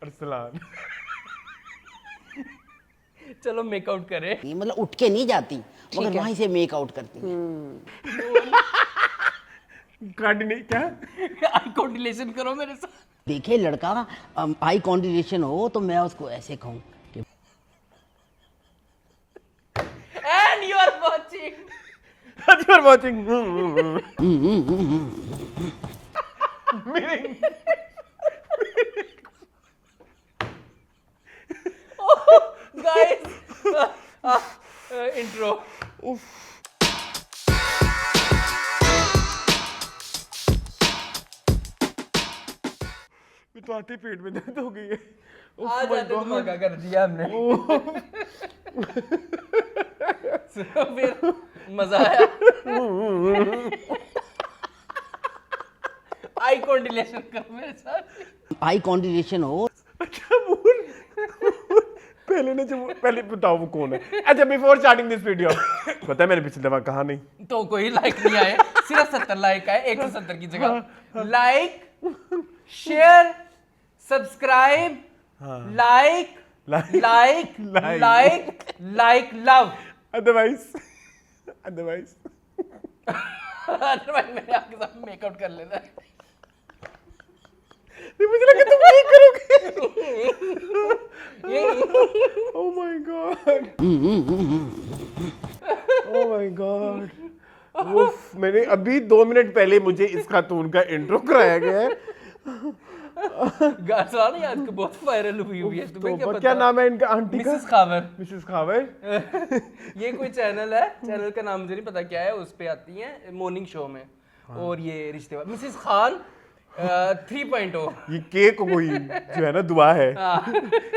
अरसलान चलो मेकआउट करें। ये मतलब उठ के नहीं जाती मगर वहीं से मेक आउट करती है। काटी नहीं क्या? आई कोऑर्डिनेशन करो मेरे साथ। देखे लड़का आई कॉन्डिनेशन हो तो मैं उसको ऐसे कहूँ कि and you are watching. You are watching. Guys intro. तो आते पेट में दर्द हो गई है। आज आते धमाका कर दिया हमने। So, फिर मजा आया। आई कोऑर्डिनेशन करो मेरे साथ। आई कॉन्डिनेशन हो। अच्छा बोल पहले ने जो पहले बताओ वो कौन है। अच्छा बिफोर स्टार्टिंग दिस वीडियो पता है मैंने पिछली दफा कहा नहीं तो कोई लाइक नहीं आए, सिर्फ 70 लाइक आए 170 की जगह। Like, share, subscribe, like like like like love. Otherwise otherwise मैंने आपके साथ मेकआउट कर लेना है। मुझे लगा तुम नहीं करोगे। Oh my God oh my God उफ मैंने अभी 2 मिनट पहले मुझे इस खातून का इंट्रो कराया गया है। गार्सानी आजकल बहुत वायरल हुई है। तुम्हें क्या तो पता? क्या नाम है इनका आंटी का? मिसेस खावर। मिसेस खावर। ये कोई चैनल है, चैनल का नाम मुझे नहीं पता क्या है, उस पे आती हैं मॉर्निंग शो में। और ये रिश्ते मिसेस खान 3.0। ये केक कोई जो है ना दुआ है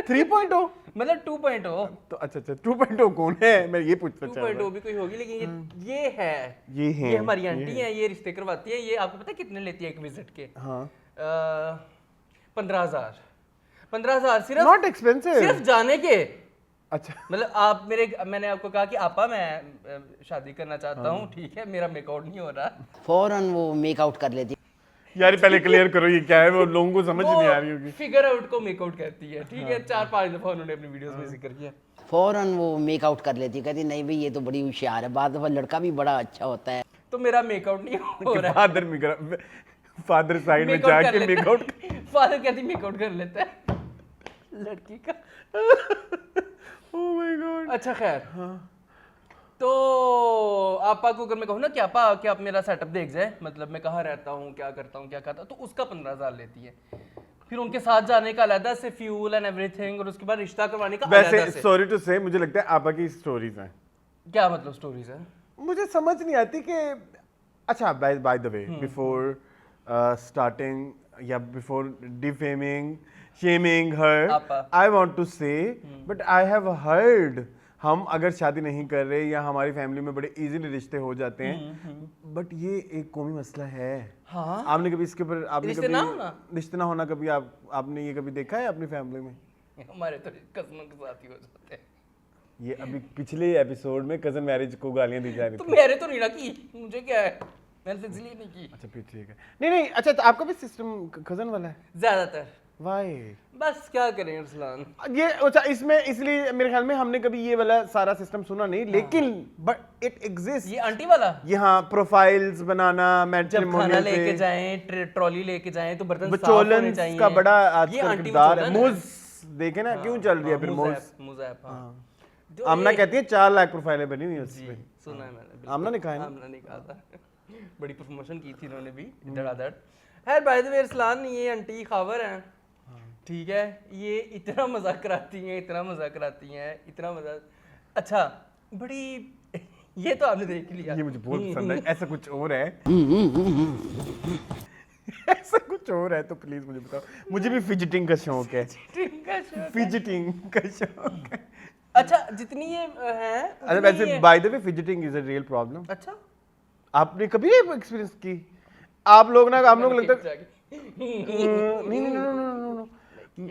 3.0 मतलब 2.0। तो अच्छा 2.0 कौन है मैं ये पूछना चाह रहा 2.0 भी कोई होगी, लेकिन ये है। ये है ये हमारी आंटी हैं, ये रिश्ते करवाती है। ये आपको पता है कितने लेती है एक विजिट के? हाँ 15,000 सिर्फ नॉट एक्सपेंसिव सिर्फ जाने के। अच्छा मतलब मैंने आपको कहा कि आपा मैं शादी करना चाहता हूँ, ठीक है, मेरा मेकआउट नहीं हो रहा। फौरन वो मेक आउट कर लेती। यार पहले क्लियर करो ये क्या है, वो लोगों को समझ नहीं आ रही होगी। फिगर आउट को मेकआउट कहती है, ठीक है। 4-5 दफा उन्होंने अपनी वीडियोस में जिक्र किया। फौरन वो मेक आउट कर लेती, कहती नहीं भाई ये तो बड़ी होशियार है, बाद दफा लड़का भी बड़ा अच्छा होता है। तो मेरा मेकआउट नहीं हो रहा है। फादर साइड में जाके मेकआउट फादर कहती मेकआउट कर लेता है लड़की का। Oh my God. अच्छा खैर, तो आपा को अगर मैं कहूँ ना कि आपा क्या आप मेरा सेटअप देख जाए, मतलब मैं कहाँ रहता हूँ, क्या करता हूँ, क्या खाता हूँ, तो उसका 15,000 लेती है। फिर उनके साथ जाने का अलग से फ्यूल एंड एवरीथिंग, और उसके बाद रिश्ता करवाने का वैसे अलग से। सॉरी टू से मुझे लगता है आपा की स्टोरीज हैं। क्या मतलब स्टोरीज है? मुझे समझ नहीं आती कि अच्छा bye the way before starting या बिफोर डिफेमिंग शेमिंग हर आपा। आई वांट टू से बट आई हैव हर्ड हम अगर शादी नहीं कर रहे या हमारी फैमिली में बड़े इजीली रिश्ते हो जाते हैं, बट ये एक कौमी मसला है। हाँ आपने कभी इसके ऊपर आपने रिश्ते कभी ना होना? रिश्ते ना होना कभी आपने ये कभी देखा है अपनी फैमिली में? हमारे तो कज़नों के साथ ही हो जाते हैं। ये अभी पिछले एपिसोड में कजन मैरिज को गालियां दी जा रही तो थी। मेरे तो नहीं ना की, मुझे क्या है, मैंने तो इसलिए नहीं की। अच्छा फिर ठीक है। नहीं अच्छा तो आपका भी सिस्टम कजन वाला है? ज्यादातर वाई? बस क्या करें अरसलान। ये अच्छा इसमें इसलिए मेरे ख्याल में हमने कभी ये वाला सारा सिस्टम सुना नहीं, लेकिन बट इट एग्जिस्ट। ये आंटी वाला यहाँ प्रोफाइल्स बनाना जब खाना मैट्रिमोनियल लेके पे जाएं, ट्रॉली लेके जाएं तो बर्तन साफ होने बचोलन चाहिए। का बड़ा ये आजकल आंटी किरदार है। बचोलन है। मूज देखे ना क्यों चल रही है फिर मूज। मुज़ैफ, हाँ। जो आमना ये- कहती है 4 लाख प्रोफाइलें बनी हुई है जी, उसमें। सुना है मैंने, बिल्कुल। आमना ने कहा है ना? आमना ने कहा था। बड़ी प्रमोशन की थी इन्होंने भी धड़ाधड़। खैर बाय द वे अरसलान, ये आंटी खावर हैं, ठीक है। ये इतना मजाक कराती हैं, इतना मजाक कराती हैं, इतना मजाक। अच्छा बड़ी ये तो आपने देख लिया। ये मुझे बहुत पसंद है। ऐसा कुछ और है ऐसा कुछ और है तो प्लीज मुझे बताओ। मुझे भी फिजिटिंग का शौक है। फिजिटिंग का शौक है। अच्छा जितनी ये है अच्छा वैसे bye the way fidgeting is a real problem. अच्छा आपने कभी एक्सपीरियंस की? आप लोग लगता है नहीं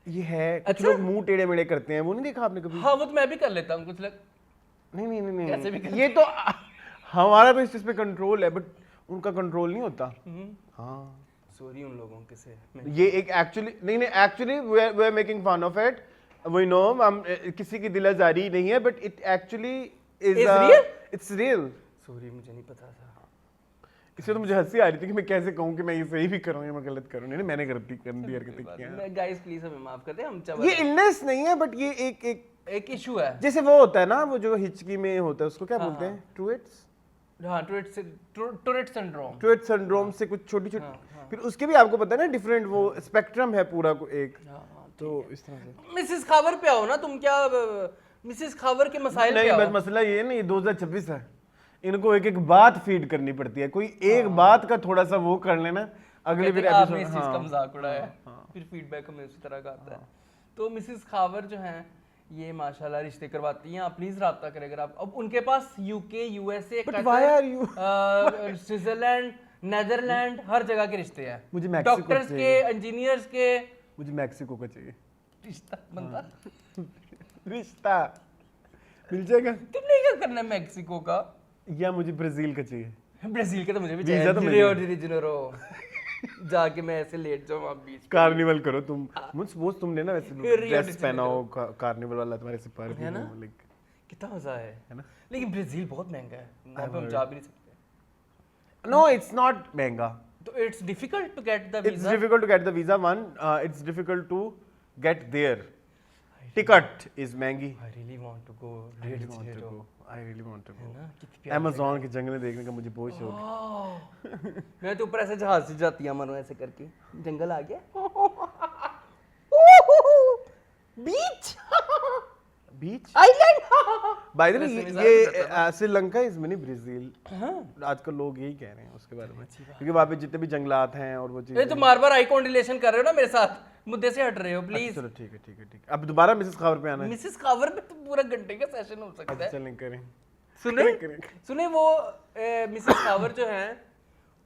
ये है कुछ अच्छा? लोग मुंह टेढ़े मेढ़े करते हैं, वो नहीं देखा आपने कभी? हाँ वो तो मैं भी कर लेता हूँ कुछ लग। नहीं कैसे भी कर ये तो हमारा तो इस चीज पे कंट्रोल है, बट उनका कंट्रोल नहीं होता। हाँ, सॉरी उन लोगों के से ये एक एक्चुअली नहीं, actually we are making fun of it, we know, हम किसी की दिलाजारी नहीं है, but it actually is real? It's real. Sorry मुझे नहीं पता था। इससे तो मुझे हंसी आ रही थी कि मैं कैसे कहूँ कि मैं ये सही भी कर रहा हूँ या मैं गलत कर रहा हूँ। नहीं, मैंने गलती की है। गाइस प्लीज हमें माफ कर दे, हम ये इलनेस नहीं है, बट ये एक इशू है। जैसे वो होता है ना, वो जो हिचकी में होता है, उसको क्या बोलते हैं? टूरेट्स, हाँ, टूरेट सिंड्रोम। टूरेट सिंड्रोम से कुछ छोटी छोटी, फिर उसके भी आपको पता है ना, डिफरेंट वो स्पेक्ट्रम है पूरा को एक। तो इस तरह से मिसेस खावर पे आओ ना, तुम क्या मिसेस खावर के मसाइल पे नहीं, आओ। बस मसला ये है ना, ये 2026 है, इनको एक एक बात फीड करनी पड़ती है। कोई एक बात का थोड़ा सा वो कर लेना, अगले फिर आपने इस चीज एपिसोड। का मजाक उड़ाया, फिर फीडबैक हमें उसी तरह का आता है। तो मिसेस खावर जो हैं ये माशाल्लाह रिश्ते करवाती हैं। आप प्लीज राब्ता करें अगर आप, अब उनके पास UK, USA, why are you? Switzerland, Netherland, हर जगह के रिश्ते हैं। मुझे मैक्सिको डॉक्टर्स के, चाहिए। इंजीनियर्स के। मुझे मैक्सिको का चाहिए रिश्ता बनता रिश्ता, मिल जाएगा। तुमने क्या करना है मैक्सिको का? या मुझे ब्राजील का चाहिए। ब्राजील का तो मुझे भी वीज़ा चाहिए। तो रियो मिल डी जेनेरो जाके मैं ऐसे लेट जाऊं आप बीच पे। कार्निवल करो तुम, मुझे सपोज तुमने ना वैसे रियो ड्रेस डी पहना हो कार्निवल वाला, तुम्हारे से पर है ना? लाइक, कितना मजा है ना? लेकिन ब्राजील बहुत महंगा है, वहाँ पे हम जा भी नहीं सकते। नो इट्स नॉट महंगा, तो it's difficult to get the it's visa. Difficult to get the visa one, it's difficult to get there, ticket is महंगी। I really want to go I Rio de really want to Janeiro. go. I really want to go. ना कितनी प्यारी Amazon के जंगल देखने का मुझे बहुत शौक है। जगह। मैं तो ऊपर ऐसे जहाज से जाती है मानो ऐसे करके, जंगल आ गया, बीच, बीच, आइलैंड। बाय द वे वैसे नहीं ये श्रीलंका इज मिनी ब्राजील। आजकल लोग यही कह रहे हैं उसके बारे में, क्योंकि वहाँ पे जितने भी जंगलात हैं और वो ये चीजें। तो बार-बार आई कॉन्डिलेशन कर रहे हो ना मेरे साथ, मुद्दे से हट रहे हो प्लीज। चलो ठीक है, ठीक है, ठीक है। अब दोबारा मिसेस खबर पे आना है। मिसेस खावर पे तो पूरा घंटे का सेशन हो सकता है। चलें करें। सुने करें। सुने वो मिसेस खावर जो हैं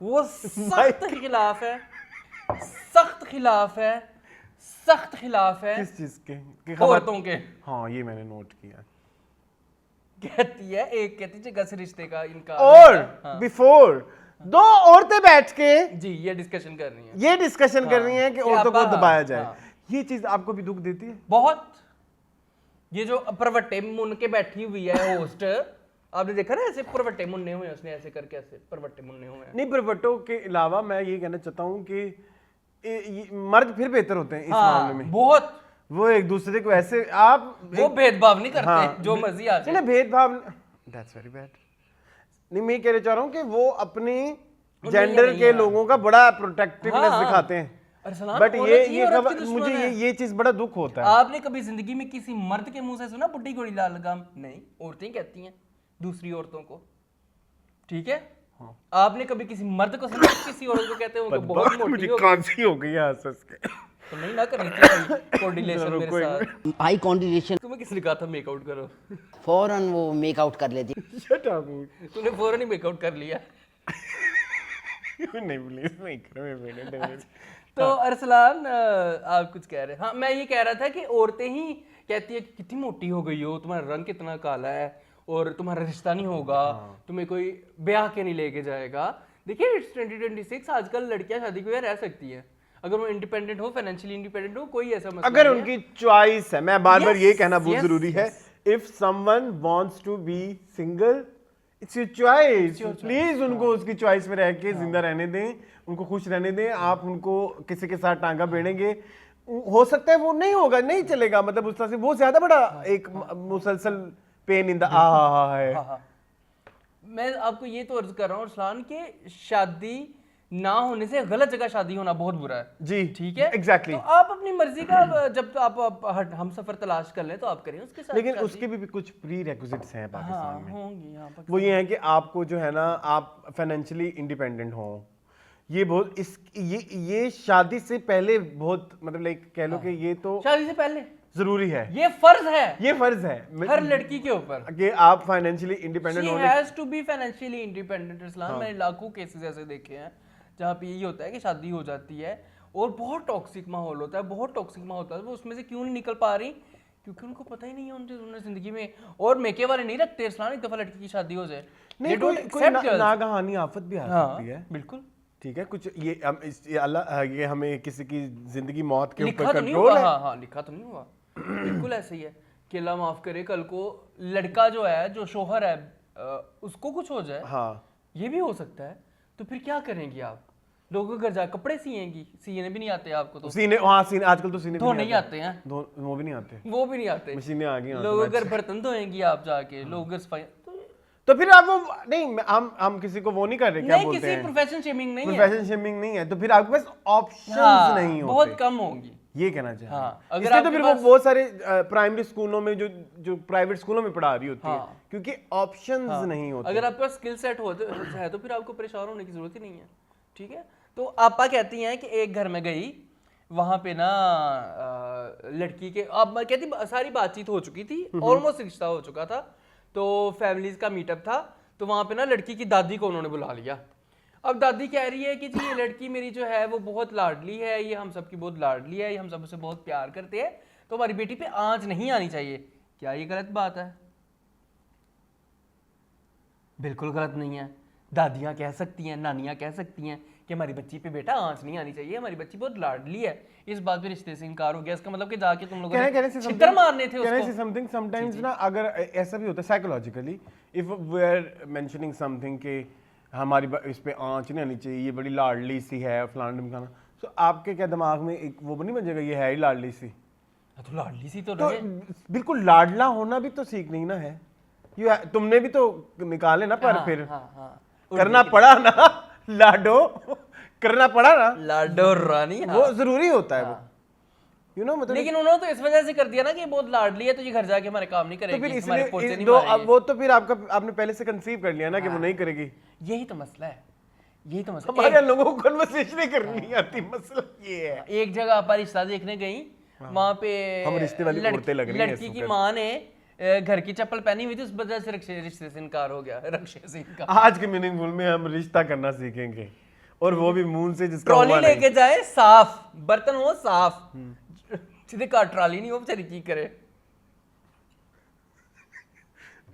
वो सख्त खिलाफ है, सख्त खिलाफ है, सख्त खिलाफ है किस चीज के? कि खबर? औरतों के। हाँ, ये मैंने नोट किया। कहती है, एक कहती है जगह से रिश्ते का इनकार। और हाँ। बिफोर दो औरतें बैठ के जी ये डिस्कशन करनी है ये डिस्कशन कर रही हैं कि औरतों को हाँ, दबाया जाए। हाँ। ये चीज आपको भी दुख देती है? बहुत। ये जो परवट्टे मुन के बैठी हुई है होस्ट, आपने देखा ना ऐसे परवट्टे मुन्ने हुए हैं, उसने ऐसे करके ऐसे परवट्टे मुन्ने हुए हैं। नहीं, परवट्टों के अलावा मैं ये कहना चाहता हूँ कि मर्द फिर बेहतर होते हैं इस हाँ, मामले में। बहुत। वो एक दूसरे को ऐसे आप वो भेदभाव नहीं करते, हाँ, जो मर्जी आ जाए। नहीं, भेदभाव, दैट्स वेरी बैड। नहीं, मैं कहना चाह रहा हूँ कि वो अपनी जेंडर के लोगों का बड़ा प्रोटेक्टिवनेस हाँ। दिखाते हैं, अरसलान, बट औरत ये ही औरत की दुश्मन मुझे है। ये चीज बड़ा दुख होता है। आपने कभी जिंदगी में किसी मर्द के मुंह से सुना बुड्ढी घोड़ी लाल लगाम? नहीं, औरतें कहती हैं दूसरी औरतों को, ठीक है? हाँ। आपने कभी किसी मर्द को सुना किसी औरत को कहते हो बहुत मोटी मुझे हो? कांसी हो गई है हंस के। तो नहीं ना करनी थी कोऑर्डिनेशन मेरे कोई साथ। आई कॉन्डिनेशन तुम्हें किसने कहा था मेकआउट करो? फौरन वो मेकआउट कर लेती। Shut up. तूने फौरन ही मेकआउट कर लिया। नहीं, प्लीज नहीं करो। तो अरसलान आप कुछ कह रहे हैं? हाँ, मैं ये कह रहा था कि औरतें ही कहती है कि कितनी मोटी हो गई हो, तुम्हारा रंग कितना काला है और तुम्हारा रिश्ता नहीं होगा, तुम्हें कोई ब्याह के नहीं लेके जाएगा। देखिए इट्स 2026, आजकल लड़कियां शादी के रह सकती हैं अगर वो इंडिपेंडेंट हो, फाइनेंशियली इंडिपेंडेंट हो, कोई ऐसा मसला अगर नहीं उनकी चॉइस है, मैं बार बार Yes, ये कहना बहुत yes, जरूरी है, yes. If someone wants to be single, it's your choice. Please उनको उसकी चॉइस में रह के जिंदा रहने दें, उनको खुश रहने दें। आप उनको किसी के साथ टांगा भिड़ेंगे, हो सकता है वो नहीं होगा, नहीं चलेगा, मतलब उस तरह से वो ज्यादा बड़ा एक मुसलसल पेन इन द है। हाँ। मैं आपको ये तो अर्ज कर रहा हूँ अरसलान के शादी ना होने से गलत जगह शादी होना बहुत बुरा है जी, ठीक है एग्जैक्टली। तो आप अपनी मर्जी का जब तो आप हम सफर तलाश कर लें तो आप करें उसके साथ लेकिन शादी। उसके भी कुछ प्री रेक्विजिट्स हैं पाकिस्तान में। होंगी यहाँ पर। वो ये है कि आपको जो है ना, आप फाइनेंशियली इंडिपेंडेंट हो। ये बहुत ये शादी से पहले बहुत, मतलब लाइक कह लो कि ये तो शादी से पहले जरूरी है, ये फर्ज है ये फर्ज है हर लड़की के ऊपर कि आप फाइनेंशियली इंडिपेंडेंट She होने। has to be financially independent। इस्लाम मैंने लाखों केसेस ऐसे देखे हैं जहाँ पे यही होता है कि शादी हो जाती है और बहुत टॉक्सिक माहौल होता है, बहुत टॉक्सिक माहौल होता है, वो उसमें से क्यों नहीं निकल पा रही क्योंकि उनको पता ही नहीं है उन्होंने जिंदगी में, और मेके वाले नहीं रखते इस्लाम, एक दफा लड़की की शादी हो जाए नहीं, कोई नागहानी आफत भी आ सकती है, बिल्कुल ठीक है, कुछ ये अल्लाह ये हमें किसी की जिंदगी मौत के लिखा ऊपर तो नहीं कंट्रोल हुआ, है। हाँ हाँ लिखा तो नहीं हुआ, बिल्कुल ऐसे ही है कि अल्लाह माफ करे कल को लड़का जो है, जो शोहर है, उसको कुछ हो जाए, हाँ ये भी हो सकता है, तो फिर क्या करेंगे आप? लोगों के घर जा कपड़े सिएंगी, सीने भी नहीं आते आपको तो, सीने, हाँ सीने आजकल तो सीने धो नहीं आते हैं, वो भी नहीं आते, वो भी नहीं आते, मशीनें आ गई हैं। लोगों के घर बर्तन धोएंगी आप जाके, लोगों के सफाई, तो फिर आप वो नहीं, हम किसी को वो नहीं कर रहे, क्या नहीं बोलते किसी हैं, प्रोफेशन शेमिंग नहीं है, प्रोफेशन शेमिंग नहीं है, तो फिर आपके पास ऑप्शंस हाँ, नहीं होते, बहुत कम होंगी, ये कहना चाहिए। हाँ, अगर इसलिए तो आपके फिर वो बहुत सारे प्राइमरी स्कूलों में जो प्राइवेट स्कूलों में पढ़ा रही होती है, हाँ। क्योंकि ऑप्शंस नहीं होते। अगर आपके पास स्किल सेट है तो फिर आपको परेशान होने की जरूरत ही नहीं है, ठीक है। तो आपा कहती हैं कि एक घर में गई, वहां पे ना लड़की के, अब मैं कहती सारी बातचीत हो चुकी थी, ऑलमोस्ट रिश्ता हो चुका था, तो फैमिलीज का मीटअप था, तो वहां पे ना लड़की की दादी को उन्होंने बुला लिया। अब दादी कह रही है कि जी ये लड़की मेरी जो है वो बहुत लाडली है, ये हम सबकी बहुत लाडली है, ये हम सबसे बहुत प्यार करते हैं, तो हमारी बेटी पे आंच नहीं आनी चाहिए। क्या ये गलत बात है? बिल्कुल गलत नहीं है। दादियाँ कह सकती हैं, नानियाँ कह सकती हैं कि हमारी बच्ची पे बेटा आंच नहीं आनी चाहिए, हमारी बच्ची बहुत लाडली है। इस बात पे रिश्ते से इनकार हो गया, इसका मतलब कि जाके तुम लोगों ने छितर मारने थे उसको। समथिंग समटाइम्स ना, अगर ऐसा भी होता है psychologically, if we are mentioning something कि हमारी इस पे आंच नहीं आनी चाहिए, ये बड़ी लाडली सी है फलाना ढिमकाना, तो आपके क्या दिमाग में एक वो नहीं बन जाएगा ये है ही लाडली सी? तो लाडली सी तो बिल्कुल लाडला होना भी तो सीख नहीं ना है, तुमने भी तो निकाले ना, पर फिर करना पड़ा ना, लाडो करना पड़ा ना, लाडो रानी, वो जरूरी होता है वो, यू नो, मतलब लेकिन उन्होंने तो इस वजह से कर दिया ना कि बहुत लाडली है तो ये घर जाके हमारे काम नहीं करेगी, तो फिर हमारे पोचे इसलिए नहीं दो, मारेगी। वो तो फिर आपने पहले से कंसीव कर लिया ना कि वो नहीं करेगी। यही तो मसला है, यही तो मसला। हमारे लोगों को कन्वर्सेशन करनी नहीं आती, मसला ये है। एक जगह आप रिश्ता देखने गई, वहां पे हम रिश्ते वाली औरतें लग रही हैं लड़की की माँ ने घर की चप्पल पहनी हुई थी, उस वजह से रिश्ते से इनकार हो गया, रक्षे से इनकार। आज के मीनिंगफुल में हम रिश्ता करना सीखेंगे, और वो भी मुंह से जिसका ट्रॉली लेके जाए साफ, बर्तन हो साफ, सीधे कार ट्रॉली नहीं हो बेचारी की करे।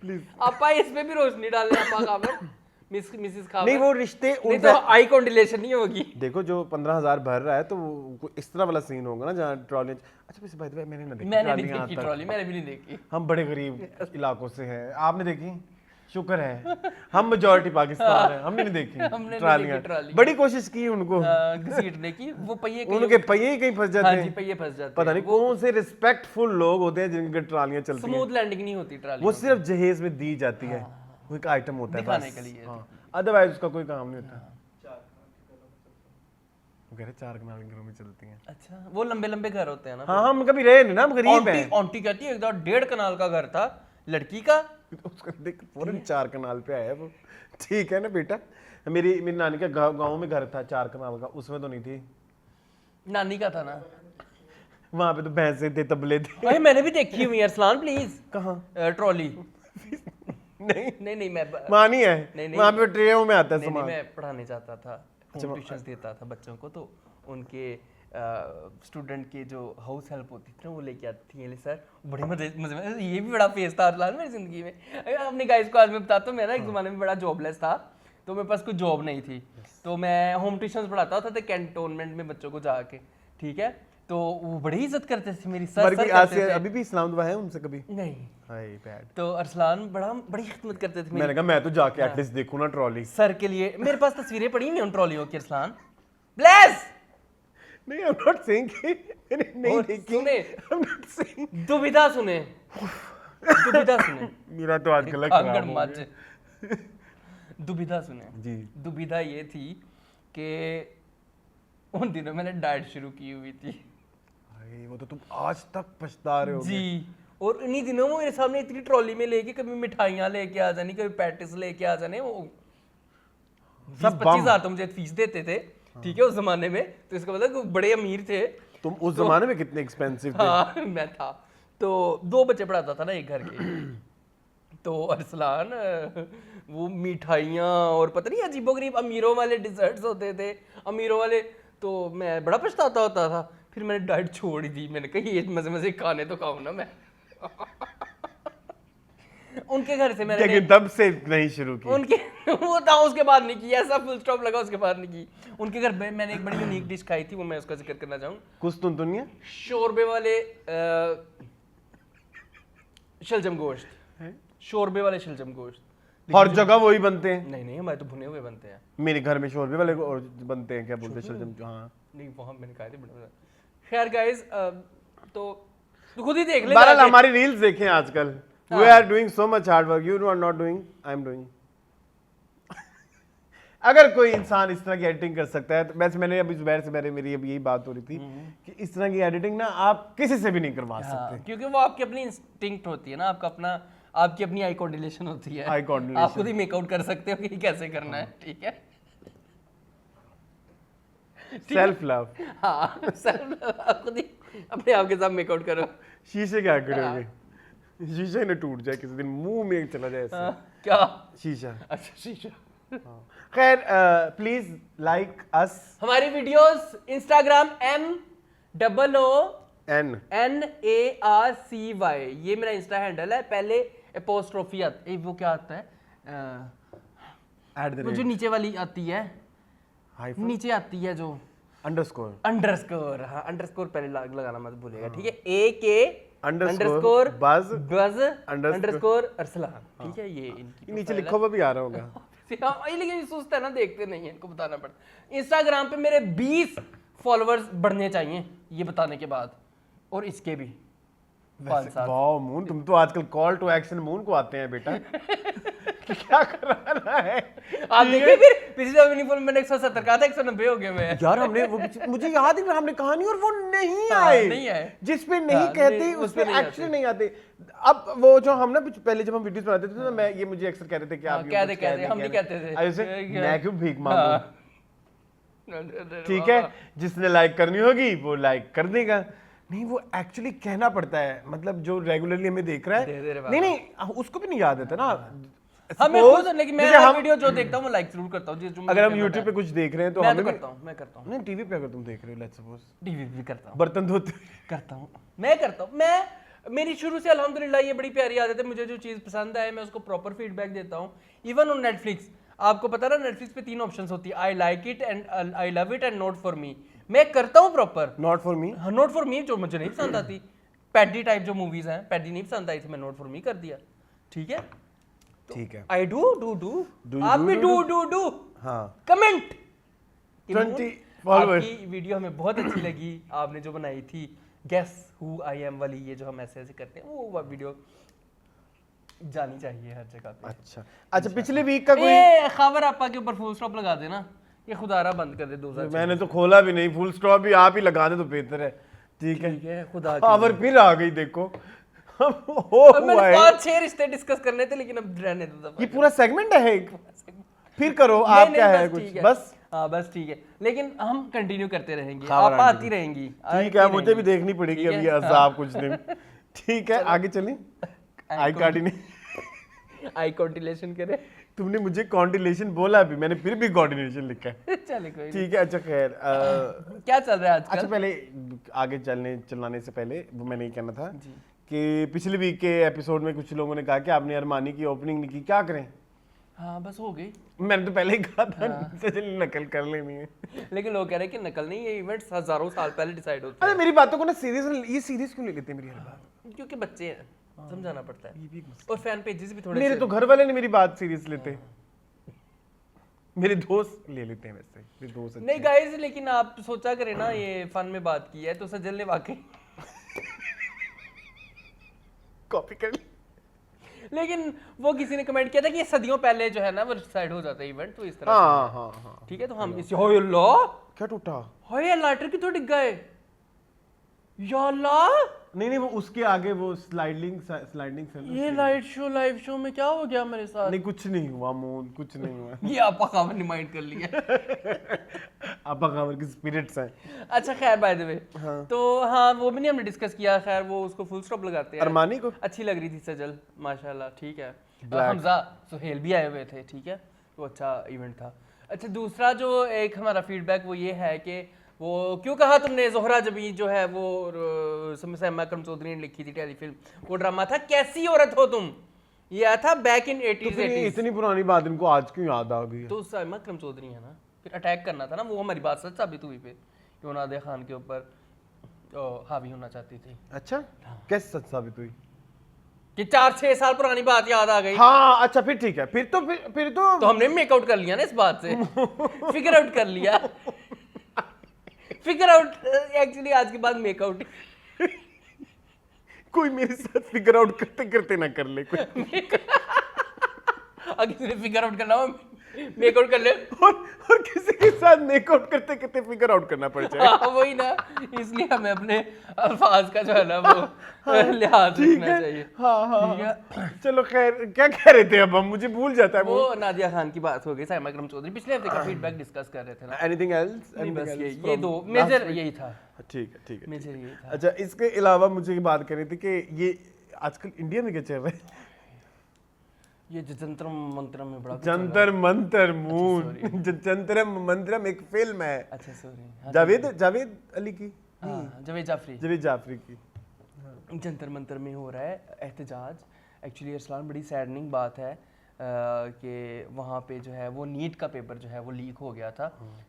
प्लीज आपा इस पे भी रोशनी डालने, आपा खाबर मिसिस खाबर, नहीं, वो रिश्ते नहीं तो आई कॉन्डिलेशन नहीं होगी। देखो जो 15,000 भर रहा है तो वो इस तरह वाला सीन होगा ना जहाँ ट्रॉली, अच्छा वैसे बाय द वे मैंने ना देखी मैंने नहीं ट्रॉलियाँ देखी आज तक। ट्रॉली, मैंने भी नहीं देखी। हम बड़े गरीब इलाकों से हैं, आपने देखी? शुक्र है, हम मेजॉरिटी पाकिस्तान है, हमने नहीं देखी हमने नहीं ट्रॉलियाँ। देखी ट्रॉली। बड़ी कोशिश की उनको, घसीटने की, वो पहिए उनके पहिए ही कहीं फंस जाते हाँ जी हैं, पहिए फंस जाते पता नहीं कौन से रिस्पेक्टफुल लोग होते हैं जिनकी ट्रॉलियाँ चलती हैं, स्मूथ लैंडिंग नहीं होती ट्रॉली, वो सिर्फ जहेज में दी जाती है, वो एक आइटम होता है दिखाने बस, के लिए। हाँ, अदरवाइज उसका कोई काम नहीं होता। वो कह रहे 4 कनाल घरों में चलती हैं। अच्छा, वो लंबे लंबे घर होते हैं ना। हाँ, हम कभी रहे नहीं ना, हम गरीब हैं। आंटी कहती है एकदम 1.5 कनाल का घर था लड़की का, उसका देख फौरन 4 कनाल पे आया वो, ठीक है ना बेटा। मेरी नानी का गांव में घर था 4 कनाल का, उसमें तो नहीं थी, नानी का था ना, वहां पे तो भैंसे थे, तबले थे। अरे मैंने भी देखी हुई है अरसलान, प्लीज कहाँ? ट्रॉली नहीं नहीं मैं वहाँ नहीं है, नहीं, वहाँ पे ट्रेयों में आता है नहीं, सामान। मैं पढ़ाने जाता था, ट्यूशंस देता था बच्चों को, तो उनके स्टूडेंट के जो हाउस हेल्प होती थी ना वो लेके आती थी सर, बड़े मजे में, ये भी बड़ा फेस था अरसलान मेरी जिंदगी में। अपने गाइस को आज मैं बताता हूँ, मैं ना एक ज़माने में बड़ा जॉबलेस था, तो मेरे पास कोई जॉब नहीं थी, तो मैं होम ट्यूशंस पढ़ाता था कैंटोनमेंट में बच्चों को जाके, ठीक है, तो वो बड़ी इज्जत करते थे मेरी, सर आज से अभी भी इस्लाम दुआ है उनसे कभी नहीं, हाय बैड। तो अरसलान बड़ी खिदमत करते थे मैंने कहा मैं तो जाके एटलीस्ट देखूं ना ट्रॉली। सर के लिए। मेरे पास तस्वीरें पड़ी हैं उन ट्रॉलियों की अरसलान, ब्लेस नहीं, आई एम नॉट सेइंग कि मैंने नहीं देखी, सुने, आई एम नॉट सेइंग, दुविधा सुने, दुविधा सुने, मेरा तो आज गला आंगन खराब हो मच, गया। दुविधा सुने जी, दुविधा ये थी कि उन दिनों मैंने डाइट शुरू की हुई थी भाई वो तो तुम आज तक पछता रहे हो जी, और इन्हीं दिनों वो मेरे सामने इतनी ट्रॉली में लेके कभी मिठाइयाँ लेके आ जानी, कभी पैटिस लेके आ जाने, वो 20-25 हज़ार तो मुझे फीस देते थे, ठीक है, उस जमाने में, तो इसका मतलब कि बड़े अमीर थे। तुम उस जमाने में कितने एक्सपेंसिव थे? हाँ मैं था, तो 2 बच्चे पढ़ाता था ना एक घर के, तो अरसलान वो मिठाइयाँ और पता नहीं अजीबोगरीब अमीरों वाले डिजर्ट्स होते थे, अमीरों वाले, तो मैं बड़ा पछताता होता था। फिर मैंने डाइट छोड़ दी, मैंने कहा ये मजे मजे खाने तो खाऊं ना मैं। उनके घर से मैंने लेकिन तब से नहीं शुरू की। उनके वो था उसके बाद नहीं की, ऐसा फुल स्टॉप लगा उसके बाद नहीं की। उनके घर में मैंने एक बड़ी यूनिक डिश खाई थी, वो मैं उसका जिक्र करना चाहूँ। कुछ तुम दुनिया शोरबे वाले शलजम गोश्त, शोरबे वाले शलजम गोश्त। हर जगह वही बनते हैं। नहीं हमारे तो भुने हुए बनते हैं। मेरे घर में शोरबे वाले और बनते हैं, क्या बोलते हैं शलजम। हाँ नहीं वहाँ मैंने खाए थे बड़े मजा। खैर गाइस तो खुद ही देख ले बहरहाल जाके। हमारी रील्स देखें आजकल। We are doing so much hard work. You are not doing. I am doing. अगर कोई इंसान इस तरह की एडिटिंग कर सकता है तो वैसे मैंने अभी जुबैर से मेरी अभी यही बात हो रही थी कि इस तरह की एडिटिंग ना आप किसी से भी नहीं करवा सकते। क्योंकि वो आपकी अपनी इंस्टिंक्ट होती है ना, आपकी अपनी आई कोऑर्डिनेशन होती है। Eye coordination. आप खुद ही मेकआउट कर सकते हो कि कैसे करना है, ठीक है। Self love. हाँ सेल्फ आप खुद ही अपने आप के साथ मेकआउट करो। शीशे क्या करोगे? शीशा न टूट जाए किसी दिन, मुंह में चला जाए ऐसे। क्या शीशा। अच्छा शीशा। खैर प्लीज लाइक अस। हमारी वीडियोस इंस्टाग्राम MOONARCY ये मेरा इंस्टा हैंडल है। पहले एपोस्ट्रोफी आती है, वो क्या आता है वो जो नीचे वाली आती है, नीचे आती है जो अंडरस्कोर। हाँ अंडरस्कोर पहले लगाना मत भूलिएगा, ठीक है। AK अंडरस्कोर बज अंडरस्कोर अरसलान, ठीक है। ये इनकी नीचे लिखा हुआ भी आ रहा होगा। हाँ लेकिन ये सुस्त है ना, देखते नहीं है, इनको बताना पड़ता। इंस्टाग्राम पे मेरे 20 फॉलोअर्स बढ़ने चाहिए ये बताने के बाद, और इसके भी 5-7। वाओ मून, तुम तो आजकल कॉल टू एक्शन मून को आते हैं बेटा। क्या कर रहा है? आप देखिए फिर पिछले यूनिफॉर्म मैंने 170 कहा था, 190 हो गए मैं। यार हमने वो मुझे याद है हमने कहानी और वो नहीं आए जिस पे नहीं कहते उस पे एक्चुअली नहीं आते। अब वो जो हम ना पहले जब हम वीडियोस बनाते थे ना, मैं ये मुझे अक्सर कहते थे कि आप कहते हम भी कहते थे ऐसे मैं क्यों भीख मांगूं। ठीक है, जिसने लाइक करनी होगी वो लाइक कर देगा। नहीं वो एक्चुअली कहना पड़ता है, मतलब जो रेगुलरली हमें देख रहा है नहीं उसको भी नहीं याद आता ना। हमें खुद, लेकिन मैं हर वीडियो जो देखता हूं मैं लाइक जरूर करता हूं। अगर हम YouTube पे कुछ देख रहे हैं तो मैं हमें करता हूं नहीं टीवी पे अगर तुम देख रहे हो लेट्स सपोज, टीवी भी करता हूं, बर्तन धोते करता हूं, मैं करता हूं। मैं मेरी शुरू से अल्हम्दुलिल्लाह ये बड़ी प्यारी आदत है, मुझे जो चीज़ पसंद आए मैं उसको प्रॉपर फीडबैक देता हूँ। इवन ऑन नेटफ्लिक्स, आपको पता ना नेटफ्लिक्स पे 3 ऑप्शंस होती है, I like it and I love it and not for me. मैं करता हूँ प्रॉपर नॉट फॉर मी। हाँ नॉट फॉर मी जो मुझे नहीं पसंद आती, पैडी टाइप जो मूवीज हैं, पैडी नहीं पसंद आई थी, मैं नॉट फॉर मी कर दिया, ठीक है। ठीक है, आई डू आप भी डू हाँ कमेंट 20 फॉलोअर्स। आपकी वीडियो हमें बहुत अच्छी लगी, आपने जो बनाई थी गेस हु आई एम वाली, ये जो हम ऐसे ऐसे करते हैं वो वीडियो जानी चाहिए हर जगह पे। अच्छा पिछले वीक का कोई खबर आपा के ऊपर फुल स्टॉप लगा देना, ये खुदारा बंद कर दे 2000। मैंने तो खोला भी नहीं, फुल स्टॉप भी आप ही लगा दे तो बेहतर है। ठीक है खुदा खबर फिर आ गई देखो। मैंने 5-6 रिश्ते डिस्कस करने थे लेकिन अब रहने दो। ये पूरा सेगमेंट है एक, फिर करो आप क्या है कुछ बस। हाँ बस ठीक है, लेकिन हम कंटिन्यू करते रहेंगे, आप आती रहेंगी। ठीक है, मुझे भी देखनी पड़ेगी अब ये अज़ाब कुछ दिन। ठीक है आगे चलें। आई कार्डी नहीं आई कॉन्टिलेशन करे, तुमने मुझे कॉन्टिलेशन बोला भी, मैंने फिर भी कॉर्डिनेशन लिखा है। चले कोई ठीक है। अच्छा खैर क्या चल रहा है आजकल? अच्छा पहले आगे चलाने से पहले वो मैंने ये कहना था कि पिछले वीक के एपिसोड में कुछ लोगों ने कहा कि आपने अरमानी की ओपनिंग नहीं की, क्या करें? हाँ बस हो गई, मैंने तो पहले ही कहा था नकल कर लेनी है। लेकिन लोग कह रहे हैं कि नकल नहीं, ये इवेंट्स हजारों साल पहले डिसाइड होते अरे मेरी बातों को ना सीरियस क्यों ले लेते हैं मेरी हर बात? हैं, क्योंकि बच्चे हैं, समझाना पड़ता है। और फैन पेजेस भी थोड़े मेरे तो घर वाले ने मेरी बात सीरियस लेते, मेरे दोस्त ले लेते हैं वैसे, मेरे दोस्त नहीं गाइस, लेकिन आप सोचा करें ना, ये फन में बात की है तो सजल ने वाकई कॉपी कर ली। लेकिन वो किसी ने कमेंट किया था कि ये सदियों पहले जो है ना वो डिसाइड हो जाता है इवेंट, तो इस तरह हाँ ठीक है। तो हम इस हो अल्लाह, क्या टूटा? हाय लाइटर की तो डिग गए या अल्लाह। नहीं वो उसके आगे वो स्लाइडिंग ये लाइव शो में क्या हो गया मेरे साथ? नहीं कुछ नहीं हुआ मून, कुछ नहीं हुआ। ये आपा खावर ने माइंड कर लिया। आपा खावर की स्पिरिट्स हैं। अच्छा खैर बाय द वे, तो हाँ वो भी नहीं हमने डिस्कस किया, खैर वो उसको फुल स्टॉप लगाते हैं। अरमानी को अच्छी लग रही थी सजल माशाल्लाह, ठीक है। हमजा सुहेल भी आए हुए थे, ठीक है, तो अच्छा इवेंट था। अच्छा दूसरा जो एक हमारा फीडबैक वो ये है कि वो क्यों कहा तुमने ज़ोहरा जबी जो है वो सैमा अकरम चौधरी ने लिखी थी टेलीफिल्म, वो ड्रामा था कैसी औरत हो तुम, ये आया था बैक इन 80s फिर ये 80s। इतनी पुरानी बात इनको आज क्यों याद आ गई? तो सैमा अकरम चौधरी है ना, फिर अटैक करना था ना, वो हमारी बात सच साबित हुई फिर कि वो नादिया खान के ऊपर हावी होना चाहती थी। अच्छा, कैसे सच साबित हुई? कि 4-6 साल पुरानी बात याद आ गई। हाँ अच्छा, फिर ठीक है, फिर तो हमने मेकआउट कर लिया ना इस बात से, फिगर आउट कर लिया, फिगर आउट एक्चुअली आज के बाद मेकआउट। कोई मेरे साथ फिगर आउट करते करते ना कर ले कोई। अगर तुझे फिगर आउट करना हो मेकआउट कर ले। और किसी के साथ मेकआउट करते करते फिगर आउट करना पड़ जाए। हाँ, वही ना, इसलिए हमें अपने अल्फाज का जो है ना वो लिहाज ठीक रखना है, चाहिए। हाँ ठीक है। चलो खैर, क्या कह रहे थे अब हम, मुझे भूल जाता है वो नादिया खान की बात हो गई, सैमा अकरम चौधरी पिछले हफ्ते का फीडबैक डिस्कस कर रहे थे ना। Anything else? नहीं, बस ये दो मेजर यही था, ठीक है, ठीक है। मेजर यही था। अच्छा, इसके अलावा मुझे ये बात करनी थी कि ये आजकल इंडिया में क्या चल रहा है? ये जंतर मंत्र में बड़ा जंतर मंतर मून, जंतर मंतरम एक फिल्म है, अच्छा सॉरी, जावेद अली की, जावेद जाफरी, जावेद जाफरी की। जंतर मंतर में हो रहा है एहतजाज। एक्चुअली अरसलान बड़ी सैडनिंग बात है कि वहाँ पे जो है वो नीट का पेपर जो है वो लीक हो गया था,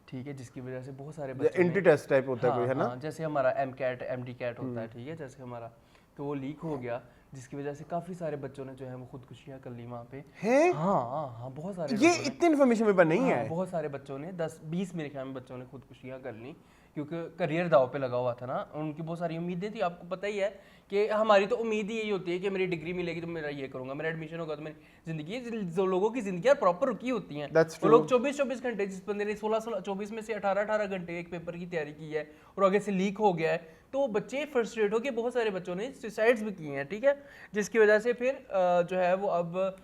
ठीक है, जिसकी वजह से बहुत सारे बच्चों इंटी टेस्ट टाइप होता है कोई, है ना? हाँ, जैसे हमारा एम कैट MD कैट होता है, ठीक है, जैसे हमारा, तो वो लीक हो गया जिसकी वजह से काफ़ी सारे बच्चों ने जो है वो खुदकुशियाँ कर ली वहाँ पे। हैं? हाँ, बहुत सारे ये इतनी इन्फॉर्मेशन मेरे पास नहीं हाँ, है। बहुत सारे बच्चों ने 10-20 मेरे ख्याल में बच्चों ने खुदकुशियाँ कर ली, क्योंकि करियर दाव पे लगा हुआ था ना, उनकी बहुत सारी उम्मीदें थी। आपको पता ही है कि हमारी तो उम्मीद ही यही होती है कि मेरी डिग्री मिलेगी तो मेरा ये करूँगा, मेरा एडमिशन होगा तो मेरी ज़िंदगी, जो लोगों की ज़िंदगी प्रॉपर रुकी होती हैं, वो लोग 24-24 घंटे, जिस बंदे ने 16-24 में से 18-18 घंटे एक पेपर की तैयारी की है और आगे से लीक हो गया है, तो बच्चे फ्रस्ट्रेट होकर बहुत सारे बच्चों ने सुसाइड्स भी किए हैं, ठीक है, जिसकी वजह से फिर जो है वो अब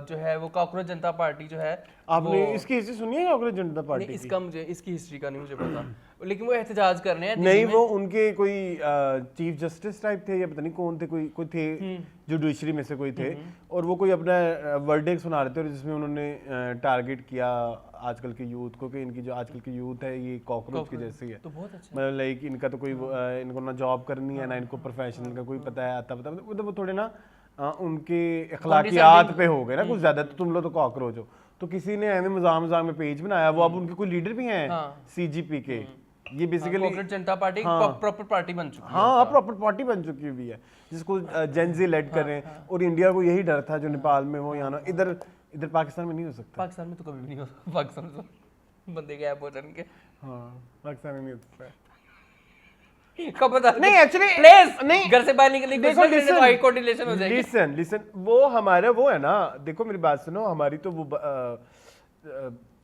जो है वो कांग्रेस जनता पार्टी जो है, आपने इसकी हिस्ट्री सुनी है कांग्रेस जनता पार्टी की? इसका मुझे इसकी हिस्ट्री का नहीं मुझे पता, लेकिन वो एहतजाज कर रहे हैं। नहीं, वो उनके कोई चीफ जस्टिस टाइप थे या पता नहीं कौन थे, कोई थे जुडिशरी में से कोई थे, और वो कोई अपना वर्डिक्ट सुना रहे थे, और जिसमें उन्होंने टारगेट किया आजकल के यूथ को कि इनकी जो आजकल की यूथ है ये कॉकरोच की जैसी है। तो बहुत अच्छा, मतलब लाइक इनका तो कोई इनको ना जॉब करनी है ना इनको प्रोफेशनल का कोई पता है, आता पता, मतलब वो थोड़े ना उनके अखलाकियात पे हो गए ना कुछ ज्यादा, तो तुम लोग तो कॉकरोच हो। तो किसी ने ऐसे मजाक में पेज बनाया, वो अब उनके कोई लीडर भी हैं CGP के, ये बेसिकली कांग्रेस जनता पार्टी प्रॉपर पार्टी बन चुकी है। हाँ, प्रॉपर पार्टी बन चुकी हुई है, जिसको जेनजी लेड कर रहे हैं। और इंडिया को यही डर था जो नेपाल में हो, यहाँ इधर पाकिस्तान में नहीं हो सकता। पाकिस्तान में तो कभी भी नहीं हो सकता, पाकिस्तान में तो बंदे गैप हो जाएंगे। हाँ, पाकिस्तान में नहीं हो सकता। खबरदार नहीं, एक्चुअली प्लीज नहीं, घर से बाहर निकलने देखो, हाई कोर्ट रिलेशन हो जाएगी। लिसन, वो हमारा वो है ना, देखो मेरी बात सुनो, हमारी तो वो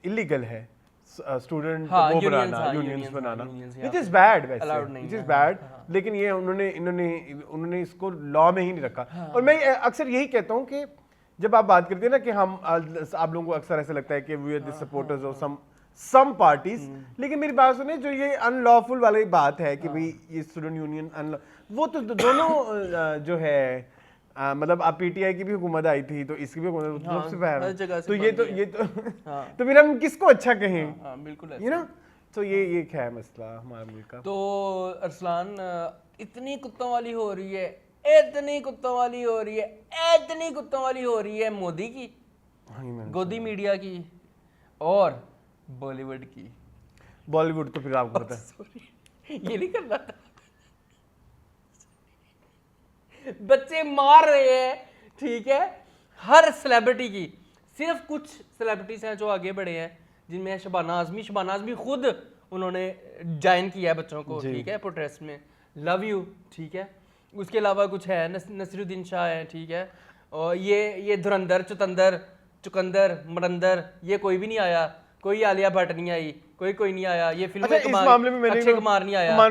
इलीगल है स्टूडेंट वो बनाना, यूनियंस बनाना, विच इज बैड, वैसे विच इज बैड, लेकिन ये उन्होंने इसको लॉ में ही नहीं रखा। और मैं अक्सर यही कहता हूँ कि जब आप बात करते हैं ना कि हम, आप लोगों को अक्सर ऐसा लगता है कि we are the supporters of some parties, लेकिन मेरी बात सुने, जो ये अनलॉफुल वाली बात है कि भाई ये स्टूडेंट यूनियन वो तो दोनों जो है, मतलब आप PTI की भी हुकूमत आई थी तो इसकी भी हुकूमत, तो ये तो फिर हम किसको अच्छा कहें? बिल्कुल, यू नो, तो ये क्या है मसला हमारे मुल्क का। तो अरसलान इतनी कुत्तों वाली हो रही है, इतनी कुत्तों वाली हो रही है, इतनी कुत्तों वाली हो रही है मोदी की, गोदी मीडिया की और बॉलीवुड की। बॉलीवुड तो फिर आपको पता है, ये नहीं करना था, बच्चे मार रहे हैं, ठीक है, हर सेलिब्रिटी की। सिर्फ कुछ सेलिब्रिटीज हैं जो आगे बढ़े हैं, जिनमें शबाना आजमी खुद उन्होंने ज्वाइन किया है बच्चों को, ठीक है, प्रोटेस्ट में, लव यू, ठीक है। उसके अलावा कुछ है, नसीरुद्दीन शाह है, ठीक है, और ये धुरंधर चुकंदर मरंदर, ये कोई भी नहीं आया, कोई आलिया भट्ट नहीं आई, कोई नहीं आया, ये फिल्म अच्छा, इस मामले में अक्षय कुमार नहीं आया।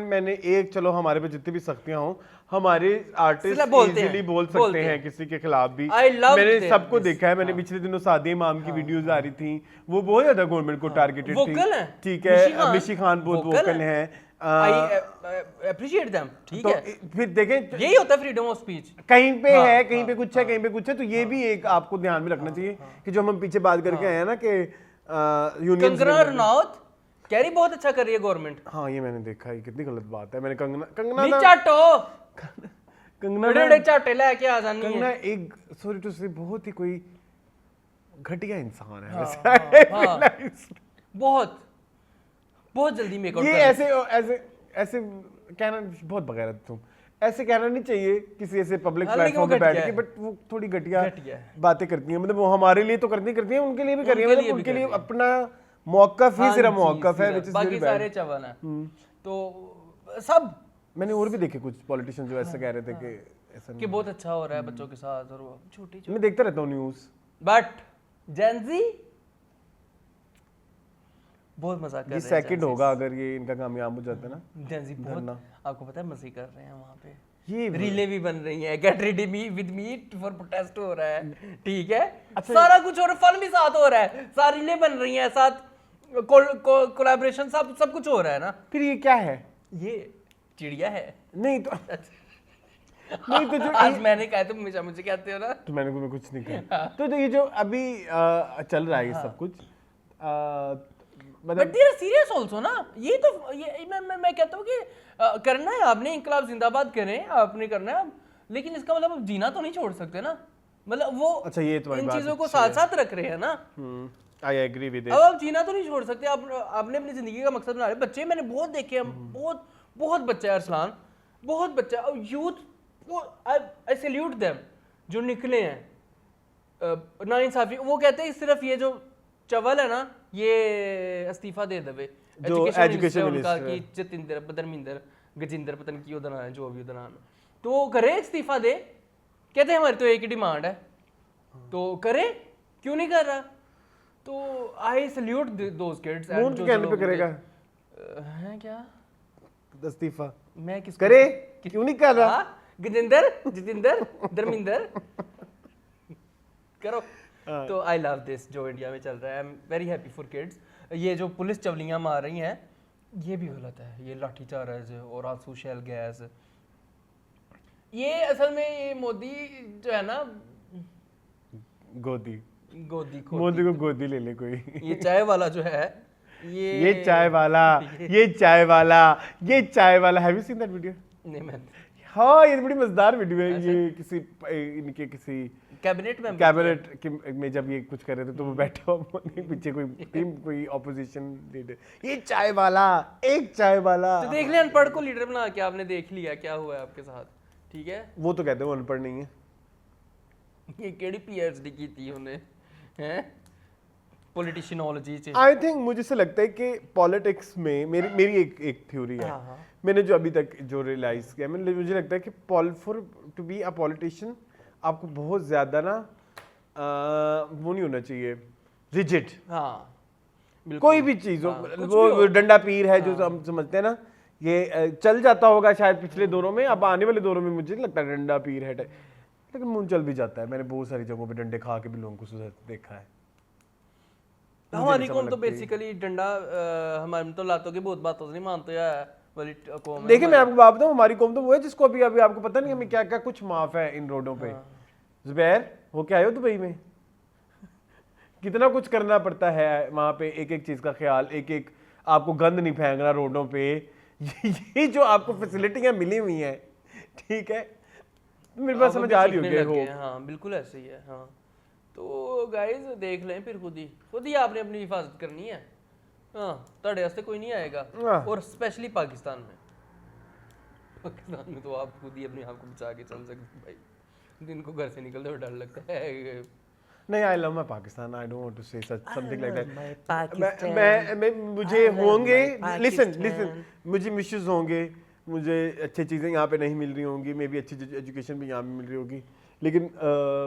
मैंने एक, चलो हमारे पे जितनी भी सख्तियां हो, हमारे आर्टिस्ट इजीली बोल सकते हैं किसी के खिलाफ भी। मैंने सबको देखा है, मैंने पिछले दिनों सादिया इमाम की वीडियोस आ रही थी, वो बहुत ज्यादा गवर्नमेंट को टारगेटेड थी, ठीक है, मिशी खान बहुत वोकल है, आई अप्रिशिएट देम, ठीक है। फिर देखें, यही होता है फ्रीडम ऑफ स्पीच, कहीं पे है, कहीं पे कुछ है, कहीं पे कुछ है, तो ये भी एक आपको ध्यान में रखना चाहिए कि जो हम पीछे बात करके आए हैं ना कि कंगना रनौत कह रही बहुत अच्छा कर रही है गवर्नमेंट। हाँ ये मैंने देखा, ये कितनी गलत बात है। मैंने कंगना नहीं ना चाटो, कंगना बड़े चाटे लेके आ जानी कंगना है। एक सॉरी टू से बहुत ही कोई घटिया इंसान है हाँ, वैसे। हाँ, बहुत बहुत जल्दी मेकआउट ये कर ऐसे ऐसे ऐसे कहना बहुत बगैरत तुम, ऐसे कहना नहीं चाहिए किसी ऐसे पब्लिक हालांकि वो प्लेटफॉर्म पे बैठ घटिया के, है। बट वो थोड़ी घटिया घटिया है। बातें करती हैं। मतलब वो हमारे लिए तो करती हैं, उनके लिए भी कर रही है, उनके मतलब लिए भी उनके कर लिए रही है। अपना मौकफ ही हाँ सिर्फ जी, मौकफ है, सिर्फ। which is बाकी very सारे bad। चवन है। तो सब मैंने और भी देखे कुछ पॉलिटिशियन जो ऐसे कह रहे थे कि ऐसा कि नहीं। बहुत अच्छा हो रहा है बच्चों के साथ, और वो छोटी मैं देखता रहता हूँ न्यूज़। बट जेंजी बहुत मजाक कर ये रहे हैं। सेकंड होगा अगर ये इनका कामयाब हो जाता है ना। जेंजी बहुत, धरना। आपको पता है मजे कर रहे हैं वहाँ पे, ये रीले भी बन रही हैं, get ready me with me for protest हो रहा है, ठीक है। सारा कुछ हो रहा है, फन भी साथ हो रहा है, सारी रीले बन रही हैं साथ, कोलैबोरेशन सब कुछ हो रहा है ना। फिर ये क्या है? ये चिड़िया है। नहीं तो नहीं तो जो आज मैंने कहा तुम हमेशा मुझे कहते हो ना। तो मैं कुछ नहीं कहा। तो ये जो अभी चल रहा है ये सब कुछ बट मतलब दे आर सीरियस आल्सो ना। ये तो ये मैं कहता हूँ कि करना है आपने, इंकलाब जिंदाबाद करें, आपने करना है, लेकिन इसका मतलब आप जीना तो नहीं छोड़ सकते ना। मतलब वो अच्छा ये तुम्हारी इन बात चीजों को अच्छी साथ साथ रख रहे हैं ना। आई एग्री विद अब आप जीना तो नहीं छोड़ सकते, आपने अपनी जिंदगी का मकसद बना लिया। बच्चे मैंने बहुत देखे हैं, बहुत बच्चा है अरसलान, बहुत बच्चा, और यूथ, आई सैल्यूट देम जो निकले हैं ना इंसाफी। वो कहते हैं सिर्फ ये जो चवल है ना, ये इस्तीफा दे देवे जो एजुकेशन उनका मिनिस्टर कि जतिंदर धर्मिंदर गजिंदर पता नहीं क्यों नाम है, जो भी नाम है, तो वो करे इस्तीफा दे। कहते हैं हमारी तो एक ही डिमांड है, तो करे, क्यों नहीं कर रहा? तो आई सैल्यूट दोस किड्स। मून के कहने पे करेगा हैं क्या इस्तीफा? मैं किसको करे, क्यों नहीं कर रहा? हाँ, गजिंदर जितेंद्र धर्मिंदर करो। तो आई लव दिस जो इंडिया में चल रहा है, आई am very happy for kids. ये जो पुलिस चवलियां मार रही हैं ये भी गलत है, ये लाठीचार्ज और आंसू शेल गैस, ये असल में ये मोदी जो है ना गोदी गोदी मोदी को गोदी ले ले कोई। ये चाय वाला जो है ये चाय वाला ये चाय वाला ये चाय वाला, have you seen that video? नहीं मैं हाँ ये बड़ी मजेदार वीडियो है। ये किसी इनके किसी कैबिनेट में जब ये कुछ कर रहे थे तो वो बैठा हुआ पीछे कोई ऑपोजिशन लीडर, ये चाय वाला, एक चाय वाला। तो देख ले अनपढ़ को लीडर बना के आपने देख लिया क्या हुआ है आपके साथ, ठीक है। वो तो कहते हैं वो अनपढ़ नहीं है। ये केड़ी पीएचडी की थी उन्हें, हैं पॉलिटिशियनोलॉजी से। आई थिंक मुझे से लगता है कि पॉलिटिक्स में मेरी एक थ्योरी है। मैंने जो अभी तक जो रियलाइज किया, मुझे लगता है कि for to be a politician आपको बहुत ज्यादा ना वो नहीं होना चाहिए रिजिड। हाँ कोई भी चीज हो, वो डंडा पीर है जो हम समझते हैं ना, ये चल जाता होगा शायद पिछले दौरों में, अब आने वाले दौरों में मुझे नहीं लगता डंडा पीर है, लेकिन मुंह चल भी जाता है। मैंने बहुत सारी जगहों पे डंडे खा के भी लोगों को देखा है। हमारी कौम तो बेसिकली डंडा हमारे तो लातों की बहुत बातों से नहीं मानते है वाली कौम है। देखिए मैं आपको बात बताऊं, हमारी कौम तो वो है जिसको अभी अभी आपको पता नहीं हमें क्या क्या कुछ माफ है इन रोडों पे। जुबैर हो क्या आयो दुबई में, कितना कुछ करना पड़ता है वहां पे, एक एक चीज का ख्याल, एक एक आपको गंद नहीं फेंकना रोडों पे। ये जो आपको फैसिलिटियां मिली हुई हैं, ठीक है, मेरे पास समझ आ रही होगी हो। हाँ बिल्कुल ऐसे ही है। हाँ तो गाइस देख लें फिर खुद ही आपने अपनी हिफाजत करनी है। हाँ ਤੁਹਾਡੇ वास्ते कोई नहीं आएगा, और स्पेशली पाकिस्तान में तो आप खुद ही अपने आप को बचा के चल सकते भाई। दिन को घर से निकलते हुए डर लगता है। नहीं I love my Pakistan, I don't want to say something like that. मैं मुझे होंगे, लिसन मुझे मिश्यूज होंगे, मुझे अच्छी चीज़ें यहाँ पे नहीं मिल रही होंगी, मे भी अच्छी एजुकेशन भी यहाँ पे मिल रही होगी, लेकिन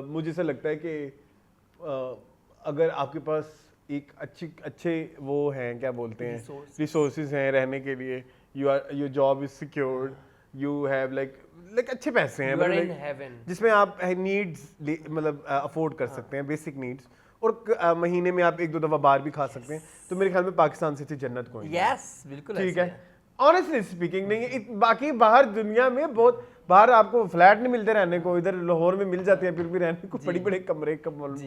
मुझे ऐसा लगता है कि अगर आपके पास एक अच्छे वो हैं, क्या बोलते हैं, रिसोर्सेज हैं रहने के लिए, your job is secured, you have like अच्छे पैसे हैं मतलब जिसमें आप नीड्स मतलब अफोर्ड कर सकते हैं, बेसिक नीड्स, और महीने में आप 1-2 दफ़ा बाहर भी खा सकते हैं, तो मेरे ख्याल में पाकिस्तान से अच्छी जन्नत कोई नहीं। यस बिल्कुल ठीक है, ऑनेस्टली स्पीकिंग नहीं है। बाकी बाहर दुनिया में बहुत बाहर आपको फ्लैट नहीं मिलते रहने को, इधर लाहौर में मिल जाती है फिर भी रहने को, बड़ी बड़े कमरे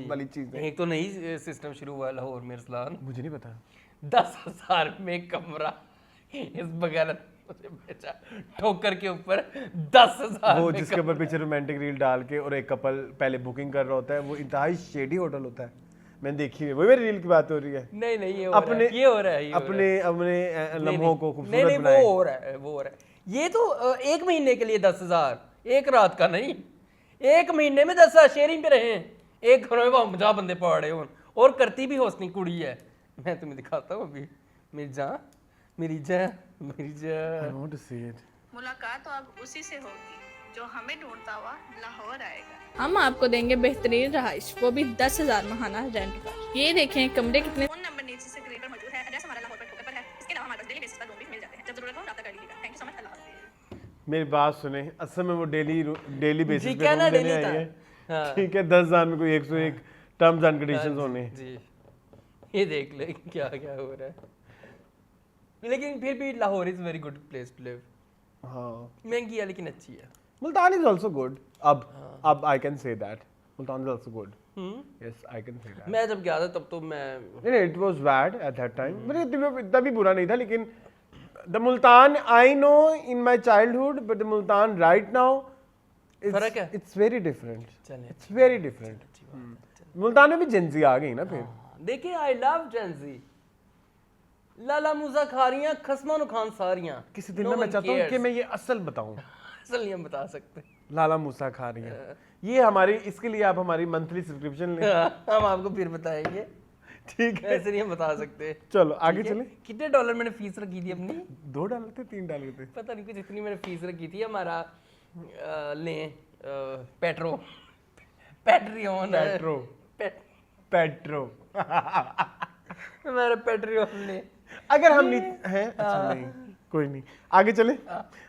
वाली चीज है। एक तो नई सिस्टम शुरू हुआ है लाहौर में अरसलान, मुझे नहीं पता। 10,000 में कमरा, इस बगैर बेचा ठोकर के ऊपर 10,000 वो जिसके ऊपर पीछे रोमांटिक रील डाल के और एक कपल पहले बुकिंग कर रहा होता है, वो इंतहाई शेडी होटल होता है, मैंने देखी है। वो मेरी रील की बात हो रही है। नहीं ये अपने ये हो रहा है अपने अपने लम्हों को खूबसूरत नहीं बनाएं। वो हो रहा है। ये तो 1 महीने के लिए 10,000, एक रात का नहीं, 1 महीने में 10,000 शेयरिंग पे रहे, एक घर में 50 बंदे पड़े हो, और करती भी हौसनी कुड़ी है। मैं तुम्हें दिखाता हूँ अभी, मेरी जान। I want to see it. मुलाकात तो अब उसी से होगी जो हमें ढूंढता हुआ लाहौर आएगा। हम आपको देंगे बेहतरीन रहाइश, वो भी 10,000 माहाना रेंट पर। ये देखें कमरे कितने। फोन नंबर नीचे से स्क्रीन पर मौजूद है। एड्रेस हमारा लाहौर पर ठोकर पर है। इसके अलावा हमारे पास डेली बेसिस पर रूम भी मिल जाते हैं। जब जरूरत हो राब्ता कर लीजिएगा। Thank you so much. अल्लाह हाफिज़। मेरी बात सुने, असल में वो डेली बेसिस जी, पे क्या ना रूम देने daily आई था। है, हाँ। ठीक है। 10,000 में कोई 101 टर्म्स एंड कंडीशंस होने। जी, ये देख ले क्या क्या हो रहा है। लेकिन फिर भी Lahore is very good place to live. हाँ, महंगी है लेकिन अच्छी है। Multan is also good. अब I can say that Multan is also good. Yes, I can say that. मैं जब गया था तब तो मैं नहीं, it was bad at that time, but इतना भी बुरा नहीं था। लेकिन the Multan I know in my childhood, but the Multan right now फर्क है? It's very different. चले इट्स वेरी डिफरेंट। मुल्तान में भी जेंजी आ गई ना फिर। देखिए, आई लव जेंजी। लाला मूसा खारियां खसमा नु खान सारियां। किसी दिन ना मैं चाहता हूँ कि मैं ये असल बताऊं। असल नहीं हम बता सकते। लाला मूसा खा रही है ये हमारी, इसके लिए आप हमारी मंथली सब्सक्रिप्शन लें। हम आपको फिर बताएंगे, ठीक है, ऐसे नहीं हम बता सकते। चलो आगे चले। कितने डॉलर मैंने फीस रखी थी अपनी? $2 थे, $3 थे, पता नहीं कुछ इतनी मैंने फीस रखी थी। हमारा पैट्रियन पेट्रो। हमारा पैट्रियन ले। अगर हम नहीं हैं, अच्छा नहीं, कोई नहीं, आगे चले।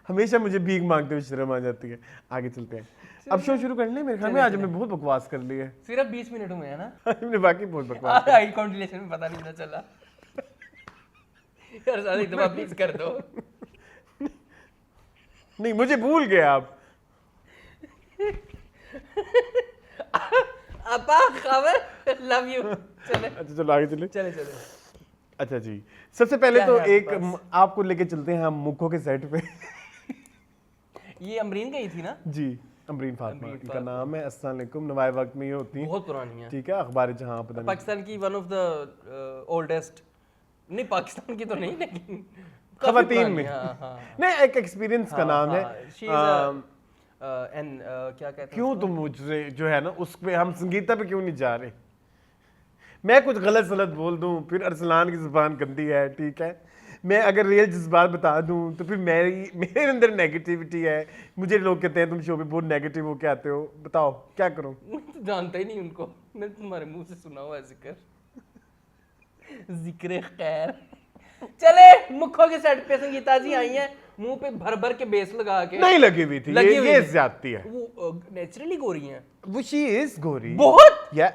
हमेशा मुझे भीख मांगते हुए शर्म आ जाती है। आगे चलते हैं। अब शो शुरू कर लें। मेरे ख्याल में आज हमने बहुत बकवास कर ली है। सिर्फ 20 मिनट हुए हैं ना? हमने बाकी बहुत बकवास। आई काउंटिलेशन में पता नहीं चला। यार सारी एक दफा प्लीज कर दो। नहीं, मुझे भूल गए आप। अपा खबर लव यू। चले अच्छा चलो आगे चले। चले अच्छा जी, सबसे पहले क्या तो है एक आपके आपको लेके चलते हैं हम मुखों के सेट पे। ये अमरीन गई थी ना? जी, अमरीन फातिमा इनका नाम है। अस्सलाम वालेकुम। नवाए वक्त में ये होती हैं, बहुत पुरानी है। ठीक है। अखबार जहां पता नहीं। पाकिस्तान की वन ऑफ द ओल्डेस्ट, नहीं पाकिस्तान की तो नहीं लेकिन काफी खवातीन पुरानी, में हाँ, हाँ। नहीं, एक एक्सपीरियंस का नाम है। She is a, क्या कहते हैं क्यों तुम मुझसे जो है ना उस पे, हम संगीता पे क्यों नहीं जा रहे? मैं कुछ गलत सलत बोल दूं फिर अरसलान की जुबान गंदी है, ठीक है। मैं अगर रियल जज्बात बता दूं तो फिर मेरे अंदर नेगेटिविटी है। मुझे लोग कहते हैं तुम शो पे बहुत नेगेटिव होके आते हो, बताओ क्या करूं? मैं तो जानता ही नहीं उनको, मैं तुम्हारे मुंह से सुना हुआ है जिक्र खैर। चले मुखों के सेट पे संगीता जी आई हैं, मुंह पे भर भर के बेस लगा के। नहीं लगी हुई थी, लगी हुई ये थी। ज्यादती है। वो नेचुरली गोरी हैं। वो शी इज गोरी बहुत। या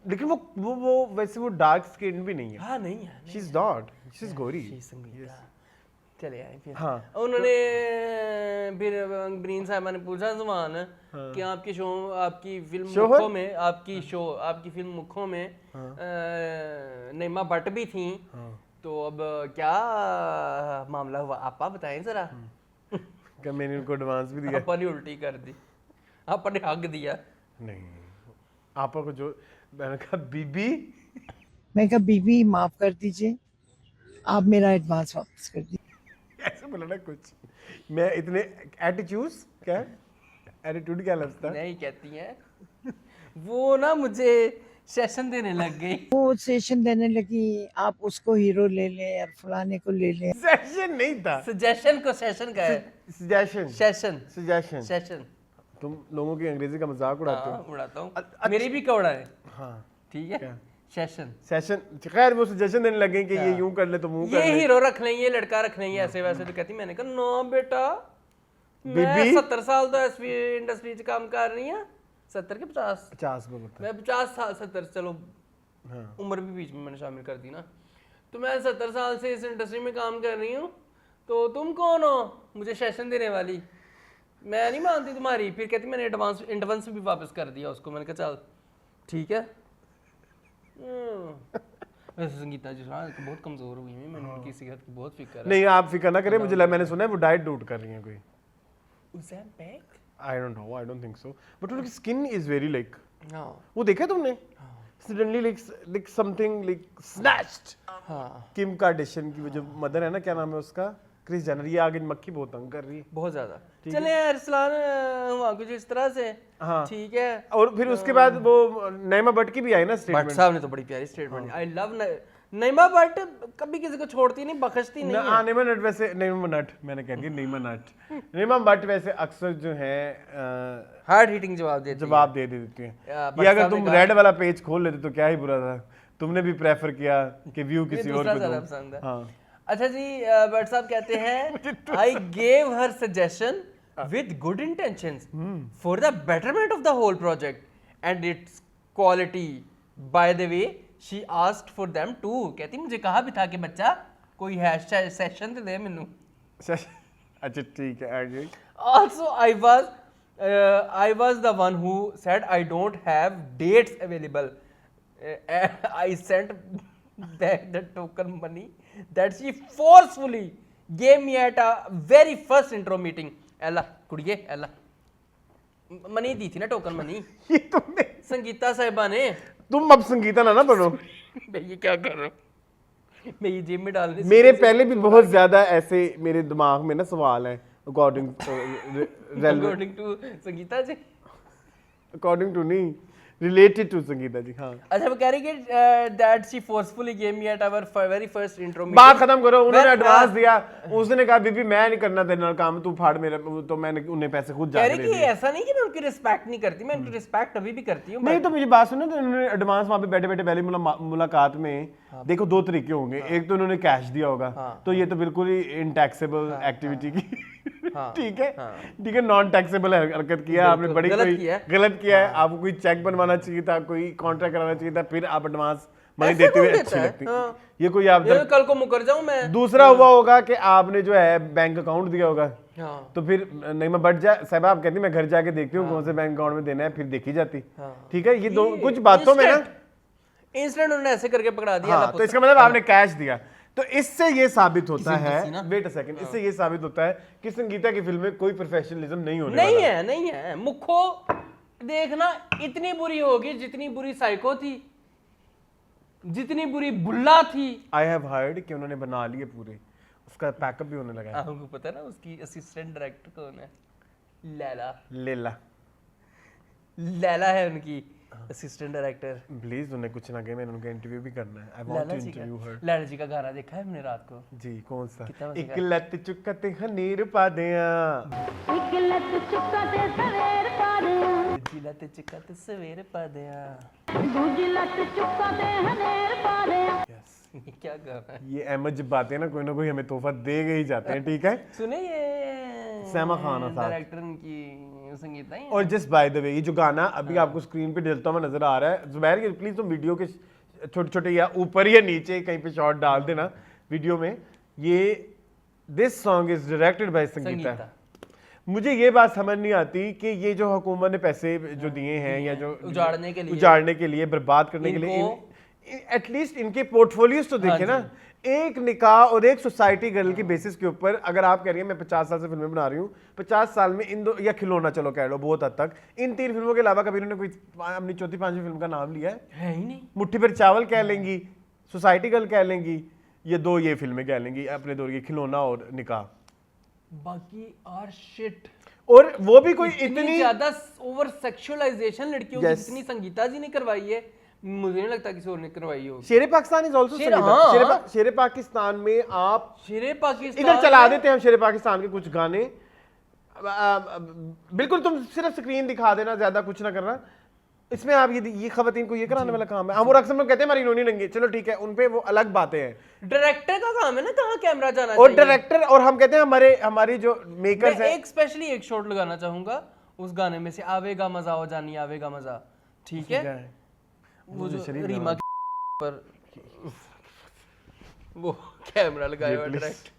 लेकिन वो वैसे वो डार्क स्किन भी नहीं है। हाँ नहीं है। She is not, she is गोरी। संगीता चले आए फिर। हाँ। उन्होंने फिर अमरीन साहबा ने पूछा सवाल कि आपकी शो, आपकी फिल्म शोहर? मुखों में, आपकी फिल्म मुखों में नईमा भट्ट भी थी, तो अब क्या मामला हुआ? आपा बताएं जरा। क्या मैंने उनको एडवांस भी दिया? आपा ने उल्टी कर दी, आपा ने हक दिया। नहीं, आपा को जो मैंने कहा बीबी, मैं कहा बीबी माफ कर दीजिए, आप मेरा एडवांस वापस कर दीजिए। ऐसे बोला ना कुछ। मैं इतने एटीट्यूड्स क्या एटीट्यूड क्या लगता है? नहीं कहती हैं वो ना मुझे सेशन देने लग गई। वो सेशन देने लगी, आप उसको हीरो ले लें और फलाने को ले लें। सेशन नहीं था, सजेशन को सेशन का है। Suggestion, session suggestion. सेशन। तुम लोगों की अंग्रेजी का मजाक उड़ाते हो। हाँ, उड़ाता हूँ। मेरी भी कौड़ा है। हाँ, ठीक है। सेशन। सेशन। खैर वो सजेशन देने लगे कि ये यूं कर ले तो मुंह ये कर ले। हीरो रख लें, ये लड़का रख लें, ऐसे वैसे। तो कहती, मैंने कहा नो बेटा, मैं बीबी? 70 साल तो इंडस्ट्री च काम कर रही हूँ। 70 के 50? 50 में बता। मैं 50 साल, 70 चलो हाँ। उम्र भी बीच में मैंने शामिल कर दी ना। तो मैं 70 साल से इस इंडस्ट्री में काम कर रही हूँ, तो तुम कौन हो मुझे सेशन देने वाली? मैं नहीं मानती तुम्हारी, फिर कहती मैंने एडवांस भी वापस कर दिया उसको, मैंने कहा चल ठीक है। वैसे संगीता जी बहुत कमजोर हुई है, मैंने उनकी सेहत की बहुत फिक्र है। नहीं आप फिक्र ना करें, मुझे लगा, मैंने सुना है वो डाइट डूट कर रही हैं कोई। Ozempic? I don't know, I don't think so, but उनकी स्किन इज वेरी लाइक, हाँ वो देखा तुमने suddenly like something like snatched. हाँ किम कार्डेशियन की वो जो मदर है ना, क्या नाम है उसका, क्रिस जेनर, ये आगे मक्खी बहुत तंग कर रही है। बहुत ज्यादा। चले अरसलान हुआ कुछ इस तरह से, हाँ। ठीक है। और फिर उसके बाद वो नईमा भट्ट की भी आई ना भट्ट स्टेटमेंट। साहब ने तो बड़ी प्यारी स्टेटमेंट, आई लव नईमा भट्ट, कभी किसी को छोड़ती नहीं, बख्शती नहीं है। नईमा नट वैसे, नईमा नट मैंने कह दिया, नईमा नट, नईमा भट्ट वैसे अक्सर जो है हार्ड हिटिंग जवाब देती जवाब दे देती हैं। भट्ट ये अगर साहब ने तुम कहा- रेड वाला पेज खोल लेते तो क्या ही बुरा था, तुमने भी प्रेफर किया कि व्यू किसी और दूसरा को ज्यादा दो। पसंद है। हाँ अच्छा जी, भट्ट साहब कहते हैं I gave her suggestion with good intentions for the betterment of the whole project and its quality, by the way she asked for them too. कहती मुझे कहा भी था कि बच्चा कोई हैश सेशन तो दे मेनू। अच्छा ठीक है आगे। Also, I was the one who said I don't have dates available. I sent back the token money that she forcefully gave me at a very first intro meeting. Ella, कुड़िए, Ella. Money दी थी ना token money ये तुमने, संगीता साहिबा ने। तुम अब संगीता ना बनो। मैं ये क्या कर रहा हूँ, मैं ये जिम में डालने से मेरे पहले भी बहुत ज्यादा ऐसे मेरे दिमाग में ना सवाल है according according to Sangeeta ji. According to नहीं, रिलेटेड टू संगीता जी। हाँ अच्छा वो कह रही कि that she forcefully gave me at our very first intro meeting. बात खत्म करो, उन्होंने एडवांस दिया, उसने कहा बीबी मैं नहीं करना तेरे नाल काम, तू फाड़ मेरे, तो मैंने उन्हें पैसे खुद कह जा रही के कि दे दिए। ऐसा नहीं कि मैं उनकी रिस्पेक्ट नहीं करती, मैं उनकी रिस्पेक्ट अभी भी करती हूँ। नहीं तो मुझे बात सुनो, तो उन्होंने एडवांस वहां पे बैठे बैठे पहली मुलाकात में देखो दो तरीके होंगे, एक तो उन्होंने कैश दिया होगा, तो ये तो बिल्कुल ही इनटैक्सेबल एक्टिविटी की, ठीक है ठीक है, नॉन टैक्सेबल हरकत किया आपने, बड़ी गलत कोई किया है। गलत किया है। आपको कोई चेक बनवाना चाहिए था, कोई कॉन्ट्रैक्ट कराना चाहिए था, फिर आप एडवांस मनी ऐसे देते हुए कौन अच्छी देता है? लगती। हाँ। ये कोई आप ये कल को मुकर जाऊं मैं। दूसरा हुआ होगा कि आपने जो है बैंक अकाउंट दिया होगा, हाँ। तो फिर नहीं मैं बढ़ जाए साहब, आप कहती मैं घर जाके देखती हूँ कौन से बैंक अकाउंट में देना है, फिर देखी जाती। ठीक है, ये दो कुछ बातों में ना इंस्टेंट उन्होंने ऐसे करके पकड़ा दिया। हाँ, तो इसका मतलब आपने कैश दिया, तो इससे ये साबित होता है, वेट अ सेकंड, इससे ये साबित होता है कि संगीता की फिल्म में कोई प्रोफेशनलिज्म नहीं होने नहीं वाला। है, नहीं है। मुखो देखना इतनी बुरी होगी जितनी बुरी साइको थी, जितनी बुरी बुल्ला थी। आई हैव हर्ड कि उन्होंने बना लिए पूरे, उसका पैकअप भी होने लगा है। आपको पता है ना उसकी असिस्टेंट डायरेक्टर कौन है? लैला। लेला लैला है उनकी असिस्टेंट डायरेक्टर। प्लीज उन्हें कुछ ना कहे, मैंने उनका इंटरव्यू भी करना है। आई वांट टू इंटरव्यू हर। लैला जी का गाना देखा है हमने रात को? जी कौन सा? कितना मजा एक लत चुकते हनीर पा दिया, जिला ते चिक्का ते सवेरे पा दिया। यस, ये क्या गाना है? ये अहमद जब बातें ना कोई हमें तोहफा दे गए ही जाते हैं, ठीक है। सुने ये सैमा खान साहब डायरेक्टर की संगीता ही। और जस्ट बाय द वे, ये जो गाना अभी आपको स्क्रीन पे डलता हुआ नजर आ रहा है, जुबैर के प्लीज तुम वीडियो के छोटे छोटे या ऊपर या नीचे कहीं पे शॉट डाल देना वीडियो में। ये this song is directed by Sangeeta. मुझे ये बात समझ नहीं आती कि ये जो हुकूमत ने पैसे जो दिए हैं या जो उजाड़ने के लिए बर्बाद करने के लिए, एटलीस्ट इनके पोर्टफोलियोज तो देखे ना। एक निकाह और एक सोसाइटी गर्ल की बेसिस के ऊपर, अगर आप कह रही हैं मैं 50 साल से फिल्में बना रही हूँ, 50 साल में इन दो, या खिलौना चलो कह लो बहुत हद तक, इन 3 फिल्मों के अलावा कभी इन्होंने कोई अपनी चौथी पांचवी फिल्म का नाम लिया है ही नहीं। मुट्ठी पर चावल कह लेंगी, सोसाइटी गर्ल कह लेंगी, ये 2 ये फिल्में कह लेंगी अपने दौर की, खिलौना और निकाह। बाकी आर शिट। और वो भी कोई इतनी ज्यादा ओवर सेक्सुअलाइजेशन लड़कियों की जितनी संगीता जी ने करवाई है, मुझे नहीं लगता किसी और ने करवाई होगी। शेरे पाकिस्तान इज आल्सो संगीता। शेरे पाकिस्तान में आप शेरे पाकिस्तान इधर चला देते हैं हम शेरे पाकिस्तान के कुछ गाने, बिल्कुल तुम सिर्फ स्क्रीन दिखा देना, ज्यादा कुछ ना करना। इसमें आप ये खवातीन को ये कराने वाला काम है। हम और अक्सर लोग कहते हैं हमारी नोनी नंगी, चलो ठीक है, उनपे वो अलग बातें हैं। डायरेक्टर का काम है ना कहाँ कैमरा जाना और चाहिए। डायरेक्टर, और हम कहते हैं हमारी जो मेकर्स मैं हैं। एक स्पेशली एक शॉट लगाना चाहूंगा उस गाने में से, आवेगा मजा हो जानी आवेगा मजा, ठीक है? वो जो रीमा पर वो कैमरा लगाया हुआ डायरेक्ट,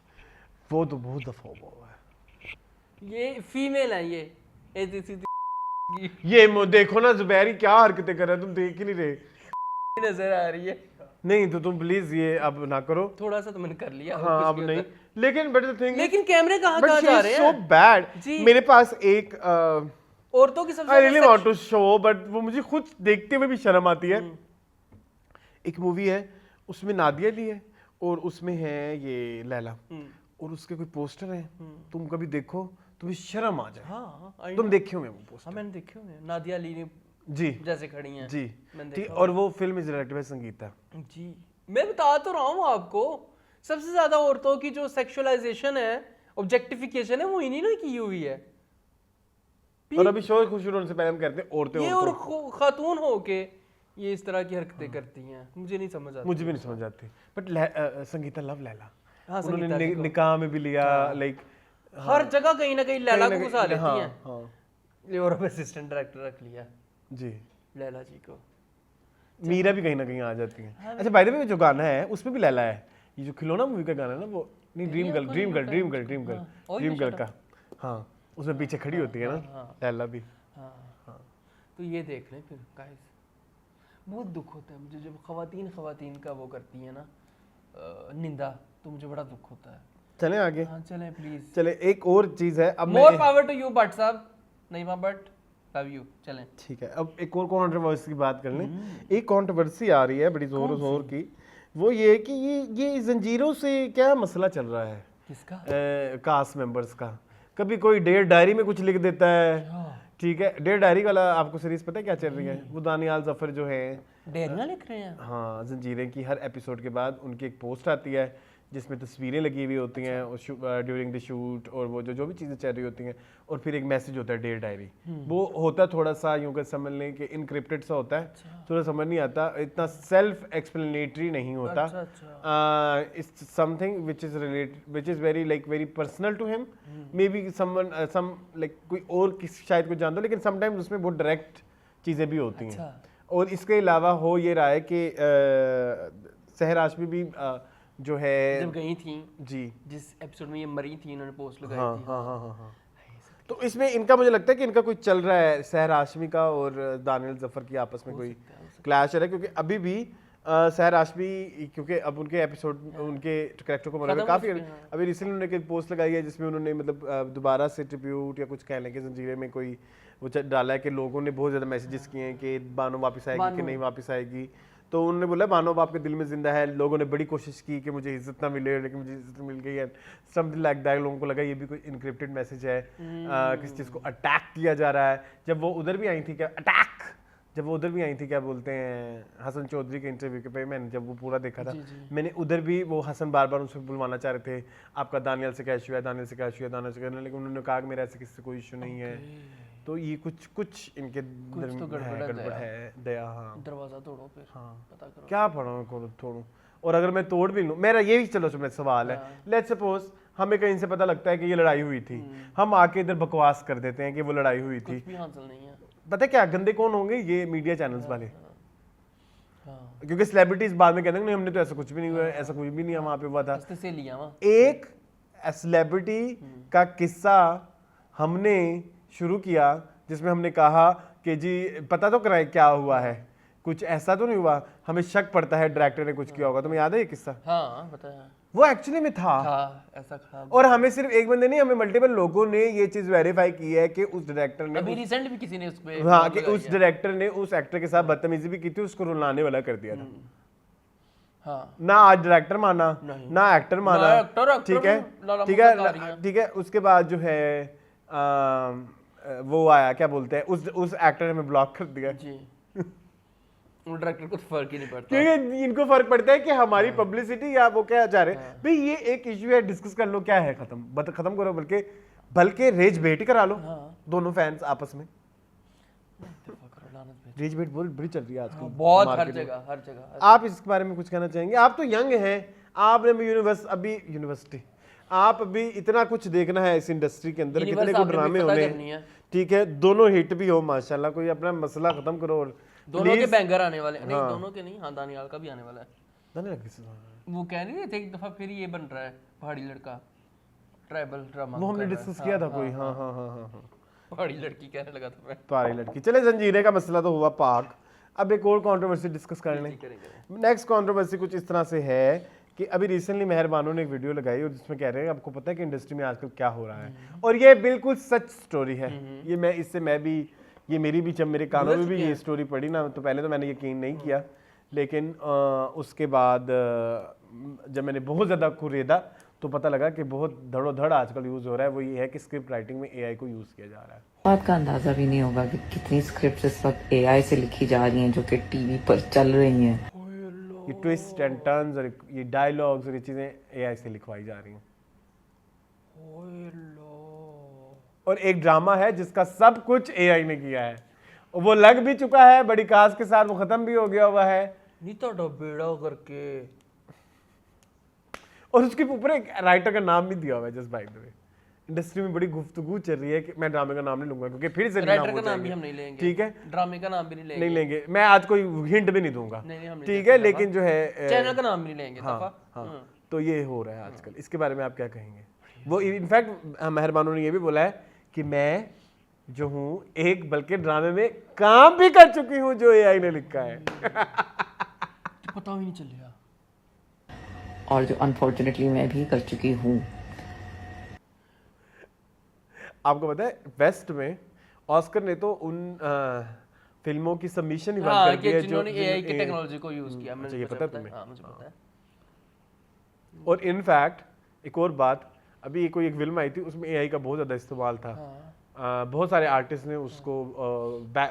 वो तो बहुत दफा हुआ है। ये फीमेल है ये ऐसी सीधी ये देखो ना जुबैरी क्या हरकतें कर रहा है, तुम देख ही नहीं रहे। नजर आ रही है। नहीं तो तुम प्लीज ये अब ना करो। थोड़ा सा तो मैंने कर लिया। हाँ अब नहीं, लेकिन बट द थिंग, लेकिन कैमरे कहाँ बट कहाँ शी जा इज रहे सो हैं? बैड। जी। मेरे पास एक औरतों की सबसे आई रियली ज्यादा वांट टू शो, बट वो मुझे खुद देखते हुए भी शर्म आती है। एक मूवी है उसमें नादिया अली है और उसमें है ये लैला, और उसके कोई पोस्टर है, तुम कभी देखो तुम्हें शर्म आ जाए। हाँ तुम देखे होंगे वो पोस्टर? हाँ मैंने देखे हुए हैं। नादिया अली ने जी जैसे खड़ी हैं जी मैंने ठीक। देखा और वो film is directed by Sangeeta. जी। मैं बता तो रहा हूँ आपको, सबसे ज्यादा औरतों की जो सेक्सुअलाइजेशन है, ऑब्जेक्टिफिकेशन है, वो इन्हीं ने की हुई है। और अभी शो शुरू होने से पहले हम कहते हैं औरतें ये और औरतों। खातून हो के ये इस तरह की हरकतें करती हैं, मुझे नहीं समझ आता। मुझे भी नहीं समझ आती, बट संगीता लव लैला। हाँ, उन्होंने संगीता जी को। निकाह में भी लिया, लाइक हर जगह कहीं ना कहीं लैला को घुसा लेती हाँ, हैं। हाँ, ये और असिस्टेंट डायरेक्टर रख लिया जी। लैला जी को। मीरा भी कहीं ना कहीं आ जाती है। अच्छा बाय द वे जो गाना है उसमें भी लैला है, ये जो खिलौना मूवी का गाना है ना, वो नहीं ड्रीम गर्ल का, हाँ उसमें पीछे खड़ी होती है ना लैला भी। हाँ तो ये देख लें फिर गाइस, बहुत दुख होता है मुझे जब खवातीन का वो करती है ना निंदा, तो मुझे बड़ा दुख होता है। चलें आगे। हाँ चलें प्लीज। चले एक और चीज है अब more power to you Bhatt साहब, नहीं भट्ट लव यू। चलें ठीक है, अब एक और कंट्रोवर्सी की बात कर लें। एक कंट्रोवर्सी आ रही है बड़ी जोर जोर की, वो ये कि ये जंजीरों से क्या मसला चल रहा है किसका? कास्ट मेंबर्स का। कभी कोई डेयर डायरी में कुछ लिख देता है, ठीक है। डेयर डायरी वाला आपको सीरीज पता है क्या चल रही है? वो दानियाल जफर जो है डेरियां लिख रहे हैं। हाँ, जंजीरें की हर एपिसोड के बाद उनकी एक पोस्ट आती है जिसमें तस्वीरें लगी हुई होती हैं ड्यूरिंग द शूट, और वो जो भी चीज़ें चल रही होती हैं, और फिर एक मैसेज होता है डेयर डायरी। वो होता है थोड़ा सा यूँ कर समझ लें कि इनक्रिप्टेड सा होता है, थोड़ा समझ नहीं आता, इतना सेल्फ एक्सप्लेनेटरी नहीं होता। It's something which is very personal to him, may be some like कोई और शायद कुछ जानता हो, लेकिन समटाइम्स उसमें बहुत डायरेक्ट चीज़ें भी होती हैं। और इसके अलावा हो ये रहा है कि सहर हाशमी भी जो है जब गई थी जी, जिस एपिसोड में ये मरी थी, इन्होंने पोस्ट लगाई हाँ थी। हाँ हाँ हाँ हाँ। तो इसमें इनका मुझे लगता है कि इनका कोई चल रहा है, सहर हाशमी का और दानियल जफर की आपस में कोई क्लैश है, क्योंकि अभी भी सहर हाशमी, क्योंकि अब उनके एपिसोड उनके कैरेक्टर को मतलब काफ़ी अभी रिसेंटली उन्होंने एक पोस्ट लगाई है जिसमें उन्होंने मतलब दोबारा से ट्रिब्यूट या कुछ कह लें कि जंजीरे में कोई वो डाला है कि लोगों ने बहुत ज़्यादा मैसेजेस किए हैं कि बानो वापस आएगी कि नहीं वापस आएगी। तो उन्होंने बोला बानो बाप के दिल में जिंदा है, लोगों ने बड़ी कोशिश की कि मुझे इज्जत ना मिले, लेकिन मुझे इज्जत मिल गई है, समथिंग लाइक दैट। लोगों को लगा ये भी कोई इनक्रिप्टेड मैसेज है, किसी चीज़ को अटैक किया जा रहा है। जब वो उधर भी आई थी क्या जब वो उधर भी आई थी क्या बोलते हैं हसन चौधरी के इंटरव्यू के पे, मैंने जब वो पूरा देखा था, मैंने उधर भी वो हसन बार बार उनसे बुलवाना चाह रहे थे, आपका दानियल से क्या इशू है, दानियल से क्या इशू है, दानियल से क्या, लेकिन उन्होंने कहा कि मेरा ऐसे किसी से कोई इशू नहीं है। तो ये कुछ इनके तो गड़बड़ है दया। हाँ दरवाजा तोड़ो फिर, हाँ पता करो क्या पढ़ो तोड़ूं। और अगर मैं तोड़ भी लूँ, मेरा ये भी चलो सवाल है, लेट्स सपोज हमें कहीं से पता लगता है कि ये लड़ाई हुई थी, हम आके इधर बकवास कर देते हैं कि वो लड़ाई हुई थी, भी हासिल नहीं है। पता है क्या गंदे कौन होंगे? ये मीडिया चैनल्स वाले, क्योंकि सेलिब्रिटीज बाद में कहते हैं नहीं हमने तो ऐसा कुछ भी नहीं हुआ, ऐसा कुछ भी नहीं वहाँ पे हुआ था। से लिया वहाँ एक सेलिब्रिटी का किस्सा हमने शुरू किया जिसमें हमने कहा कि जी पता तो कराए क्या हुआ है, कुछ ऐसा तो नहीं हुआ, हमें शक पड़ता है डायरेक्टर ने कुछ किया होगा। तुम्हें याद है ये किस्सा? हाँ पता है, वो एक्चुअली में था ऐसा खराब। और हमें सिर्फ एक बंदे नहीं, हमें मल्टीपल लोगों ने ये चीज वेरीफाई की है कि उस डायरेक्टर ने अभी रिसेंट भी किसी ने उस पे हाँ कि उस डायरेक्टर ने उस एक्टर के साथ बदतमीजी भी की थी, उसको रुलाने वाला कर दिया था। हाँ ना आज डायरेक्टर माना ना एक्टर माना, ठीक है। उसके बाद जो है वो आया क्या बोलते हैं उस एक्टर ने हमें ब्लॉक कर दिया जी। डायरेक्टर को फर्क ही नहीं पड़ता, क्योंकि इनको फर्क पड़ता है कि हमारी पब्लिसिटी या वो क्या चाह रहे हैं भाई, ये एक इशू है, डिस्कस कर लो, क्या है, खत्म करो, बल्कि रेज बेट करा लो दोनों फैंस आपस में। रेज बेट बड़ी चल रही है आजकल बहुत, हर जगह। आप इसके बारे में कुछ कहना चाहेंगे? आप तो यंग हैं, आपने भी यूनिवर्सिटी, आप अभी इतना कुछ देखना है इस इंडस्ट्री के अंदर, कितने को ड्रामे होने, ठीक है, दोनों हिट भी हो माशाल्लाह, कोई अपना मसला खत्म करो। और दोनों के बैंगर आने वाले नहीं, दोनों के नहीं, हाँ दानियाल का भी आने वाला है। दानियाल किससे? वो कह नहीं रहे थे एक दफा फिर ये बन रहा है पहाड़ी लड़का, ट्राइबल ड्रामा वो हमने डिस्कस किया था कोई, हाँ हाँ हाँ हाँ हाँ, पहाड़ी लड़की कहने लगा था मैं। पारी लड़की। चले, जंजीरें का मसला तो हुआ पाक, अब एक और कंट्रोवर्सी डिस्कस कर लें। नेक्स्ट कंट्रोवर्सी कुछ इस तरह से है कि अभी रिसेंटली मेहर बानो ने एक वीडियो लगाई और जिसमें कह रहे हैं आपको पता है कि इंडस्ट्री में आजकल क्या हो रहा है, और ये बिल्कुल सच स्टोरी है। ये मेरी भी जब मेरे कानों में भी ये स्टोरी पड़ी ना, तो पहले तो मैंने यकीन नहीं किया, लेकिन उसके बाद जब मैंने बहुत ज़्यादा कुरेदा तो पता लगा कि बहुत धड़ोधड़ आजकल यूज़ हो रहा है। वो ये है कि स्क्रिप्ट राइटिंग में एआई को यूज़ किया जा रहा है। बात का अंदाजा भी नहीं होगा कि कितनी स्क्रिप्ट्स इस वक्त एआई से लिखी जा रही हैं जो कि टीवी पर चल रही हैं। ये ट्विस्ट एंड टर्न्स और ये डायलॉग्स और ये चीज़ें एआई से लिखवाई जा रही हैं। और एक ड्रामा है जिसका सब कुछ एआई ने किया है, वो लग भी चुका है बड़ी काज के साथ, वो खत्म भी हो गया हुआ है। नहीं तो बेड़ा करके, और उसके ऊपर एक राइटर का नाम भी दिया हुआ है। Just by the way industry में बड़ी गुफ्तगू चल रही है कि मैं ड्रामे का नाम नहीं लूंगा क्योंकि फिर से राइटर का नाम भी हम नहीं लेंगे, ठीक है, ड्रामे का नाम भी नहीं लेंगे। मैं आज कोई हिंट भी नहीं दूंगा, ठीक है, लेकिन जो है चैनल का नाम भी नहीं लेंगे। हाँ, तो ये हो रहा है आजकल। इसके बारे में आप क्या कहेंगे? वो इनफैक्ट मेहर बानो ने ये भी बोला है कि मैं जो हूँ एक बल्कि ड्रामे में काम भी कर चुकी हूँ जो एआई ने लिखा है। पता भी नहीं चलेगा, और जो अनफॉर्चुनेटली मैं भी कर चुकी हूँ। आपको पता है वेस्ट में ऑस्कर ने तो उन फिल्मों की सबमिशन ही बंद हाँ, कर दी है जिन्होंने एआई की टेक्नोलॉजी को यूज किया। मुझे ये पता है तुम्हें? हाँ, मुझे पता है। और इनफैक्ट एक और बात, अभी कोई एक फिल्म आई थी उसमें एआई का बहुत ज़्यादा इस्तेमाल था। बहुत सारे आर्टिस्ट ने उसको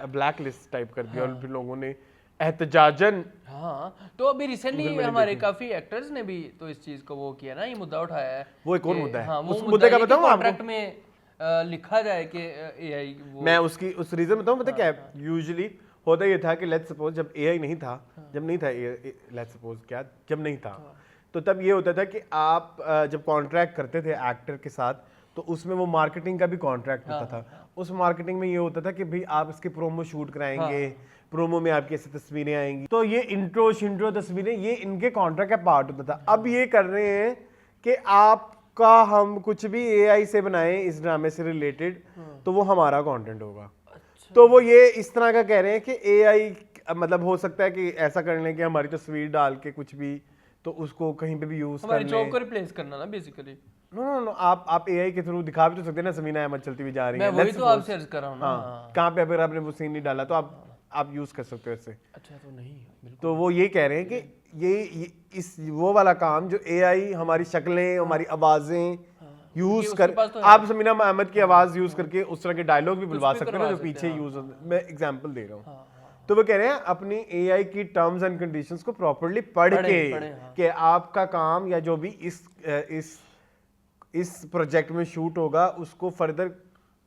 ब्लैक लिस्ट टाइप कर दिया और फिर लोगों ने एहतजाजन। हाँ, तो अभी रिसेंटली हमारे काफी एक्टर्स ने भी तो इस चीज को वो किया ना, ये मुद्दा उठाया है। वो एक और मुद्दा है। हाँ, उस मुद्दे का बताऊं आपको? कॉन्ट्रैक्ट में लिखा जाए कि एआई वो, मैं उसकी उस रीजन बताऊं, पता क्या है? यूजुअली होता ये था कि लेट्स सपोज जब एआई नहीं था, लेट्स सपोज क्या, जब नहीं था, तो तब ये होता था कि आप जब कॉन्ट्रैक्ट करते थे एक्टर के साथ तो उसमें वो मार्केटिंग का भी कॉन्ट्रैक्ट होता था। उस मार्केटिंग में ये होता था कि भाई आप इसके प्रोमो शूट कराएंगे, प्रोमो में आपकी ऐसी तस्वीरें आएंगी, तो ये इंट्रो शिंट्रो तस्वीरें ये इनके कॉन्ट्रैक्ट का पार्ट होता था। अब ये कर रहे हैं कि आपका हम कुछ भी एआई से बनाएं इस ड्रामे से रिलेटेड तो वो हमारा कंटेंट होगा। तो वो ये इस तरह का कह रहे हैं कि एआई मतलब हो सकता है कि ऐसा कर लें कि हमारी तस्वीर डाल के कुछ भी तो उसको कहीं पे भी यूज कर लें, हमारी जॉब को रिप्लेस करना ना बेसिकली। नो आप एआई के थ्रू दिखा भी तो सकते हैं ना, समीना अहमद चलती हुई जा रही है, मैं वही तो आपसे अर्ज कर रहा हूं ना। हाँ, कहाँ पे अगर आपने वो सीन नहीं डाला तो आप यूज कर सकते हो इससे। अच्छा, तो नहीं बिल्कुल। तो वो ये कह रहे हैं कि ये इस वो वाला काम जो एआई हमारी शक्लें, हमारी आवाजें यूज कर, आप समीना अहमद की आवाज यूज करके उस तरह के डायलॉग भी बुलवा सकते हैं जो पीछे यूज होते हैं। मैं एग्जांपल दे रहा हूँ। तो वो कह रहे हैं अपनी एआई की टर्म्स एंड कंडीशंस को प्रॉपर्ली पढ़ के कि आपका काम या जो भी इस प्रोजेक्ट में शूट होगा उसको फर्दर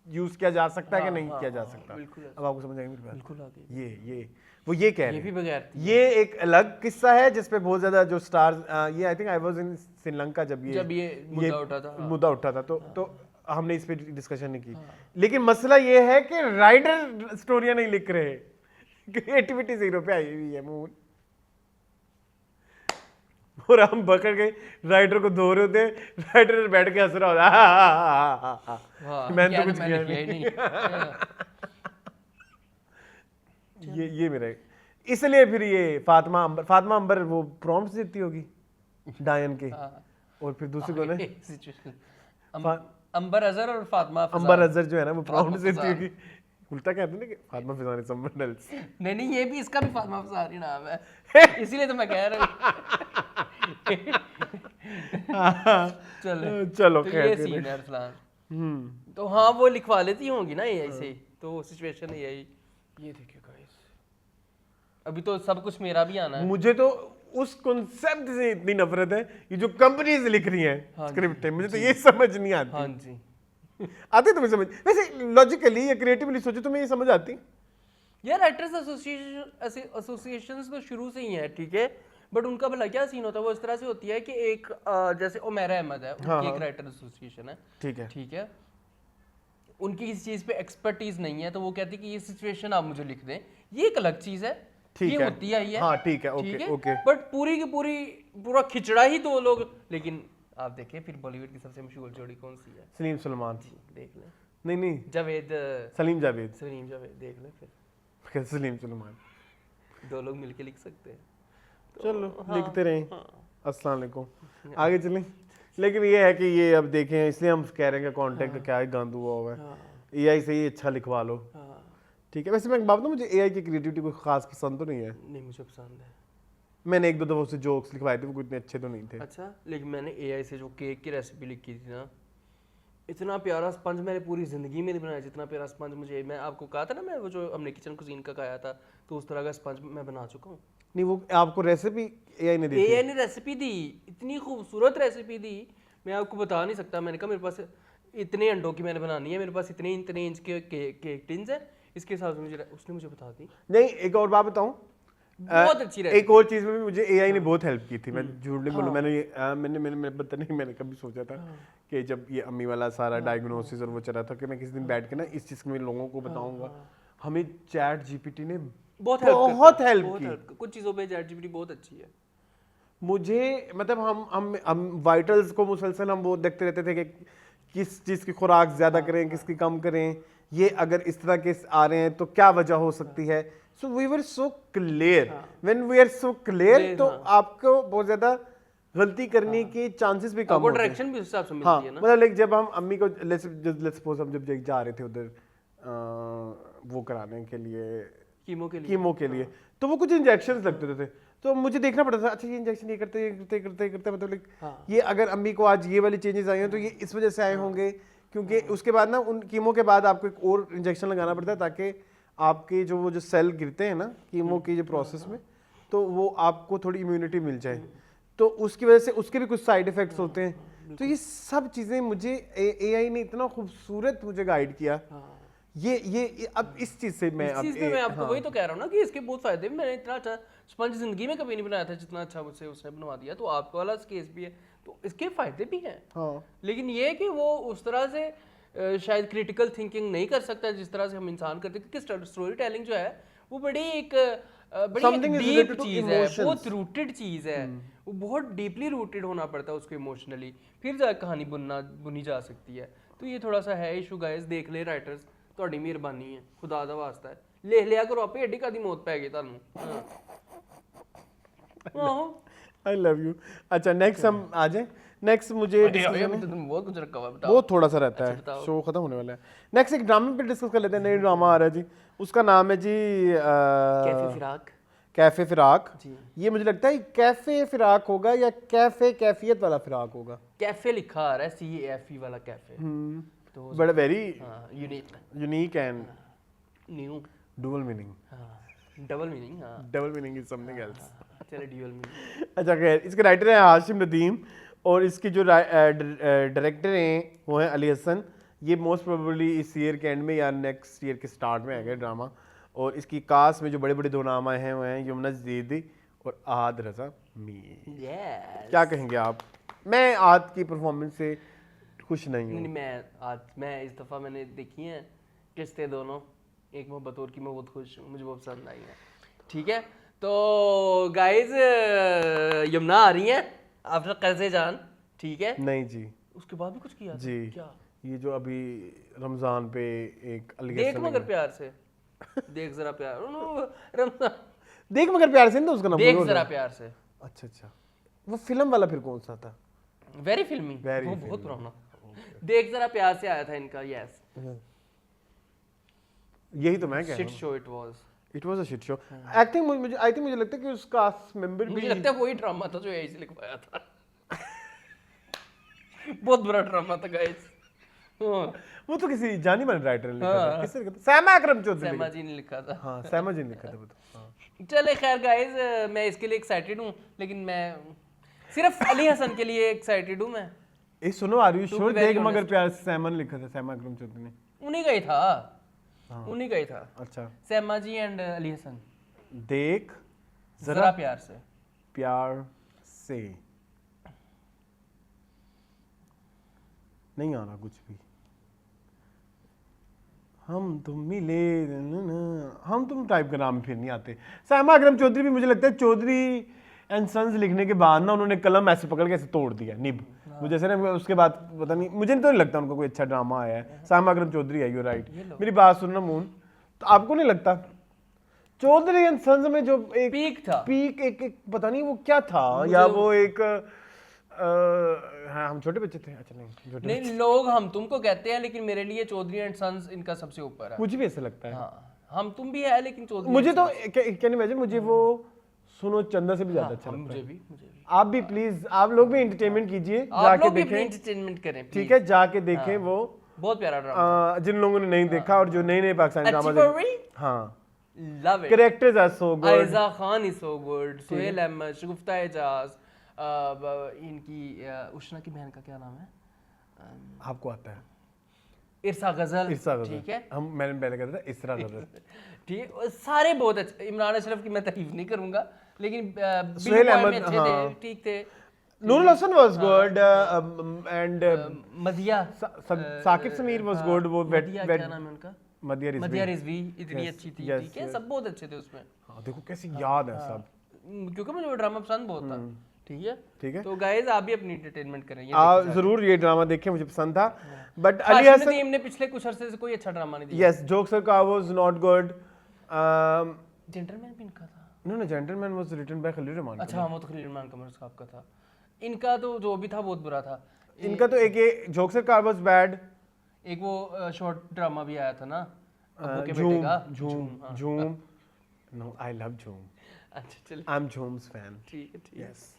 यूज किया जा सकता है कि नहीं किया जा सकता। अब आपको समझ आएगी मेरी बात? बिल्कुल। ये वो ये कह रहे हैं। ये एक अलग किस्सा है जिसपे बहुत ज्यादा जो स्टार्स, ये I think I was in Sri Lanka जब ये मुद्दा उठा था तो हमने इस पे डिस्कशन नहीं की। लेकिन मसला ये है कि राइटर स्टोरियां नहीं लिख रहे, क्रिएटिविटी 0 पे आई हुई है मून, और हम पकड़ के राइटर को धो रहे होते हैं, राइटर बैठ के हंस रहा होता है, मैंने तो कुछ किया नहीं। ये मेरा, इसलिए फिर ये फातिमा अंबर वो प्रॉम्प्ट्स देती होगी डायन के, और फिर दूसरे को ना अंबर अजहर और फातिमा अंबर अजहर जो है ना वो प्रॉम्प्ट्स देती होगी। उल्टा कहते हैं ना कि फातिमा फिजानी समवन एल्स। नहीं, ये भी इसका भी फातिमा फिजानी नाम है, इसीलिए तो मैं कह रहा हूँ। चलो तो ये सीन है अरसलान। तो हाँ, वो लिखवा लेती होंगी ना एआई से, तो सिचुएशन है यही। ये देखिए गाइस, अभी तो सब कुछ मेरा भी आना है। मुझे तो उस कॉन्सेप्ट से इतनी नफरत है, ये जो कंपनीज लिख रही हैं स्क्रिप्ट है, मुझे तो ये समझ नहीं आती। हाँ जी, आती तुम्हें समझ? वैसे लॉजिकली या क्रिएटिवली सोचो तुम्हें ये समझ आती? यार राइटर्स एसोसिएशंस तो शुरू से ही है, ठीक है, बट उनका भला क्या सीन होता है? वो इस तरह से होती है कि एक जैसे उमैरा अहमद है, उनकी एक राइटर एसोसिएशन है, ठीक है, उनकी किसी चीज पे एक्सपर्टीज नहीं है, तो वो कहती है कि ये सिचुएशन आप मुझे लिख दें, ये एक अलग चीज है, ये होती है, हाँ ठीक है, ओके, बट पूरी की पूरा खिचड़ा ही दो लोग, लेकिन आप देखें फिर बॉलीवुड की सबसे मशहूर जोड़ी कौन सी है, सलीम सलमान। देख लें। नहीं नहीं, जावेद सलीम जावेद। सलीम जावेद देख लें फिर, कैसे सलीम सलमान? दो लोग मिलके लिख सकते हैं। चलो लिखते रहें। अस्सलाम वालेकुम, आगे चलें। लेकिन ये है कि ये अब देखें, इसलिए हम कह रहे हैं कि कॉन्टेक्ट का क्या गंद हुआ हुआ है, एआई से ही अच्छा लिखवा लो। ठीक है। वैसे मैं एक बात बताऊं, मुझे एआई की क्रिएटिविटी कोई खास पसंद तो नहीं है। नहीं मुझे पसंद है। मैंने एक दो दफा उससे जोक्स लिखवाए थे, वो इतने अच्छे तो नहीं थे। अच्छा, लेकिन मैंने एआई से जो केक की रेसिपी लिखी थी ना, इतना प्यारा स्पंज मैंने पूरी ज़िंदगी में नहीं बनाया जितना प्यारा स्पंज मुझे, मैं आपको कहा था ना, मैं वो जो हमने किचन कुजीन का खाया था, तो उस तरह का स्पंज मैं बना चुका हूँ। नहीं, वो आपको रेसिपी एआई ने दी थी? एआई ने रेसिपी दी, इतनी खूबसूरत रेसिपी दी, मैं आपको बता नहीं सकता। मैंने कहा मेरे पास इतने अंडों की मैंने बनानी है, मेरे पास इतने इतने इंच के केक टिन्स है, इसके हिसाब से मुझे उसने मुझे बता दी। नहीं, एक और बात बताऊं, बहुत अच्छी रेसिपी। एक और चीज में भी मुझे एआई ने बहुत हेल्प की थी। मैं झूठ नहीं बोलूं, मैंने पता नहीं, मैंने कभी सोचा था कि जब ये अम्मी वाला सारा डायग्नोसिस और वो चला था कि मैं किसी दिन बैठ के ना इस चीज में लोगों को बताऊंगा। हमें चैट जीपीटी ने बहुत हेल्प की। कुछ चीज़ों पे चैट जीपीटी बहुत अच्छी है। मुझे मतलब हम वाइटल्स को मुसलसल हम वो देखते रहते थे कि किस चीज़ की खुराक ज़्यादा करें, किसकी कम करें, ये अगर इस तरह के आ रहे हैं तो क्या वजह हो सकती है। So we were so clear, when we are so clear तो आपको बहुत ज़्यादा गलती करने के चांसेस भी कम होते हैं। डायरेक्शन भी उस हिसाब से मिलती हाँ, है ना। मतलब लाइक जब हम अम्मी को लेट्स सपोज हम जब जा रहे थे उधर वो कराने के लिए, कीमो के लिए, तो वो कुछ इंजेक्शंस लगते थे, तो मुझे देखना पड़ता था, अच्छा ये इंजेक्शन ये करते मतलब लाइक ये अगर अम्मी को आज ये वाली चेंजेस आई हैं तो ये इस वजह से आए होंगे, क्योंकि उसके बाद ना उन कीमो के बाद आपको एक और इंजेक्शन लगाना पड़ता है ताकि आपके वो जो सेल गिरते हैं ना कीमो की जो प्रोसेस में, तो वो आपको थोड़ी इम्यूनिटी मिल जाए, तो उसकी वजह से उसके भी कुछ साइड इफेक्ट्स होते हैं। तो ये सब चीज़ें मुझे एआई ने इतना खूबसूरत मुझे गाइड किया। ये अब इस चीज़ से मैं आपको वही तो कह रहा हूँ ना कि इसके बहुत फायदे। मैंने इतना अच्छा स्पंज जिंदगी में कभी नहीं बनाया था जितना अच्छा मुझसे उसने बनवा दिया। तो आपका वाला केस भी है, तो इसके फायदे भी हैं। हाँ। लेकिन ये कि वो उस तरह से शायद क्रिटिकल थिंकिंग नहीं कर सकता जिस तरह से हम इंसान करते, क्योंकि स्टोरी टेलिंग जो है वो बड़ी डीप चीज़ है, बहुत रूटेड चीज़ है। वो बहुत डीपली रूटेड होना पड़ता है उसको इमोशनली, फिर जाकर कहानी बुनी जा सकती है। तो ये थोड़ा सा है इशू गाइस। देख ले राइटर्स, ਤੁਹਾਡੀ ਮਿਹਰਬਾਨੀ ਹੈ, खुदा ਦਾ वास्ता है, लिख लिया करो आपे, एडी कादी मौत पै गई ਤੁਹਾਨੂੰ। I love you. अच्छा नेक्स्ट हम आ जाए। नेक्स्ट मुझे बहुत कुछ रखा हुआ, बताओ। बहुत थोड़ा सा रहता है, शो खत्म होने वाला है। नेक्स्ट एक ड्रामे पे डिस्कस कर लेते हैं। नई ड्रामा आ रहा है जी, उसका नाम है जी कैफे फिराक जी। ये मुझे लगता है कैफे फिराक होगा या कैफे कैफियत वाला फिराक होगा। कैफे लिखा आ रहा है, CAFE वाला कैफे, तो बड़ा very unique and new dual meaning. Double meaning, double meaning is something else. चलो ड्यूअल मीनिंग। अच्छा खैर, इसके राइटर हैं हाशिम नदीम और इसके जो डायरेक्टर हैं वो हैं अली हसन। ये मोस्ट प्रोबेबली इस ईयर के एंड में या नेक्स्ट ईयर के स्टार्ट में आएगा ड्रामा। और इसकी कास्ट में जो बड़े बड़े दो नाम आए हैं वो हैं यमुना जदीदी और आहद रजा मीर। क्या कहेंगे आप? मैं आहद की परफॉर्मेंस से खुश नहीं हूँ। मैं इस दफ़ा मैंने देखी हैं किस्ते दोनों, एक मोहब्बत और की मैं बहुत खुश हूँ, मुझे बहुत पसंद आई है। ठीक है, तो गाइज यमुना आ रही है आफ्टर कैसे जान। ठीक है, नहीं जी, उसके बाद भी कुछ किया जी। क्या? ये जो अभी रमजान पे एक देख मगर प्यार से, देख जरा प्यार, रमजान देख मगर प्यार से ना उसका नाम, देख जरा प्यार से। अच्छा, वो फिल्म वाला फिर कौन सा था? वेरी फिल्मी, वो बहुत पुराना। देख जरा प्यार से आया था इनका। यस, यही तो मैं कह रहा हूं। Shit show it was a shit show. Acting मुझे लगता है कि उस कास्ट मेंबर भी, मुझे लगता है वही ड्रामा था जो ऐसे लिखवाया था। बहुत बुरा ड्रामा था गाइस। वो तो किसी जानी मानी राइटर ने लिखा था। किसने लिखा था? सैमा अकरम चौधरी। सैमा जी ने लिखा था। हाँ, सैमा जी ने लिखा था वो तो। चले खैर गाइस, मैं इसके लिए एक्साइटेड हूँ, लेकिन मैं सिर्फ अली हसन के लिए एक्साइटेड हूँ मैं। ए सुनो, आर यू श्योर? देख मगर प्यार से सैमा ने लिखा था, सैमा अकरम चौधरी ने। उन्हीं का ही था, उन्हीं का ही था। अच्छा, सैमा जी एंड अली हसन। देख जरा प्यार से, प्यार से नहीं आ रहा कुछ भी। हम तुम मिले, हम तुम टाइप का नाम फिर नहीं आते। सैमा अकरम चौधरी भी मुझे लगता है चौधरी एंड सन्स लिखने के बाद ना उन्होंने कलम ऐसे पकड़ के ऐसे तोड़ दिया निब। मुझे ऐसे ना उसके बाद पता नहीं, मुझे तो नहीं लगता उनको कोई अच्छा ड्रामा आया है। सामा अकरम चौधरी है, यू राइट। मेरी बात सुनना मून, तो आपको नहीं लगता चौधरी एंड सन्स में जो एक पीक था, पीक एक पता नहीं वो क्या था, या वो एक हाँ हम छोटे बच्चे थे। अच्छा नहीं छोटे नहीं लोग हम तुमको कहते हैं, लेकिन मेरे लिए चौधरी एंड सन्स इनका सबसे ऊपर है। मुझे भी ऐसा लगता है। हाँ हम तुम भी है, लेकिन चौधरी मुझे तो कैन इमेजिन, मुझे वो सुनो चंदा से भी ज्यादा अच्छा लगता मुझे है। भी आप भी प्लीज, आप लोग भी एंटरटेनमेंट कीजिए, आप जाके लोग भी अपनी देखें, एंटरटेनमेंट करें ठीक है, जाके देखें वो बहुत प्यारा ड्रामा। जिन लोगों ने नहीं देखा और जो नए नए पाकिस्तानी ड्रामा Achievery? हाँ love it. Characters are so good. Ayeza Khan is so good, Sohail Ahmed, Shagufta Ejaz, इनकी उष्णा की बहन का क्या नाम है? आपको आता है इरसा गजल, इरसा गजल, ठीक है, मैंने पहले कहता था इसरा गजल, ठीक है, सारे बहुत अच्छे। इमरान अशरफ की मैं तारीफ नहीं करूंगा, लेकिन सुहेल अहमद, अच्छे हाँ। थे, ठीक थे। Nurul Hasan was good and Madiya Saqib Sameer was good. वो मदिया क्या नाम है उनका? मदिया मदिया रिजवी। रिजवी इतनी Yes, अच्छी थी, yes, ठीक है, yes. सब बहुत अच्छे थे उसमें। हाँ देखो कैसी याद है सब, क्योंकि मुझे वो ड्रामा पसंद बहुत था, ठीक है। ठीक है। तो गाइस आप भी अपनी एंटरटेनमेंट करें, ये आप जरूर ये ड्रामा देखें, मुझे पसंद था। बट अली हाशिम हसन, नदीम ने पिछले कुछ अरसे से कोई अच्छा ड्रामा नहीं दिया। यस, जोक्सर का वाज नॉट गुड। जेंटलमैन भी इनका था। No no, gentleman was written by Khalil Rehman. अच्छा हाँ, वो तो खलील रहमान कमर साहब का था। इनका तो जो भी था बहुत बुरा था। इनका तो एक ये जोक्सर का वाज बैड। एक वो शॉर्ट ड्रामा भी आया था ना, अब्बू के बेटे झूम का। झूम हाँ। झूम। नो, आई लव झूम, अच्छा चलिए, आई एम झूम्स फैन। ठीक है, ठीक है। यस।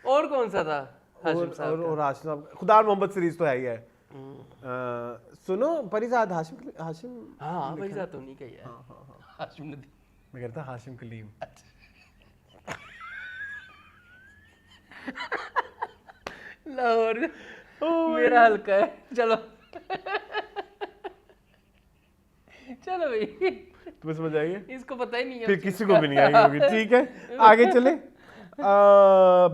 और कौन सा था? हाशिम साहब और हाशिम साहब, खुदा मोहम्मद सीरीज तो है ही है। सुनो परिजाद हाशिम हाशिम, हाँ भाई साहब तो नहीं कही है। हाशिम नदीम। मैं कहता हाशिम कलीम। लाहौर मेरा हल्का है, चलो चलो भाई, तुम्हें समझ आएगी? इसको पता ही नहीं है। फिर किसी को भी नहीं आएगी होगी, ठीक है, आगे चले।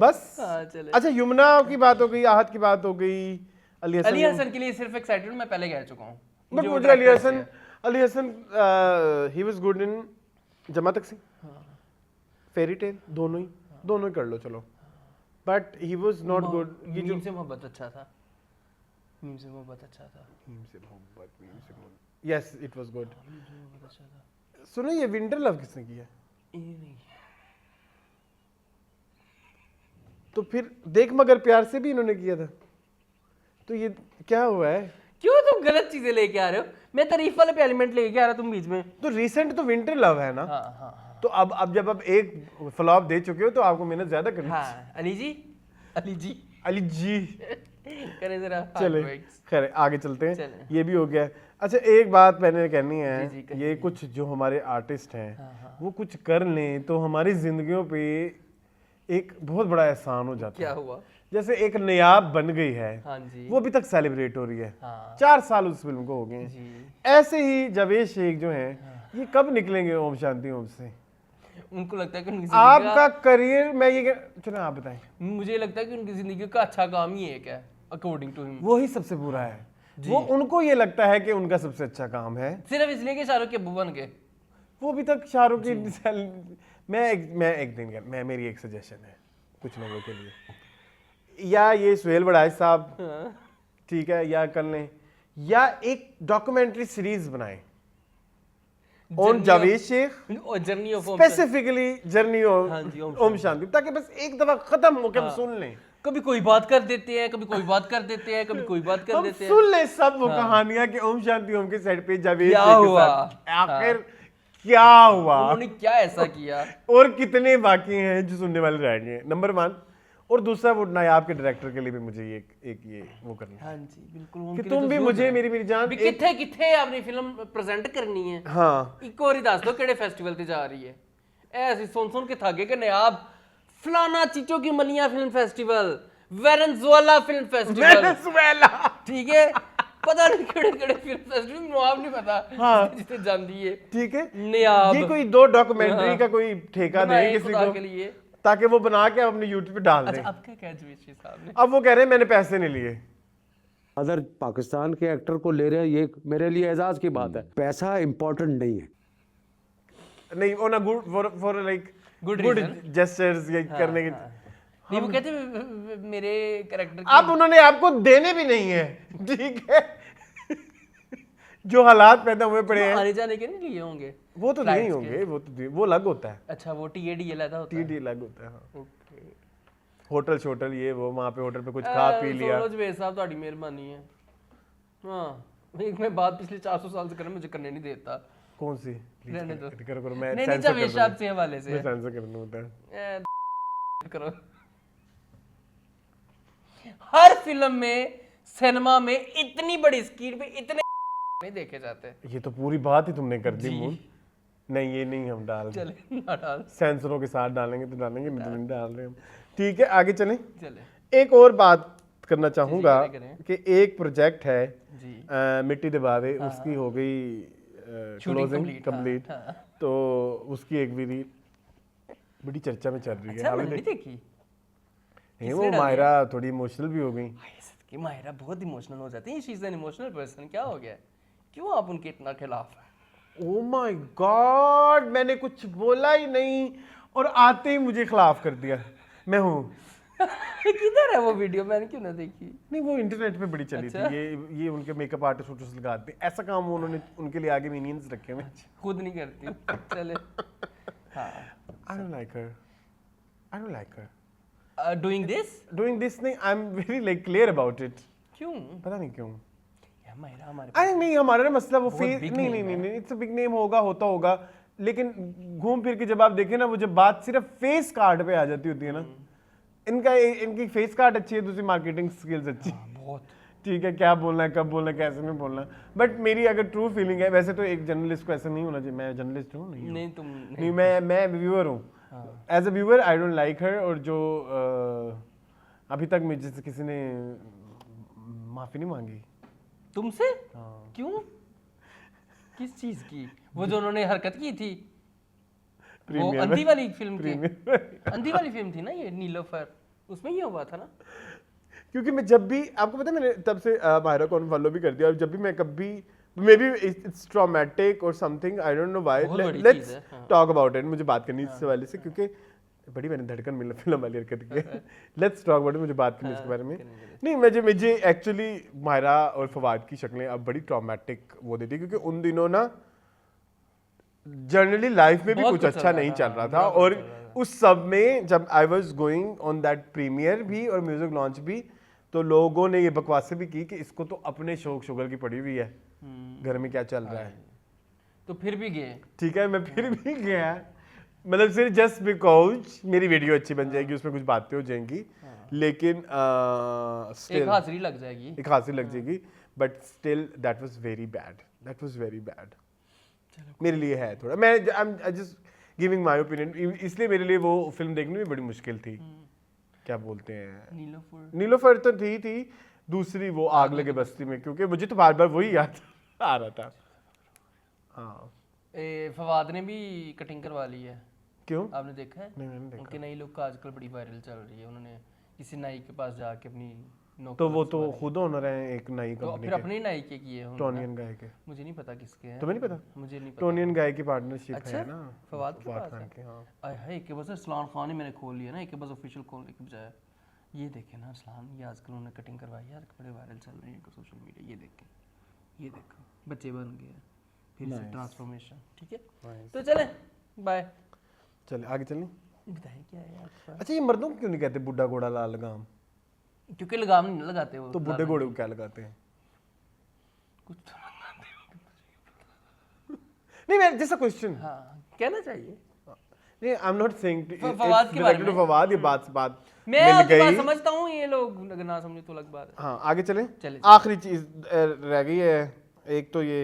बस हाँ चले। अच्छा, यमुना की बात हो गई, आहत की बात हो गई, अली अली हसन। हसन के लिए सिर्फ एक्साइटेड मैं पहले कह चुका हूँ। बट मुझे Ali Hasan he was good in Jama Taqseem, fairy tale, दोनों ही कर लो चलो, but he was not good. ये जो मीम से मोहब्बत अच्छा था, मीम से मोहब्बत अच्छा था, यस इट वाज गुड। मोहब्बत अच्छा था। सुनो, ये विंटर लव किसने किया? ये नहीं, तो फिर देख मगर प्यार से भी इन्होंने किया था, तो ये क्या हुआ है? क्यों तुम गलत चीजें लेके आ रहे हो? मैं तारीफ वाले पे एलिमेंट लेके आ रहा तुम बीच में। तो रिसेंट तो विंटर लव है ना। हाँ हाँ हाँ तो अब जब आप एक फ्लॉप दे चुके हो तो आपको मेहनत ज्यादा करनी है। हाँ, अली जी, अली जी अली जी करें जरा। चले, heartbreaks। खैर आगे चलते हैं, चलें। ये भी हो गया। अच्छा एक बात मैंने कहनी है, जी, कहिए। ये कुछ जो हमारे आर्टिस्ट हैं वो कुछ कर लें तो हमारी जिंदगियों पे एक बहुत बड़ा एहसान हो जाता क्या है। हुआ? जैसे एक नयाब बन गई है, हाँ जी, वो अभी तक सेलिब्रेट हो रही है, हाँ 4 साल उस फिल्म को हो गए हैं। जी। ऐसे ही जावेद शेख जो हैं ये कब निकलेंगे ओम शांति ओम से? उनको लगता है कि उनकी जिंदगी आपका करियर, मैं ये चलो आप बताएं। मुझे लगता है कि उनकी जिंदगी का अच्छा काम ही एक है, अकॉर्डिंग टू हिम। वो ही सबसे बुरा है, वो उनको ये लगता है कि उनका सबसे अच्छा काम है, सिर्फ इसलिए कि शाहरुख के अब्बू बन गए। वो अभी तक शाहरुख की मैं मेरी एक सजेशन है कुछ लोगों के लिए, या ये सुहेल बड़ाई साहब, ठीक है, या कर लें, या एक डॉक्यूमेंट्री सीरीज बनाएं on Javed Sheikh, journey of specifically journey हाँ जी, ऑफ ओम शांति, ताकि बस एक दफा खत्म हो के हम सुन लें। कभी कोई बात कर देते हैं, कभी कोई बात कर देते हैं, कभी कोई बात कर हम देते हैं। सुन ले सब वो कहानियां कि ओम शांति ओम के सेट पे जावेद क्या शेख के हुआ? साथ आखिर क्या हुआ उन्होंने क्या ऐसा किया? और कितने बाकी हैं जो सुनने वाले रह गए, नंबर 1। और दूसरा वो नायाब के डायरेक्टर के लिए भी मुझे ये वो करना है हाँ जी बिल्कुल, कि तुम भी मुझे मेरी जान भी किथे किथे अपनी फिल्म प्रेजेंट करनी है। हाँ एक और ही दस दो केड़े फेस्टिवल ते जा रही है। ऐसे सुन के थागे के नयाब फलाना चीचों की मलिया film festival, Venezuela film festival, ठीक है, पता नहीं केड़े फिल्म फेस्टिवल, नवाब नहीं पता हाँ। जिसे जानती है, ठीक है, नयाब ये कोई 2 डॉक्यूमेंट्री का कोई ठेका दे किसी खुदा को के लिए। ताकि वो बना के अपने यूट्यूब पे डाल अच्छा दें। अब क्या कह जुवेशी साहब ने? अब वो कह रहे हैं मैंने पैसे नहीं लिए। अदर पाकिस्तान के एक्टर को ले रहे हैं, ये मेरे लिए एजाज की बात है। पैसा इंपॉर्टेंट नहीं है। नहीं, on a good for like good good reason gestures ये करने के नहीं, वो कहते मेरे कैरेक्टर अब उन्होंने आपको देने भी नहीं है, ठीक है। जो हालात पैदा हुए पड़े हैं आने जाने के नहीं लिए होंगे वो तो नहीं flights होंगे, वो अलग होता है, अच्छा वो टीएडी अलग होता है टीडी अलग होता है। हाँ। ओके होटल शोटल ये वो, वहाँ पे होटल पे कुछ खा पी लिया। सोलो जवेद साहब ਤੁਹਾਡੀ ਮਿਹਰਬਾਨੀ है हाँ एक मैं बात पिछले 400 साल से कर रहा हूं, मुझे करने नहीं देता कौन सी रहने दो करो मैं नहीं नहीं censor कर जवेद दूंगा। साहब से हवाले से मैं सेंसर करना होता है। करो हर फिल्म में सिनेमा में इतनी बड़ी स्क्रीन पे इतने नहीं देखे जाते ये तो पूरी बात ही तुमने कर दी मूल। नहीं ये नहीं हम डाल रहे, चले ना डाल सेंसरों के साथ डालेंगे तो डालेंगे, नहीं तो नहीं डाल रहे हम। ठीक है आगे चलें। चले एक और बात करना चाहूँगा करें। कि एक प्रोजेक्ट है जी मिट्टी दबावे, उसकी हो गई क्लोजिंग complete, कंप्लीट, हाँ। तो उसकी एक भी बड़ी चर्चा में चल रही है। अच्छा अभी मैंने नहीं देखी नहीं वो मायरा थोड़ी इमोशनल भी हो गई। कि माहिरा बहुत इमोशनल हो जाती है, she is an emotional person, क्या हो गया क्यों आप उनके इतना खिलाफ हैं? ओ माय गॉड, मैंने कुछ बोला ही नहीं और आते ही मुझे खिलाफ कर दिया। मैं हूँ किधर है वो वीडियो, मैंने क्यों ना देखी? नहीं वो इंटरनेट पे बड़ी चली अच्छा? थी। ये उनके मेकअप आर्टिस्ट वोटिस्ट लगाते हैं, ऐसा काम उन्होंने उनके लिए आगे मिनियंस रखे हुए। खुद नहीं करती चले हाँ I don't like her, I don't like her doing this doing this. नहीं I am very like clear about it, क्यों पता नहीं क्यों। यार माहिरा हमारे अरे नहीं हमारा ना मसला वो बहुत फेस big नहीं name नहीं है। नहीं इट्स अ बिग नेम होगा, होता होगा, लेकिन घूम फिर के जब आप देखें ना वो जब बात सिर्फ फेस कार्ड पे आ जाती होती है ना, इनकी फेस कार्ड अच्छी है, दूसरी मार्केटिंग स्किल्स अच्छी है। बहुत ठीक है क्या बोलना है, कब बोलना है, कैसे में बोलना। बट मेरी अगर ट्रू फीलिंग है, वैसे तो एक जर्नलिस्ट को ऐसा नहीं होना चाहिए, मैं जर्नलिस्ट हूँ नहीं हूँ। नहीं तुम नहीं मैं व्यूअर हूँ, as a viewer I don't like her. और जो अभी तक मुझे से किसी ने माफी नहीं मांगी तुमसे क्यों, किस चीज की? वो जो उन्होंने हरकत की थी वो Premiere अंधी वाली फिल्म की, Premiere अंधी वाली फिल्म थी ना ये नीलोफर, उसमें ये हुआ था ना। क्योंकि मैं जब भी, आपको पता है मैंने तब से माहिरा को अनफॉलो भी कर दिया, और जब भी मैं कभी मे बी इट्स ट्रॉमेटिक और something, I don't know why, बहुत बड़ी लेट्स चीज़ है, हाँ। Talk about it. मुझे बात करनी है इस हवाले से, क्योंकि बड़ी मैंने धड़कन मिल फिल्म वाली हरकत की है। लेट्स टॉक अबाउट इट, मुझे बात करनी है इसके बारे में। नहीं मुझे एक्चुअली माहिरा और फवाद की शक्लें अब बड़ी ट्रॉमेटिक वो देती, क्योंकि उन दिनों ना जनरली लाइफ में भी बहुत कुछ कुछ अच्छा चल रहा नहीं था, चल रहा था, बहुत कुछ और चल रहा उस सब में जब I was going on that premiere भी और म्यूजिक लॉन्च भी, तो लोगों ने ये बकवासें भी की कि इसको तो अपने शौक शुगर की पड़ी हुई है, घर में क्या चल रहा है। तो फिर भी गए, ठीक है मैं फिर भी गया, मतलब सिर्फ जस्ट बिकॉज मेरी वीडियो अच्छी बन जाएगी, उसमें कुछ बातें हो जाएंगी, लेकिन एक स्टिल हाजिरी लग जाएगी। एक हासिल लग जाएगी, but still that was very bad, that was very bad मेरे लिए है थोड़ा। मैं I just giving my opinion, इसलिए मेरे लिए वो फिल्म देखने में बड़ी मुश्किल थी। क्या बोलते हैं, नीलोफर नीलोफर तो थी दूसरी वो आग लगे बस्ती में, क्योंकि मुझे तो बार बार वही याद आ रहा था। हाँ फवाद ने भी कटिंग करवा ली है, क्यों? आपने देखा है? नहीं मैंने देखा। उनके नई लुक आजकल बड़ी वायरल चल रही है, उन्होंने किसी नाई के पास जाके अपनी नौकरी तो वो तो खुद ओनर है एक नई तो कंपनी फिर अपने नाई के किए हैं उन्होंने। टोनियन गाय के। मुझे नहीं पता किसके हैं, तुम्हें नहीं पता? मुझे नहीं पता। टोनियन गाय की पार्टनरशिप अच्छा, है ना फवाद के पास खान है? के। हाँ आय हाय, एक बस इस्लाम खान ही मैंने खोल लिया ना, एक बस ऑफिशियल खोलने के बजाय। ये देखे ना इस्लाम, ये आजकल उन्होंने कटिंग करवाई यार, बड़े वायरल चल रही है सोशल मीडिया। ये देखें, ये देखो बच्चे बन गए, फिर से ट्रांसफॉर्मेशन। ठीक है तो चले बाय, चले आगे चलें। बताइए क्या है आपके पास? अच्छा ये मर्दों को क्यों नहीं कहते बुढ़ा घोड़ा लाल लगाम? क्योंकि लगाम नहीं लगाते वो, तो बुढ़े घोड़े को क्या लगाते हैं? कुछ तो नहीं मैं जैसा क्वेश्चन, हाँ कहना चाहिए। नहीं I am not saying Fawad के बारे में। फवाद, ये बात मैं मिल आपकी बात गई। समझता हूँ, ये लोग अगर ना समझे तो अलग बात है। हाँ आगे चलें। चले। आखिरी चीज रह गई है एक, तो ये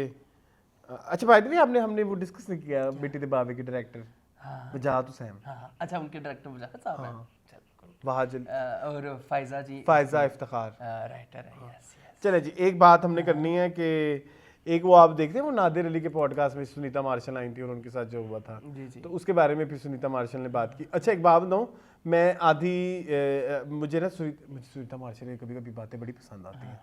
अच्छा भाई भी हमने वो डिस्कस नहीं किया बेटी दे बावे के डायरेक्टर वजाहत हुसैन। हाँ अच्छा, उनके डायरेक्टर वजाहत साहब हैं। चलो, वहाजल और फायजा जी फायजा इफ्तिखार राइटर है। Yes yes. चले जी, एक बात हमने करनी है कि एक वो आप देखते हैं वो नादिर अली के पॉडकास्ट में सुनीता मार्शल आई थी और उनके साथ जो हुआ था, जी जी। तो उसके बारे में फिर सुनीता मार्शल ने बात की। अच्छा एक बात बताऊँ, मैं आधी मुझे ना सुनीता मार्शल की कभी कभी बातें बड़ी पसंद आती हैं।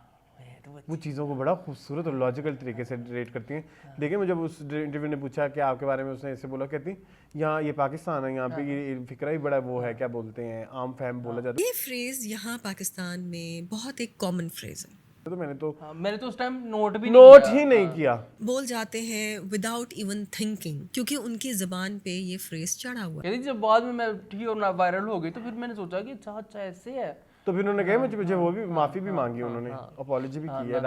वो चीज़ों को बड़ा खूबसूरत और लॉजिकल तरीके से रेट करती हैं। देखिए मुझे उस इंटरव्यू ने पूछा कि आपके बारे में, उसने ऐसे बोला, कहती यहाँ ये पाकिस्तान है, यहाँ पे ये फिक्रा ही बड़ा वो है, क्या बोलते हैं, आम फहम बोला जाता ये फ्रेज यहाँ पाकिस्तान में बहुत एक कॉमन फ्रेज है। है। तो मैंने तो उस टाइम नोट भी नोट ही नहीं किया। बोल जाते हैं विदाउट इवन थिंकिंग, क्योंकि उनकी जबान पे ये फ्रेज चढ़ा हुआ है। कहती जब बाद में मैं ठीक और वायरल हो गई तो फिर मैंने सोचा कि अच्छा ऐसे है। तो फिर उन्होंने कहा मुझे वो भी माफ़ी भी मांगी, उन्होंने अपॉलॉजी भी की है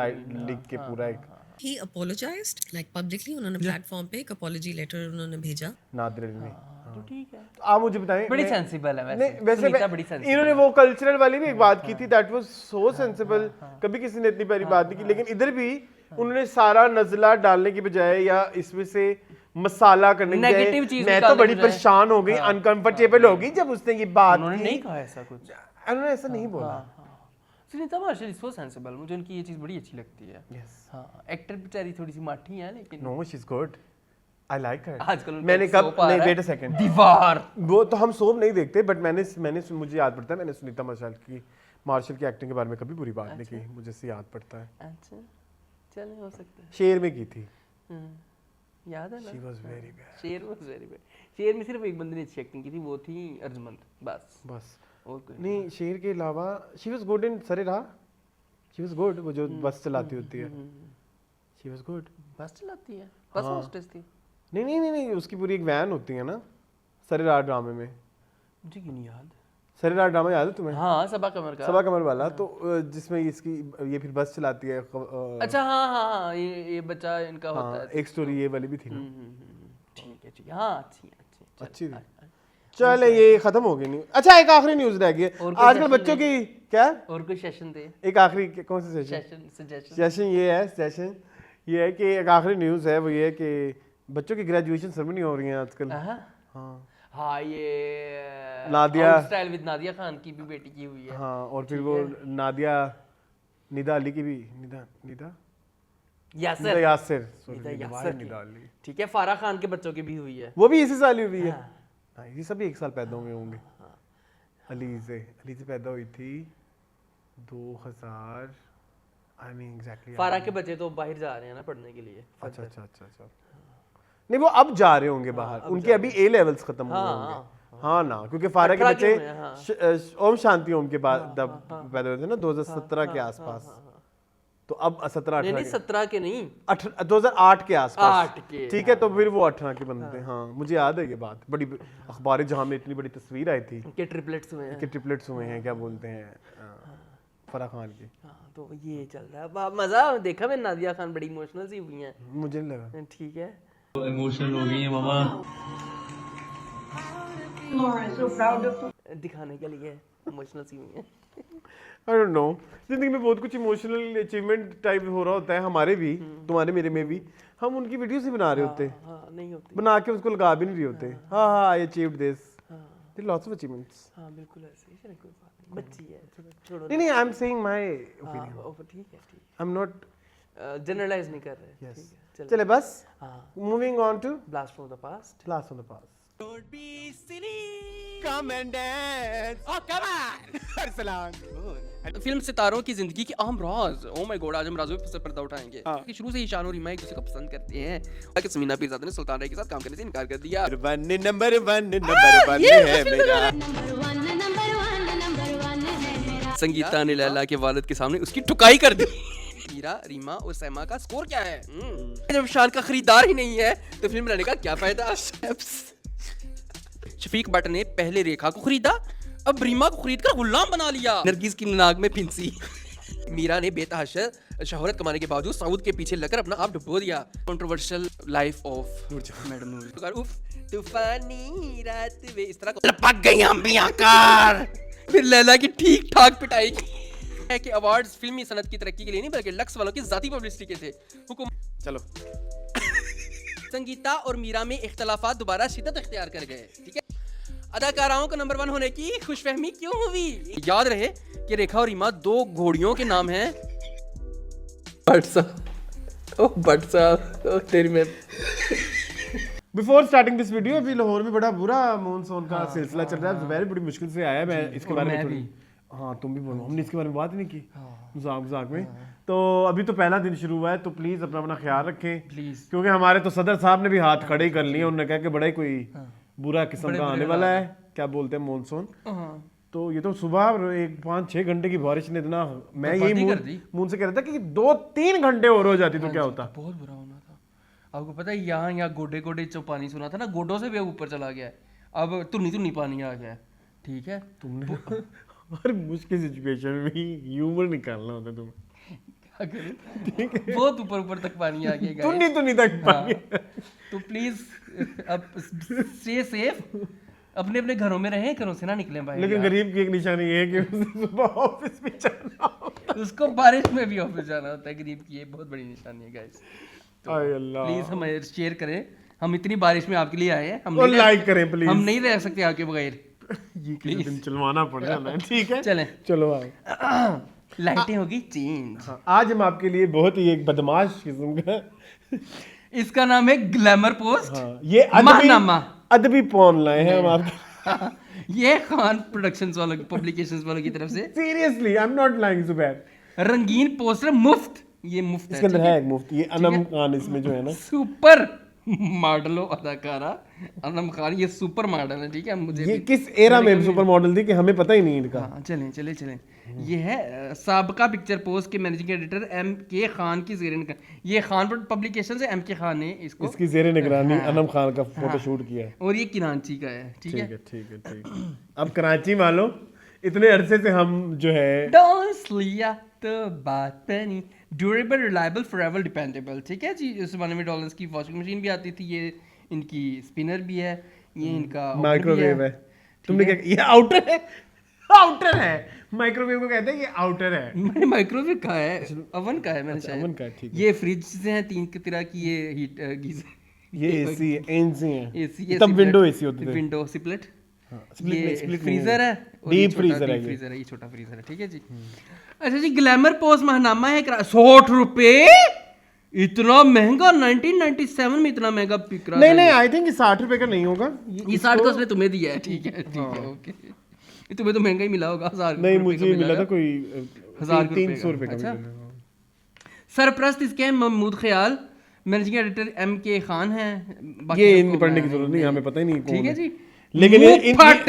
लिख के पूरा एक He apologized like publicly, उन्होंने प्लेटफॉर्म पे एक अपॉलॉजी लेटर उन्होंने भेजा। नादिर ने। तो ठीक है, तो आप मुझे बताएं, बड़ी सेंसिबल है नहीं वैसे सुनीता बड़ी sensible इन्होंने वो कल्चरल वाली भी एक बात की थी, दैट वाज सो सेंसिबल, कभी किसी ने इतनी प्यारी बात नहीं की। लेकिन इधर भी उन्होंने सारा नजला डालने की बजाय या इसमें से मसाला करने की Negative बजाय, चीज़ मैं तो निकालने बड़ी की बजाय। परेशान हो गई, अनकंफर्टेबल हो गई जब उसने ये बात उन्होंने की। नहीं कहा ऐसा कुछ, उन्होंने ऐसा नहीं बोला। Sunita Marshall is so sensible, मुझे उनकी ये चीज़ बड़ी अच्छी लगती है। यस, हाँ, एक्टर बेचारी थोड़ी सी माठी है लेकिन no she is good, I like her. आजकल उनका मैंने एक कब soap आ नहीं, रहा है, वेट अ सेकंड, दीवार। वो तो हम सोप नहीं देखते, बट मैंने मुझे याद पड़ता है, मैंने सुनीता मार्शल की एक्टिंग के बारे में कभी बुरी बात नहीं की, मुझे से याद पड़ता है। अच्छा, चल हो सकता है। शेर में की थी, याद है ना, शी वाज वेरी बैड। शेर वाज वेरी बैड। शेर में सिर्फ एक बंदे ने अच्छी एक्टिंग की थी, वो थी अर्जुमंद, बस और कोई नहीं, शेर के अलावा शी वाज गुड इन सरेरा, शी वाज गुड, वो जो बस चलाती होती है, शी वाज गुड। बस चलाती है, बस होस्टेस थी। नहीं, उसकी पूरी एक वैन होती है ना सरेरा ड्रामे में। मुझे क्यों नहीं याद। सरेरा ड्रामा याद है तुम्हें? हाँ, सबा कमर का, सबा कमर वाला, तो जिसमें इसकी ये फिर बस चलाती है। अच्छा हाँ, ये बच्चा इनका होता है। एक स्टोरी ये वाली भी थी ना। ठीक है, हाँ अच्छी थी। चल ये खत्म हो गई न्यूज। अच्छा, एक आखिरी न्यूज रह गई है आजकल बच्चों की। क्या और कोई सेशन थे? एक आखिरी, कौन सा सेशन सेशन ये है कि एक आखिरी न्यूज है, वो ये है कि बच्चों की ग्रेजुएशन सेरेमनी हो रही है आजकल। हाँ, ये नादिया स्टाइल विद नादिया खान की भी बेटी की हुई है। हाँ, और फिर वो निदा अली की भी, यासिर ठीक है, फारा खान के बच्चों की भी हुई है, वो भी इसी साल ही हुई है। हाँ, ये सभी एक साल पैदा हुए होंगे। अली से पैदा हुई थी 2000, आई मीन एग्जैक्टली। फारा के बच्चे तो बाहर जा रहे हैं ना पढ़ने के लिए। अच्छा। नहीं, वो अब जा रहे होंगे बाहर, उनके अभी ए लेवल्स खत्म हुए होंगे। हाँ ना, क्योंकि फारा के बच्चे ओम शांति ओम के बाद पैदा हुए थे ना 2017 के आसपास, तो अब 17 के नहीं 2008 के आसपास, 8 के, ठीक है, तो फिर वो 18 के बनते हैं। हाँ, मुझे याद है ये बात, बड़ी अखबार जहां में इतनी बड़ी तस्वीर आई थी कि ट्रिपलेट्स हुए हैं, क्या बोलते हैं, फराह खान की। तो ये चल रहा है, मजा देखा मैं। नादिया खान बड़ी इमोशनल सी हुई हैं, मुझे नहीं लगा। ठीक है, इमोशनल हो गई है मामा, दिखाने के लिए इमोशनल सी हुई हैं। I don't know, जिंदगी में बहुत कुछ इमोशनल अचीवमेंट टाइप हो रहा होता है, हमारे भी, तुम्हारे मेरे में भी। हम उनकी वीडियोस ही बना रहे होते, नहीं होती, बना के उसको लगा भी नहीं रहे होते। हाँ, I achieved this, there lots of achievements. हाँ बिल्कुल ऐसे ही, चलो कोई बात नहीं, बच्ची है, छोड़ो। नहीं, I am saying my opinion, ठीक है, आई एम नॉट जनरलाइज नहीं कर रहे। यस, चले बस, moving on to blast from the past. Don't be silly. Come and dance. Oh, come on. Arsalan. Film सितारों की जिंदगी की अहम राज। ओह माय गॉड, आज हम राजों पे पर्दा उठाएंगे कि शुरू से ही शान और रीमा एक दूसरे को पसंद करते हैं। ताकि समीना पीरज़ादा ने सुल्तान राय के साथ काम करने से इनकार कर दिया। नंबर वन है मेरा। संगीता ने लैला के वालिद के सामने उसकी टुकाई कर दी। मीरा, रीमा और सैमा का स्कोर क्या है? जब शान का खरीदार ही नहीं है तो फिल्म बनाने का क्या फायदा? शफीक भट्ट ने पहले रेखा को खरीदा, अब रीमा को खरीद कर गुलाम बना लिया। नरगिस की नाक में फिंसी। मीरा ने बेतहाशा शोहरत कमाने के बावजूद साउद के पीछे लगकर अपना आप डुबो दिया। कंट्रोवर्शियल लाइफ ऑफ मैडम नूर। तूफानी रात में इस तरह लपक गई अंबियां कार। फिर लैला की ठीक ठाक पिटाई है कि अवार्ड्स फिल्मी सनत की तरक्की के लिए नहीं बल्कि लक्स वालों की जाती पब्लिसिटी के थे। चलो संगीता और मीरा में इख्तलाफात दोबारा शिद्दत इख्तियार कर गए। ठीक है, अदाकाराओं को नंबर 1 होने की खुशफहमी क्यों हुई? याद रहे कि रेखा और रीमा 2 घोड़ियों के नाम हैं। बिफोर स्टार्टिंग दिस वीडियो, अभी लाहौर में बड़ा बुरा मॉनसून का सिलसिला चल रहा है। जुबैर बड़ी मुश्किल से आया, मैं इसके बारे में हाँ तुम भी बोलो, हमने इसके बारे में बात नहीं की मजाक में। तो अभी तो पहला दिन शुरू हुआ है, तो प्लीज अपना ख्याल रखें प्लीज, क्योंकि हमारे तो सदर साहब ने भी हाथ खड़े ही कर लिए, उन्होंने कहा कि बड़ा ही कोई बुरा किस्म बड़े का बुरे आने वाला है, क्या बोलते हैं मानसून। तो ये तो सुबह एक 5-6 घंटे की बारिश ने इतना, मैं यही बर्बादी कर दी। मुंह से कह रहा था कि 2-3 घंटे और हो जाती तो क्या होता। बहुत बुरा होना था। आपको पता है यहाँ गोडे गोडे जो पानी सुना था ना, गोडों से भी अब ऊपर चला गया है, अब तुन्नी तुन्नी पानी आ गया है। ठीक है, तुमने हर मुश्किल सिचुएशन में ह्यूमर निकालना होता है तुम्हें, क्या करें, बहुत ऊपर ऊपर तक पानी आ गया तुन्नी guys। तुन्नी तक पानी। तो प्लीज अब स्टे सेफ, अपने अपने घरों में रहें, घरों से ना निकलें भाई। लेकिन गरीब की एक निशानी ये है कि उसे सुबह ऑफिस भी जाना होता उसको बारिश में भी ऑफिस जाना होता है, गरीब की ये बहुत बड़ी निशानी है गाइस। है। आय अल्लाह, प्लीज हमें शेयर करें, हम इतनी बारिश में आपके लिए आए हैं, हम और नहीं रह- लाइक करें प्लीज। हम नहीं रह सकते आपके बगैर। ये किसी दिन चलवाना पड़ जाना है, ठीक है चलें, चलो आओ। लाइटें होगी चेंज। हाँ, आज हम आपके लिए बहुत ही एक बदमाश किस्म का, इसका नाम है ग्लैमर पोस्ट। हाँ, ये माहनामा। अदबी पॉन लाए हैं हम आपके। ये खान प्रोडक्शंस वालों की, पब्लिकेशंस वालों की तरफ से seriously I am not lying Zubair, रंगीन पोस्टर मुफ्त, ये मुफ्त इसके अंदर है एक मुफ्त, ये अनम खान इसमें जो है ना, सुपर मॉडलो अदाकारा अनम खान, ये सुपर मॉडल है। ठीक है, मुझे ये भी- किस एरा में सुपर मॉडल थी कि हमें पता ही नहीं इनका। हाँ, चलें चलें चलें। ये है साबका पिक्चर पोस्ट के मैनेजिंग एडिटर एम के खान की ज़ेर निगरानी, ये खान पब्लिकेशन से एम के खान ने इसको, इसकी जेर निगरानी अनम खान का फोटो शूट किया है। और ये कराची का है। ठीक है, ठीक है ठीक है। अब कराची वालों, इतने अरसे से हम जो है डांस लिया तो बात बनी, ड्यूरेबल, रिलायबल, फॉरएवर डिपेंडेबल। ठीक है जी, उस ज़माने में डॉलर्स की वॉशिंग मशीन भी आती थी, ये इनकी स्पिनर भी है, ये इनका oven भी माइक्रोवेव है। तुमने क्या, ये आउटर है, आउटर है, माइक्रोवेव को कहते हैं, ये आउटर है। मैंने माइक्रोवेव कहा है, ओवन का है मैंने शायद। oven का है, ठीक है। ये फ्रिज से हैं 3 तरह की, ये हीट गीजर, ये एसी है, एनसी है, एसी, तब विंडो एसी होते थे। विंडो स्प्लिट, split ये नहीं, split नहीं फ्रीजर है, और ये डीप छोटा फ्रीजर है deep ये। फ्रीजर है, ये छोटा फ्रीजर है। ठीक है जी। अच्छा जी, ग्लैमर पोस्ट माहनामा है 60 रुपए, इतना महंगा, 1997 में इतना महंगा बिक रहा नहीं था नहीं, ये। आई थिंक ये 60 रुपए का नहीं होगा, ये 60 तो उसने तुम्हें दिया है। ठीक है ठीक है, ओके, ये तुम्हें तो महंगा ही मिला होगा, 1000 नहीं रुपए का मुझे मिला था है। कोई 1000 रुपए 300 रुपए का अच्छा। मिला। सरप्रस्त इसके हैं महमूद ख्याल, मैनेजिंग एडिटर एम के खान है। बाकी ये सबको इनकी पढ़ने की मैं जरूरत नहीं, हमें पता ही नहीं कौन ठीक है जी। लेकिन ये मुंह फट,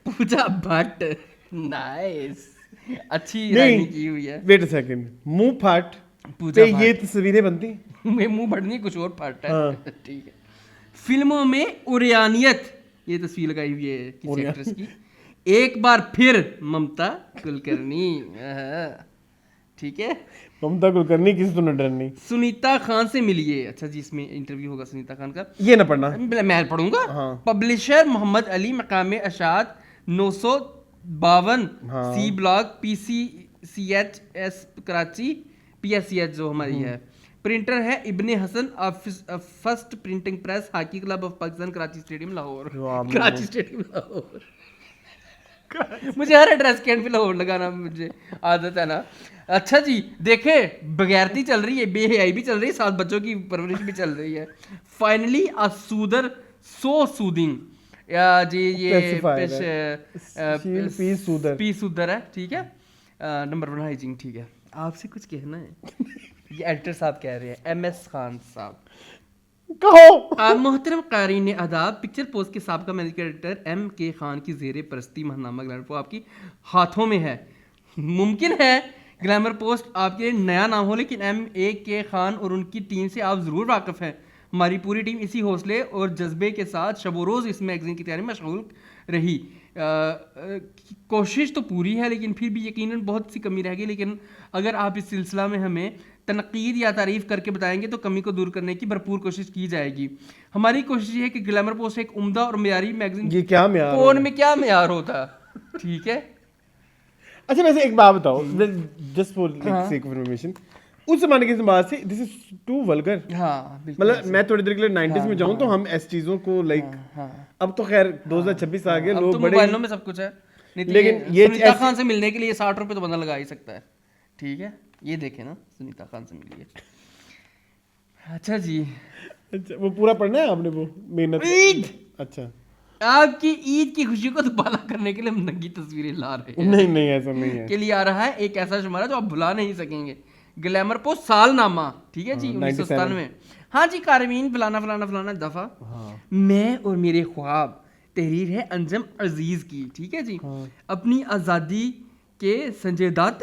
पूजा भट्ट, नाइस, अच्छी राइटिंग की हुई है। वेट अ सेकंड, मुंह फाट पूजा पे ये तस्वीरें बनती, मैं मुंह बढ़नी कुछ और फट है। हाँ। ठीक है। फिल्मों में उरियानियत, ये तस्वीर लगाई हुई है किसी एक्ट्रेस की। एक बार फिर ममता कुलकर्णी, ठीक है। ममता कुलकर्णी किसी तो न डरनी। सुनीता खान से मिलिए, अच्छा जी, इसमें इंटरव्यू होगा सुनीता खान का, ये ना पढ़ना, मैं पढ़ूंगा। हाँ। पब्लिशर मोहम्मद अली, मकाम अशाद 952, हाँ। C block, PCCHS Karachi, PSCH जो हमारी है। प्रिंटर है Ibne Hasan, first printing press, hockey club of Pakistan, Karachi stadium Lahore, Karachi stadium Lahore. मुझे हर एड्रेस के एंड पे लाहौर लगाना मुझे आदत है ना। अच्छा जी, देखे, बगैरती चल रही है, बेहयाई भी चल रही है, 7 बच्चों की परवरिश भी चल रही है। फाइनली अ सूदर, सो सूदिंग, जी ये पी सूदर है। ठीक है, नंबर 1 हाइजिंग। ठीक है, आपसे कुछ कहना है? ये एडिटर साहब कह रहे हैं, MS खान साहब। कहो। मोहतरम क़ारीन आदाब, पिक्चर पोस्ट के साबका मैनेजिंग एडिटर एम के खान की ज़ेर परस्ती माहनामा ग्लैमर पोस्ट आपकी हाथों में है। मुमकिन है ग्लैमर पोस्ट आपके लिए नया नाम हो, लेकिन के खान और उनकी टीम से आप ज़रूर वाकिफ़ हैं। हमारी पूरी टीम इसी हौसले और जज्बे के साथ शब रोज़ इस मैगज़ीन की तैयारी में मशगूल रही। कोशिश तो पूरी है, लेकिन फिर भी यकीनन बहुत सी कमी रह गई। लेकिन अगर आप इस सिलसिला में हमें तनकीद या तारीफ़ करके बताएंगे तो कमी को दूर करने की भरपूर कोशिश की जाएगी। हमारी कोशिश ये है कि ग्लैमर पोस्ट एक उम्दा और मेयारी मैगज़ीन, ये क्या म्यार कौन में क्या मेयार होता, ठीक है। अच्छा वैसे एक बात बताओ, just for sake of information, उस जमाने के बाद से दिस इज टू वल्गर। हाँ बिल्कुल, मतलब मैं थोड़ी देर के लिए 90s में जाऊं तो हम ऐसी चीजों को लाइक, अब तो खैर 2026 आ गया, अब लोग तो बड़े, मोबाइलों में सब कुछ है। लेकिन ये ये सुनीता ऐसे- खान से मिलने के लिए 60 रुपए तो बंदा लगा ही सकता है। ठीक है, ये देखे ना, सुनीता खान से मिलिए। अच्छा जी, अच्छा वो पूरा पढ़ना है आपने, वो मेहनत। ईद, अच्छा आपकी ईद की खुशी को दुबारा करने के लिए हम नंगी तस्वीरें ला रहे हैं। नहीं नहीं ऐसा नहीं है। के लिए आ रहा है एक ऐसा शुमारा जो आप भुला नहीं सकेंगे। ग्लैमर पोस्ट सालनामा, ठीक है जी, 97। 1997। हाँ जी, कारवीन फलाना फलाना फलाना दफा। मैं और मेरे ख्वाब, तहरीर है अंजम अजीज की, ठीक है जी। अपनी आज़ादी के संजय दत्त,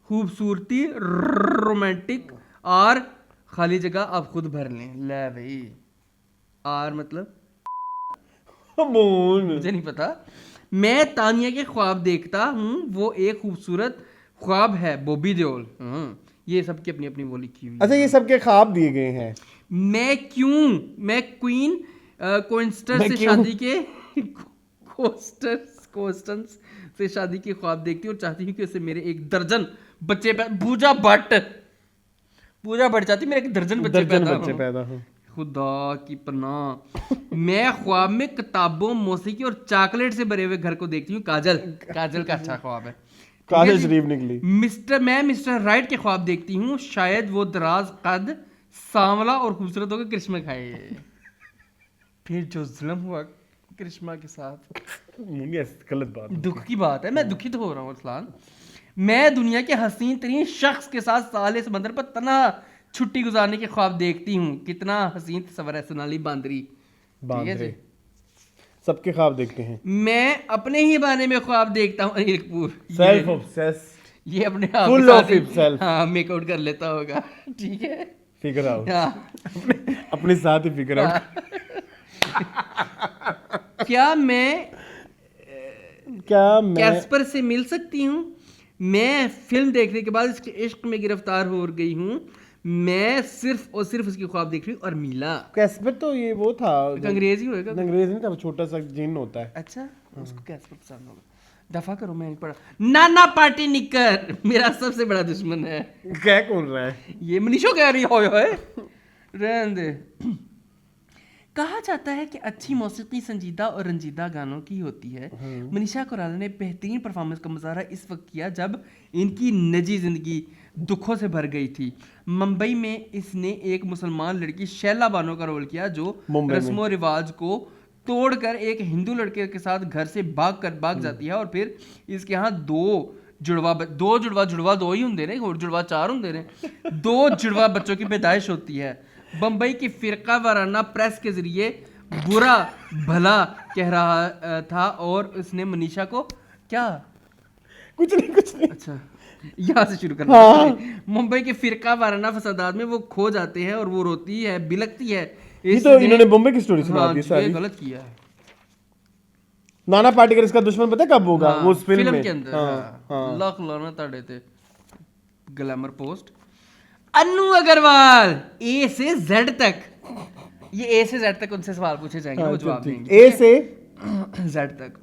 खूबसूरती रोमांटिक और खाली जगह आप खुद भर लें। ले भाई, आर मतलब मुझे नहीं पता। मैं तानिया के ख्वाब देखता हूँ, वो एक खूबसूरत ख्वाब है, बॉबी देओल। ये सबकी अपनी अपनी वो लिखी हुई। अच्छा, ये सबके ख्वाब दिए गए हैं। मैं क्वीन कोइंस्टर से शादी के कोस्टन्स से शादी के ख्वाब देखती हूँ और चाहती हूँ कि उससे मेरे एक दर्जन बच्चे पूजा भट्ट चाहती मेरे एक दर्जन बच्चे पैदा हो। खुदा की पनाह। मैं ख्वाब में किताबों, मौसीकी और चॉकलेट से भरे हुए घर को देखती हूँ। काजल का अच्छा ख्वाब है। काजल शरीफ निकली। मैं मिस्टर राइट के ख्वाब देखती हूँ, शायद वो दराज कद, सांवला और खूबसूरत होकर करिश्मा खाए। फिर जो जुल्म हुआ करिश्मा के साथ, गलत बात, दुख की बात है। मैं दुखित हो रहा हूँ अरसलान। मैं दुनिया के हसीन तरीन शख्स के साथ साले समंदर पर तना छुट्टी गुजारने के ख्वाब देखती हूँ। कितना हसीन तस्वर है, सोनाली बांदरी। ठीक है जी, सबके ख्वाब देखते हैं। मैं अपने ही बारे में ख्वाब देखता हूँ। अनिल कपूर सेल्फ ऑब्सेस्ड, ये अपने आप फुल ऑफ हिमसेल्फ। हाँ, मेकआउट कर लेता होगा। ठीक है, फिगर आउट। हाँ। अपने साथ ही फिगर आउट। क्या मैं कैस्पर से मिल सकती हूँ? मैं फिल्म देखने के बाद इसके इश्क में गिरफ्तार हो गई हूँ। मैं सिर्फ और सिर्फ उसकी ख्वाब देख रही हूँ। और मिला कैस्पर तो ये वो था, अंग्रेजी होएगा। अंग्रेजी नहीं था, छोटा सा जिन होता है। अच्छा, उसको कैस्पर पसंद होगा। दफा करो, मैं नहीं पढ़ा। नाना पार्टी निकर मेरा सबसे बड़ा दुश्मन है। क्या कौन रहा है ये मनीषो कह रही हो रहने दे। कहा जाता है कि अच्छी मौसीकी संजीदा और रंजीदा गानों की होती है। मनीषा कोइराला ने बेहतरीन परफॉर्मेंस का मुजाहरा इस वक्त किया जब इनकी निजी जिंदगी दुखों से भर गई थी। मुंबई में इसने एक मुसलमान लड़की शैला बानो का रोल किया, जो रस्मों रिवाज को तोड़कर एक हिंदू लड़के के साथ घर से भाग जाती है। और फिर इसके यहाँ दो ही होंगे ने, और जुड़वा 4 होंगे ने, 2 जुड़वा बच्चों की पैदाइश होती है। बम्बई की फिरका वाराना प्रेस के जरिए बुरा भला कह रहा था और उसने मनीषा को क्या कुछ नहीं। अच्छा, यहाँ से शुरू करना। हाँ। मुंबई के फिरका वाराना फसादात में वो खो जाते हैं और वो रोती है, बिलकती है। ये तो इन्होंने बॉम्बे की स्टोरी सुना दी सारी। गलत किया है। नाना पाटेकर इसका दुश्मन पता कब होगा? वो उस फिल्म के अंदर। हाँ। लाख लाना ताड़े थे। Glamour post. Anu Agarwal A से जेड तक, ये ए से जेड तक उनसे सवाल पूछे जाएंगे, वो जवाब देंगे। ए से जेड तक।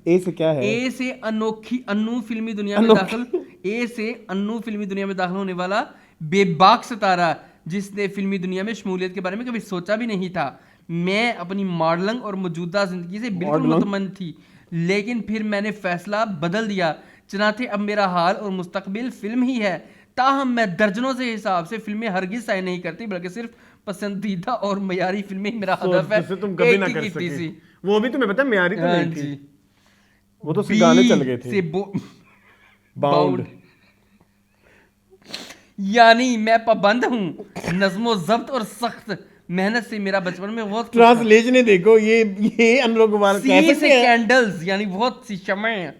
ए से क्या है? ए से अन्नू फिल्मी दुनिया में दाखिल, ए से अन्नू फिल्मी दुनिया में दाखिल होने वाला बेबाक सितारा, जिसने फिल्मी दुनिया में शमूलियत के बारे में कभी सोचा भी नहीं था। मैं अपनी मॉडलिंग और मौजूदा जिंदगी से बिल्कुल मुतमन थी, लेकिन फिर मैंने फैसला बदल दिया। चनाते अब मेरा हाल और मुस्तकबिल फिल्म ही है। ताहम मैं दर्जनों से हिसाब से फिल्में हरगिज साइन नहीं करती, बल्कि सिर्फ पसंदीदा और मयारी फिल्में मेरा हदफ है। तुम कभी ना कर सके। वो भी तुम्हें पता है मयारी तो नहीं थी, वो तो गाने चल गए थे। बाउंड। यानी मैं पाबंद हूँ नज़्मो ज़ब्त और सख्त मेहनत से। मेरा बचपन में बहुत ट्रांसलेशन देखो, ये हम लोग सी से कैंडल्स यानी बहुत सी शमएं,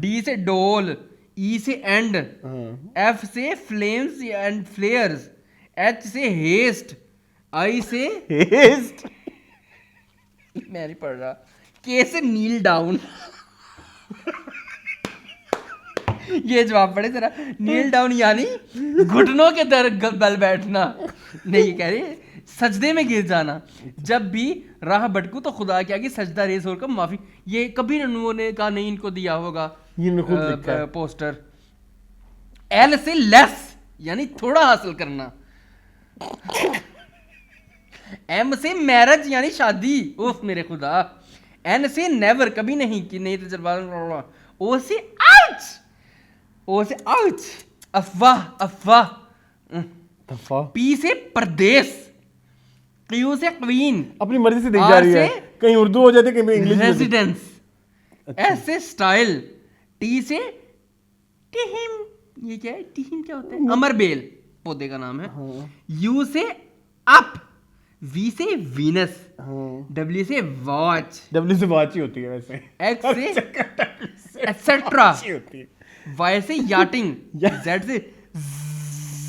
डी से डोल, ई से एंड, एफ से फ्लेम्स एंड फ्लेयर्स, एच से हेस्ट, आई से हेस्ट मैं नहीं पढ़ रहा, के से नील डाउन ये जवाब पड़े तेरा। नील डाउन यानी घुटनों के दर बल बैठना। नहीं, ये कह रही सजदे में गिर जाना। जब भी राह भटकू तो खुदा के आगे सजदा रेस होकर माफी। ये कभी नन्नुओं ने कहा नहीं, इनको दिया होगा पोस्टर। एल से लेस यानी थोड़ा हासिल करना। एम से मैरिज यानी शादी, उफ मेरे खुदा। एन से नेवर कभी नहीं कि नहीं तजर्बा। ओ से आउच, ओ से आउच अफवाह। पी से परदेश, क्यू से क्वीन, अपनी मर्जी से देख जा रही है, कहीं उर्दू हो जाती कहीं इंग्लिश। रेजिडेंस। एस से स्टाइल, टी से टिहिम ये क्या है? टीम क्या होता है? अमरबेल पौधे का नाम है। यू से अप, वी से वीनस, डब्ल्यू से वॉच, डब्ल्यू से वॉच ही होती है वैसे, एक्स से एटसेट्रा, होती है, वाई से याटिंग, जेड से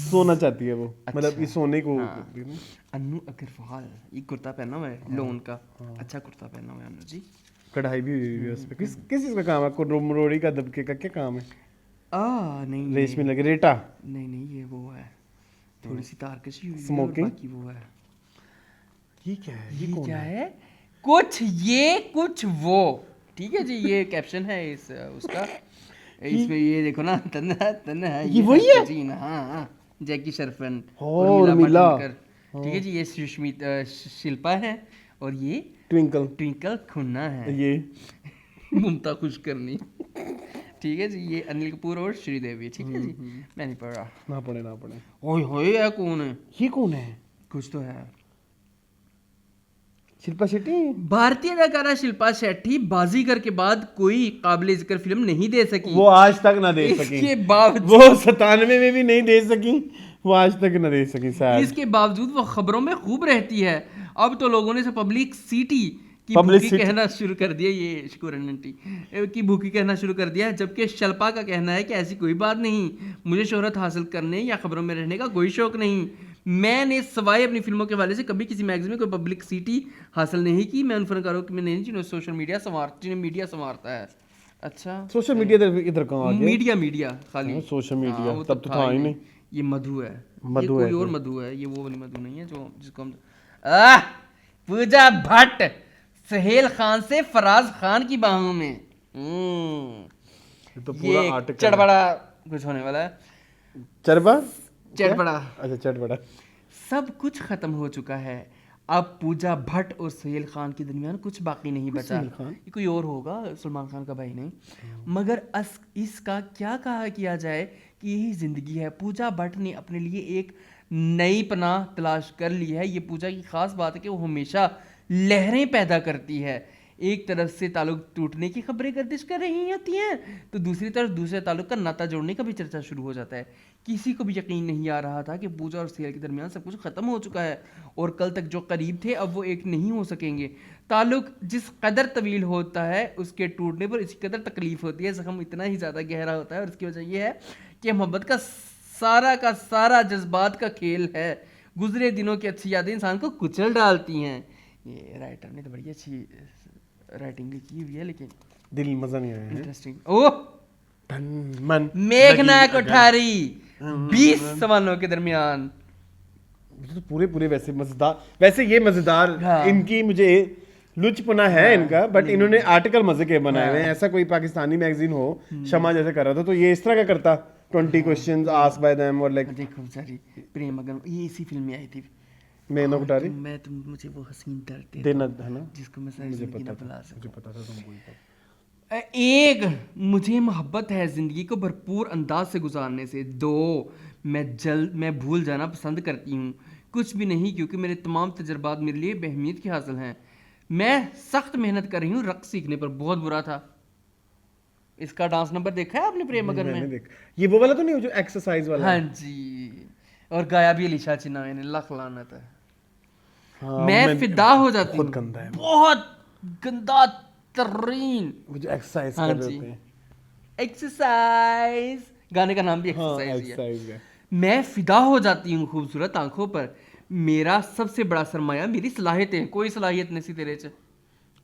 सोना चाहती है वो, मतलब ये सोने को अनु अग्रवाल, ये कुर्ता पहना हुआ है लोन का, अच्छा कुर्ता पहना हुआ है अनु जी। कढ़ाई भी हुई है उस पे, किस चीज का काम है? रोड़ी का दबके का क्या काम है? नहीं रेशमी लगे रेटा, नहीं ये वो है, थोड़ी सी तारकशी हुई है, Smoking? और बाकी वो है। ये क्या है? ये क्या है? कुछ ये कुछ वो, ठीक है जी, ये कैप्शन है इस उसका, इसमें ये देखो ना, तन्हा तन्हा ये वही है? जी ना, हाँ, जैकी श्रॉफ और और मीला मीला। पाटणकर, ठीक है जी, ये सुष्मिता शिल्पा है, और ये ट्विंकल खुन्ना है, ये मुमता खुश करनी, ठीक है जी, ये अनिल कपूर और श्रीदेवी, ठीक है जी। मैं नहीं पढ़ रहा। ना पड़े ओए होए, ये कौन है? ये कौन है? कुछ तो है। शिल्पा शेट्टी। भारतीय अदाकारा शिल्पा शेट्टी बाजीगर के बाद कोई काबिल जिक्र फिल्म नहीं दे सकी, वो आज तक ना दे सकी, इसके बावजूद वो 97 में भी नहीं दे सकी, वो आज तक ना दे सकी शायद। इसके बावजूद वो खबरों में खूब रहती है। अब तो लोगों ने इसे पब्लिसिटी की Publicity? भूखी कहना शुरू कर दिया, ये शुकुरन आंटी की भूखी कहना शुरू कर दिया, जबकि शिल्पा का कहना है कि ऐसी कोई बात नहीं, मुझे शोहरत हासिल करने या खबरों में रहने का कोई शौक नहीं, मैंने सवाए अपनी फिल्मों के हवाले से कभी किसी मैगजीन में कोई पब्लिसिटी हासिल नहीं की, मैं उन फनकारों में नहीं जिन्हें सोशल मीडिया जिन्हें मीडिया संवारता है। अच्छा, सोशल मीडिया इधर कहाँ आ गया? मीडिया खाली हाँ, सोशल मीडिया, वो तब तो था ही नहीं। ये मधु है, मधु ये है कोई और क्या? मधु है, ये वो वाली मधु नहीं है जो जिसको हम पूजा भट्ट सहेल खान से फराज खान की बाहों में। तो पूरा ये आर्टिकल चटबड़ा कुछ होने वाला है। चटबड़ा चटबड़ा चटबड़ा सब कुछ खत्म हो चुका है, अब पूजा भट्ट और सहेल खान के दरमियान कुछ बाकी नहीं बचा। ये कोई और होगा, सलमान खान का भाई नहीं, मगर इसका क्या कहा किया जाए कि यही जिंदगी है। पूजा भट्ट ने अपने लिए एक नई पनाह तलाश कर ली है। ये पूजा की खास बात है कि वो हमेशा लहरें पैदा करती है। एक तरफ से ताल्लुक टूटने की खबरें गर्दिश कर रही होती हैं, तो दूसरी तरफ दूसरे ताल्लुक का नाता जोड़ने का भी चर्चा शुरू हो जाता है। किसी को भी यकीन नहीं आ रहा था कि पूजा और सहेल के दरमियान सब कुछ खत्म हो चुका है और कल तक जो करीब थे अब वो एक नहीं हो सकेंगे। ताल्लुक जिस कदर तवील होता है उसके टूटने पर इसी कदर तकलीफ होती है, जख्म इतना ही ज़्यादा गहरा होता है, और इसकी वजह यह है कि मोहब्बत का सारा जज्बात का खेल है। गुजरे दिनों की अच्छी यादें इंसान को कुचल डालती हैं। ये राइटर ने तो बड़ी अच्छी राइटिंग भी की हुई है, लेकिन दिल मजा नहीं आया है। इंटरेस्टिंग। ओह, मन मेघना कोठारी 20 सवालों के दरमियान। तो पूरे वैसे मजेदार, वैसे ये मजेदार, हाँ। इनकी मुझे लुचपना है इनका, बट इन्होंने आर्टिकल मजे के बनाए हुए हैं। ऐसा कोई पाकिस्तानी मैगजीन हो शमा जैसे कर रहा था तो ये इस तरह का करता, 20 क्वेश्चंस आस्क्ड बाय देम और लाइक देखो बेचारी प्रेम अगर ये इसी फिल्म में आई थी। मेघना कोठारी मैं तुम मुझे वो हसीन डरते देना है ना, जिसको मैं सारी मुझे जिंदगी ना पता भुला था, सकूं। मुझे पता था तुम वही कहो। एक, मुझे मोहब्बत है ज़िंदगी को भरपूर अंदाज से गुजारने से। 2, मैं भूल जाना पसंद करती हूँ, कुछ भी नहीं, क्योंकि मेरे तमाम तजर्बात मेरे लिए बेहमियत के हासिल हैं। मैं सख्त मेहनत कर रही हूँ, रक्स सीखने पर बहुत बुरा था। इसका डांस नंबर देखा है आपने प्रेम अगर मैंने में? देखा, ये वो वाला तो नहीं हो जो एक्सरसाइज वाला हाँ है? जी, और गाया भी अलीशा चिनावे ने, लाख लानत है। हाँ, मैं फिदा हो जाती बहुत हूँ, गंदा है, बहुत गंदा तरीन। वो जो एक्सरसाइज हाँ कर रहे जी। होते हैं। एक्सरसाइज, गाने का नाम भी हाँ, एक्सरसाइज ही है। एक्सरसाइज है। मैं फिदा हो जाती हूँ खूबसूरत आंखों पर। मेरा सबसे बड़ा सरमाया मेरी सलाहियतें। कोई सलाहियत नहीं सी तेरे च,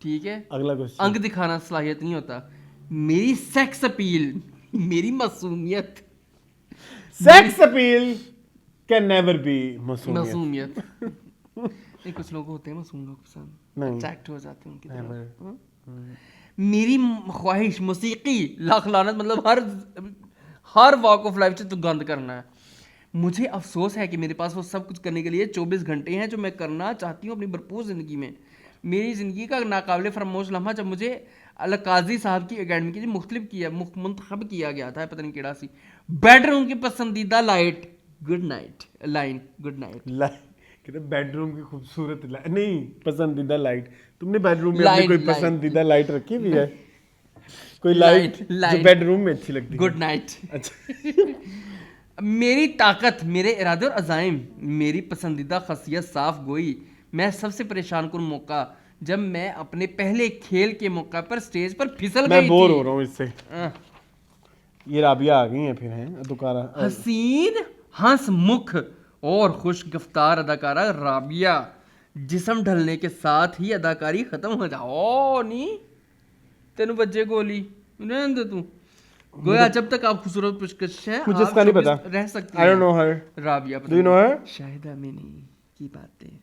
ठीक है? अगला क्वेश्चन। अंग दिखाना सलाहियत नहीं होता। मेरी सेक्स अपील, मेरी मासूमियत। Sex appeal can never be मासूमियत। मासूमियत नहीं, कुछ लोग होते हैं मासूम लोग पसंद, नहीं। अट्रैक्ट हो जाते हैं उनकी तरफ। हाँ? मेरी ख्वाहिश मौसीकी, लाख लानत, मतलब हर वॉक ऑफ लाइफ से तू गंद करना है। मुझे अफसोस है कि मेरे पास वो सब कुछ करने के लिए 24 घंटे हैं जो मैं करना चाहती हूँ अपनी भरपूर ज़िंदगी में। मेरी ज़िंदगी का नाकाबिले फरामोश लम्हा जब मुझे अलकाजी साहब की एकेडमी के लिए मुंतखब किया गया था, पता नहीं केड़ा सी। बेडरूम की पसंदीदा light, good night line, good night. कहते बेडरूम की खूबसूरत लाइट नहीं, पसंदीदा लाइट। तुमने बेडरूम में लाइट, अपनी कोई लाइट। पसंदीदा लाइट रखी हुई है? कोई लाइट जो बेडरूम में अच्छी लगती है। Good night. अच्छा। मेरी ताकत, मेरे इरादे और अज़ाइम, मेरी पसंदीदा खसियत साफ गोई। मैं सबसे परेशान करूँ मौका जब मैं अपने पहले खेल के मौका पर स्टेज पर फिसल गई मैं बोर थी। हो रहा हूँ इससे। हाँ। ये राबिया आ गई हैं फिर हैं दोबारा। हसीन हंस मुख और खुश गिफ्तार अदाकारा राबिया, जिस्म ढलने के साथ ही अदाकारी खत्म हो जाओ। नी तेन बच्चे गोली रहने दे तू गोया, जब तक आप खूबसूरत पेशकश है मुझे आप इसका नहीं 24 पता। रह सकती I don't know her. Rabia Do you know her? Shahida mini की बातें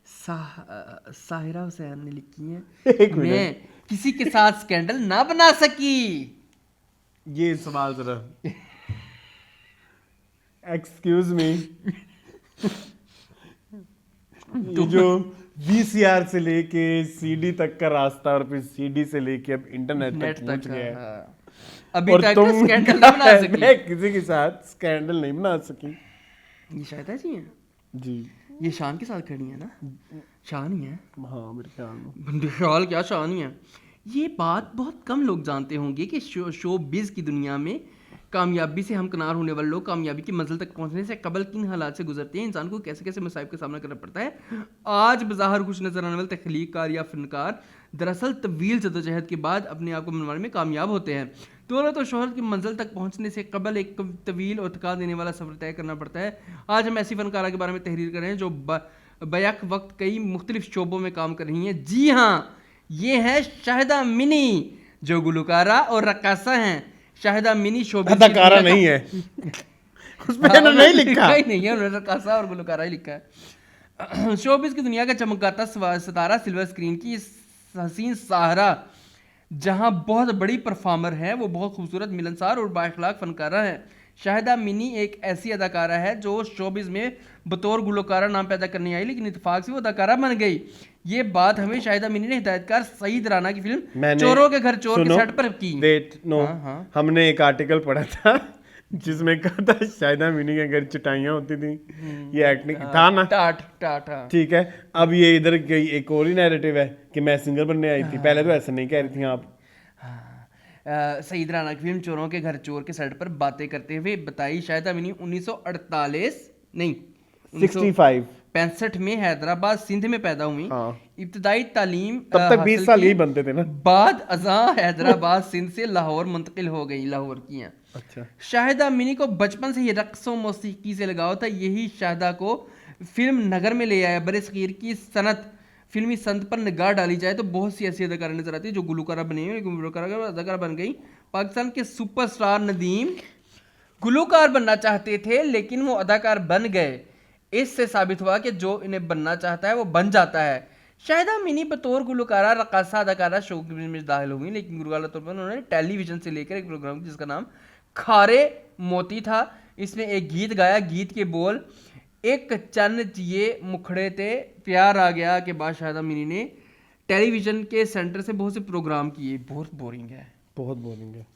साहिरा हुसैन ने लिखी एक हैं। मिनट। मैं किसी के साथ स्कैंडल ना बना सकी। ये सवाल जरा एक्सक्यूज मी, ये जो वीसीआर से लेके सीडी तक का रास्ता और फिर सीडी से लेके अब इंटरनेट नेट तक पहुंच तक गया है, हाँ। अभी और तक तुम स्कैंडल ना बना सकी। मैं किसी के साथ स्कैंडल नहीं बना सकी। ये शायद जी हैं, जी ये शान के साथ खड़ी है ना, शान ही है। हाँ मेरे ख्याल में ख्याल क्या, शान ही है। ये बात बहुत कम लोग जानते होंगे कि शो बिज की दुनिया में कामयाबी से हमकनार होने वाले लोग कामयाबी की मंजिल तक पहुंचने से कबल किन हालात से गुजरते हैं, इंसान को कैसे कैसे मसाइब का सामना करना पड़ता है। आज बज़ाहिर खुश नजर आने वाले तख्लीक़कार या फनकार दरअसल तवील जदोजहद के बाद अपने आप को मनवाने में कामयाब होते हैं। दौलत और शोहरत की मंजिल तक पहुंचने से कबल एक तवील और थका देने वाला सफ़र तय करना पड़ता है। आज हम ऐसी फनकारा के बारे में तहरीर कर रहे हैं जो बैक वक्त कई मुख्तलिफ शोबों में काम कर रही हैं। जी हाँ, ये है शाहिदा मिनी, जो गुलकारा और रक्कासा हैं। शाहिदा मिनी शोबिज़ अदाकारा नहीं है उस पे हाँ, नहीं लिखा ही नहीं है, उन्होंने रक्कासा और गुलकारा ही लिखा है। शोबिज़ की दुनिया का चमकता सितारा, सिल्वर स्क्रीन की हसीन सहारा, जहां बहुत बड़ी परफॉर्मर है, वो बहुत खूबसूरत, मिलनसार और बाइखलाक फनकारा है। शाहिदा मिनी एक ऐसी अदाकारा है जो शोबिज़ में बतौर गुलकारा नाम पैदा करने आई, लेकिन इत्तेफाक से वो अदाकारा बन गई। ये बात हमें शाहिदा मिनी ने हिदायतकार सईद राना की फिल्म चोरों के घर चोर के सेट पर की। वेट नो, हाँ। हमने एक आर्टिकल पढ़ा था जिसमें कहा था शाहिदा मिनी के घर चटाइयाँ होती थी। ये एक्टिंग था ना, टाट हाँ। ठीक है। अब ये इधर एक और ही नैरेटिव है कि मैं सिंगर बनने आई थी, पहले तो ऐसा नहीं कह रही थी आप। सईद राना की फिल्म चोरों के घर चोर के सेट पर बातें करते हुए बताई शाहिदा मिनी 1948 नहीं 65 में हैदराबाद सिंध में पैदा हुई। हाँ। इब्तदाई तालीम तब तक 20 साल यही बनते थे ना। बाद अज़ां हैदराबाद सिंध से लाहौर मुंतकिल हो गई, लाहौर की हैं। अच्छा। शाहिदा मिनी को बचपन से ही रक्सों मौसीकी से लगाव था। यही शाहिदा को फिल्म नगर में ले आया। बरसगीर की सनत, फिल्मी संत पर निगाह डाली जाए तो बहुत सी ऐसी अदाकारा नजर आती है जो गुलकारा बनी हुई, गुलकारा अदाकारा बन गई। पाकिस्तान के सुपरस्टार नदीम गुलकार बनना चाहते थे, लेकिन वो अदाकार बन गए। इससे साबित हुआ कि जो इन्हें बनना चाहता है वो बन जाता है। शाहिदा मिनी बतौर गुलकारा, रकासा, अदाकारा शो में दाखिल हो गई, लेकिन गुलकारा तौर पर उन्होंने टेलीविजन से लेकर एक प्रोग्राम जिसका नाम खारे मोती था, इसमें एक गीत गाया। गीत के बोल एक चन्न जिए मुखड़े ते प्यार आ गया के बाद शाहिदा मिनी ने टेलीविजन के सेंटर से बहुत से प्रोग्राम किए। बहुत बोरिंग है, बहुत बोरिंग है।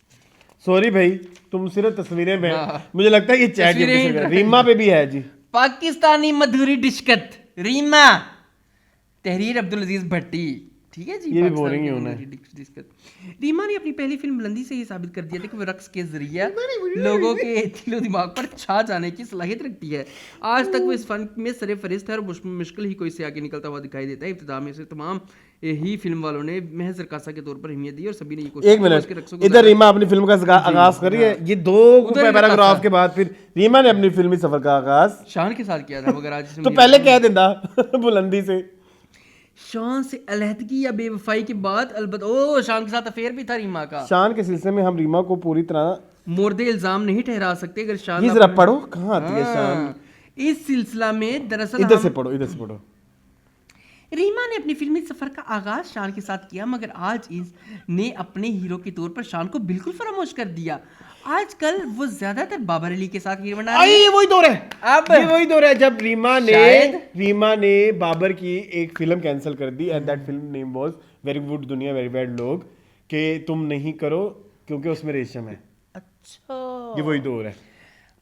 सॉरी भाई, तुम सिर्फ तस्वीरें में, मुझे लगता है ये चैट रीमा पे भी है जी। पाकिस्तानी मधुरी डिशकत रीमा, तहरीर अब्दुल अजीज भट्टी, ठीक है जी। ये भी बोरिंग ही होना है। रीमा ने अपनी पहली फिल्म बुलंदी से ही साबित कर दिया था कि वो रक्स के जरिए लोगों के दिलो दिमाग पर छा जाने की सलाहियत रखती है। आज तक वो इस फन में सरे फरिश्त है और मुश्किल ही कोई से आगे निकलता हुआ दिखाई देता है। इब्तिदा में से तमाम ही फिल्म वालों ने महज रकासा के तौर पर अहमियत दी और सभी ने ये कोशिश एक मिनट, इधर रीमा अपनी फिल्म का आगाज कर रही है। ये दो पैराग्राफ के बाद फिर रीमा ने अपनी फिल्मी सफर का आगाज शान के साथ किया था, मगर आज तो पहले कह देता बुलंदी से। शान से अलहदगी या बेवफाई के बाद अलबत्ता ओ शान के साथ अफेयर भी था रीमा का। शान के सिलसिले में हम रीमा को पूरी तरह मोर्दे इल्जाम नहीं ठहरा सकते। अगर शान ये जरा पढ़ो, कहाँ आती है शान इस सिलसिला में। दरअसल इधर से पढ़ो, इधर से पढ़ो। रीमा ने अपनी फिल्मी सफर का आगाज शान के साथ किया, मगर आज इसने अपने हीरो के तौर पर शान को बिल्कुल फरामोश कर दिया। आजकल वो ज्यादातर बाबर अली के साथ हीरो बना रही है। ये वही दौर है, अब ये वही दौर है जब रीमा ने बाबर की एक फिल्म कैंसिल कर दी and that film name was very good दुनिया वेरी बैड लोग, कि तुम नहीं करो क्योंकि उसमें रेशम है। अच्छा, ये वही दौर है।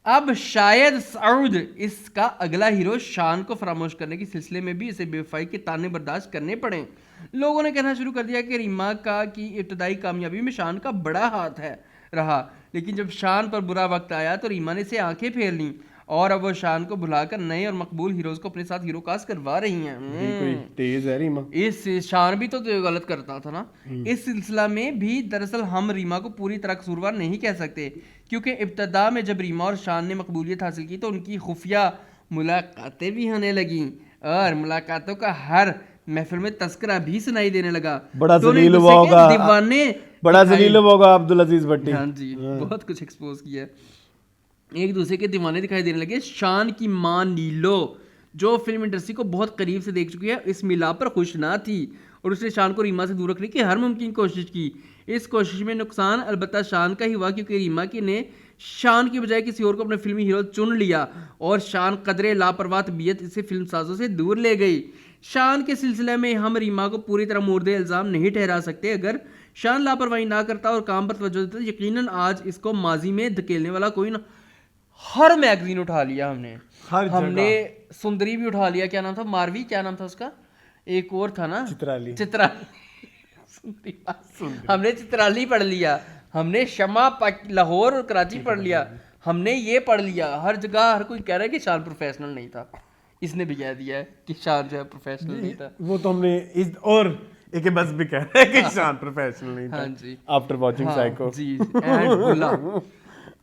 अब शायद सऊद इसका अगला हीरो शान को फरामोश करने के सिलसिले में भी इसे बेवफाई के ताने बर्दाश्त करने पड़े। लोगों ने कहना शुरू कर दिया कि रीमा का की इब्तदाई कामयाबी में शान का बड़ा हाथ है रहा, लेकिन जब शान पर बुरा वक्त आया तो रीमा ने इसे आंखें फेर लीं और अब वो शान को भुलाकर नए और मकबूल हीरोज को अपने साथ हीरो कास्ट करवा रही हैं। कोई तेज है रीमा। इस शान भी तो गलत करता था ना। इस सिलसिला में भी दरअसल हम रीमा को पूरी तरह कसूरवार नहीं कह सकते, क्योंकि इब्तदा में जब रीमा और शान ने मकबूलियत हासिल की तो उनकी खुफिया मुलाकातें भी होने लगीं और मुलाकातों का हर महफिल में तस्करा भी सुनाई देने लगा। बड़ा दोनों जलील एक दूसरे हुआ के होगा, दीवाने बड़ा दिखाई- जलील हुआ होगा अब्दुल अजीज भट्टी। हाँ जी, बहुत कुछ एक्सपोज किया है। एक दूसरे के दीवाने दिखाई देने लगे। शान की मां नीलो, जो फिल्म इंडस्ट्री को बहुत करीब से देख चुकी है, इस मिलाप पर खुश ना थी और उसने शान को रीमा से दूर रखने की हर मुमकिन कोशिश की। इस कोशिश में नुकसान अलबत्ता शान का ही हुआ, क्योंकि रीमा की ने शान की बजाय किसी और को अपने फिल्मी हीरो चुन लिया और शान कदरे लापरवाह तबीयत इसे फिल्म साजों से दूर ले गई। शान के सिलसिले में हम रीमा को पूरी तरह मुर्दे इल्ज़ाम नहीं ठहरा सकते। अगर शान लापरवाही ना करता और काम पर तवज्जो देता तो यकीनन आज इसको माजी में धकेलने वाला कोई ना। हर मैगजीन उठा लिया हमने सुंदरी भी उठा लिया, क्या नाम था, मारवी, क्या नाम था उसका, एक और था ना, चित्राली। हमने चित्राली पढ़ लिया, हमने शमा लाहौर और कराची पढ़ लिया, हमने ये पढ़ लिया। हर जगह हर कोई कह रहा है कि शान प्रोफेशनल नहीं था। इसने भी कह दिया है कि शान जो है प्रोफेशनल नहीं था। वो तो हमने इस और एक बस भी कह रहा है कि शान प्रोफेशनल नहीं था। हाँ जी, आफ्टर वॉचिंग साइको जी एंड बुला।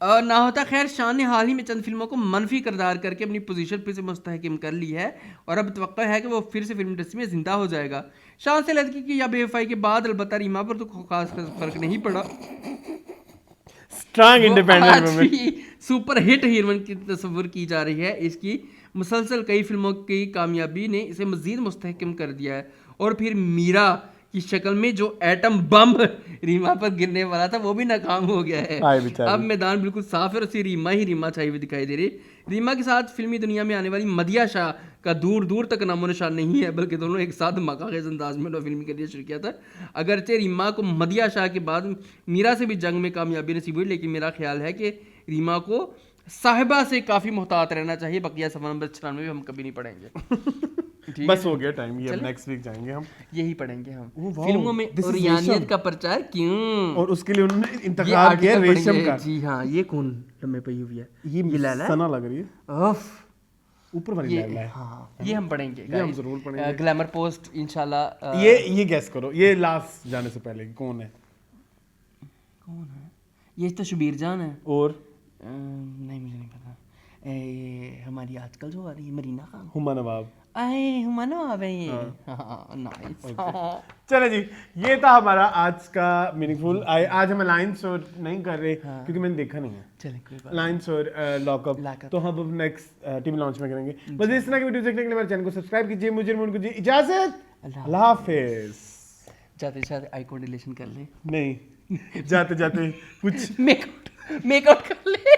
ना होता खैर, शान ने हाल ही में चंद फिल्मों को मनफी किरदार करके अपनी पोजीशन फिर से मुस्तहकम कर ली है और अब तवक्को है कि वो फिर से फिल्म इंडस्ट्री में जिंदा हो जाएगा। शान से लड़की की या बेवफाई के बाद अलबत्ता रीमा पर तो खास फर्क नहीं पड़ा। Strong independent woman, super hit heroine की तस्वीर की जा रही है। इसकी मुसलसल कई फिल्मों की कामयाबी ने इसे मजीद मुस्तहकम कर दिया है और फिर मीरा की शक्ल में जो एटम बम रीमा पर गिरने वाला था वो भी नाकाम हो गया है। अब मैदान बिल्कुल साफ है और उसी रीमा ही रीमा छाई हुई दिखाई दे रही। रीमा के साथ फिल्मी दुनिया में आने वाली मदिया शाह का दूर दूर तक नामो निशान नहीं है, बल्कि दोनों एक साथ मकाखेज अंदाज में फिल्म के लिए शुरू किया था। अगरचे रीमा को मदिया शाह के बाद मीरा से भी जंग में कामयाबी नसीब हुई, लेकिन मेरा ख्याल है कि रीमा को साहिबा से काफ़ी मोहतात रहना चाहिए। बकिया सफर नंबर 96 भी हम कभी नहीं पढ़ेंगे। बस हो गया टाइम, ये नेक्स्ट वीक जाएंगे हम, यही पढ़ेंगे हम फिल्मों में ओरियानियत का प्रचार क्यों, और उसके लिए उन्होंने इंतखाब किया रेशम का। जी हाँ, ये कौन लम्बे पई हुई है, ये लैला है? सना लग रही है, ऊपर वाली ये लैला है। हाँ, ये हम पढ़ेंगे, ये हम जरूर पढ़ेंगे। ग्लैमर पोस्ट इंशाल्लाह। ये गैस करो, ये लास्ट जाने से पहले कौन है? कौन है ये? तो शबीर जान है। और नहीं, मुझे नहीं पता। हमारी आजकल जो आ रही है मरीना खान, हुमा नवाब। हुमा नवाब है ये। नाइस। चले जी, ये था हमारा आज का मीनिंगफुल। आज हम लाइन्स और नहीं कर रहे क्योंकि मैंने देखा नहीं है। चलें, कोई बात लाइन्स और लॉकअप तो हम अब नेक्स्ट टीवी लॉन्च में करेंगे। बस इस तरह की वीडियो देखने के लिए हमारे चैनल को सब्सक्राइब कीजिए। मुझे उनको जी इजाजत, अल्लाह हाफिज। जाते जाते आई कोऑर्डिनेशन कर ले। नहीं, जाते जाते कुछ मेकआउट कर ले।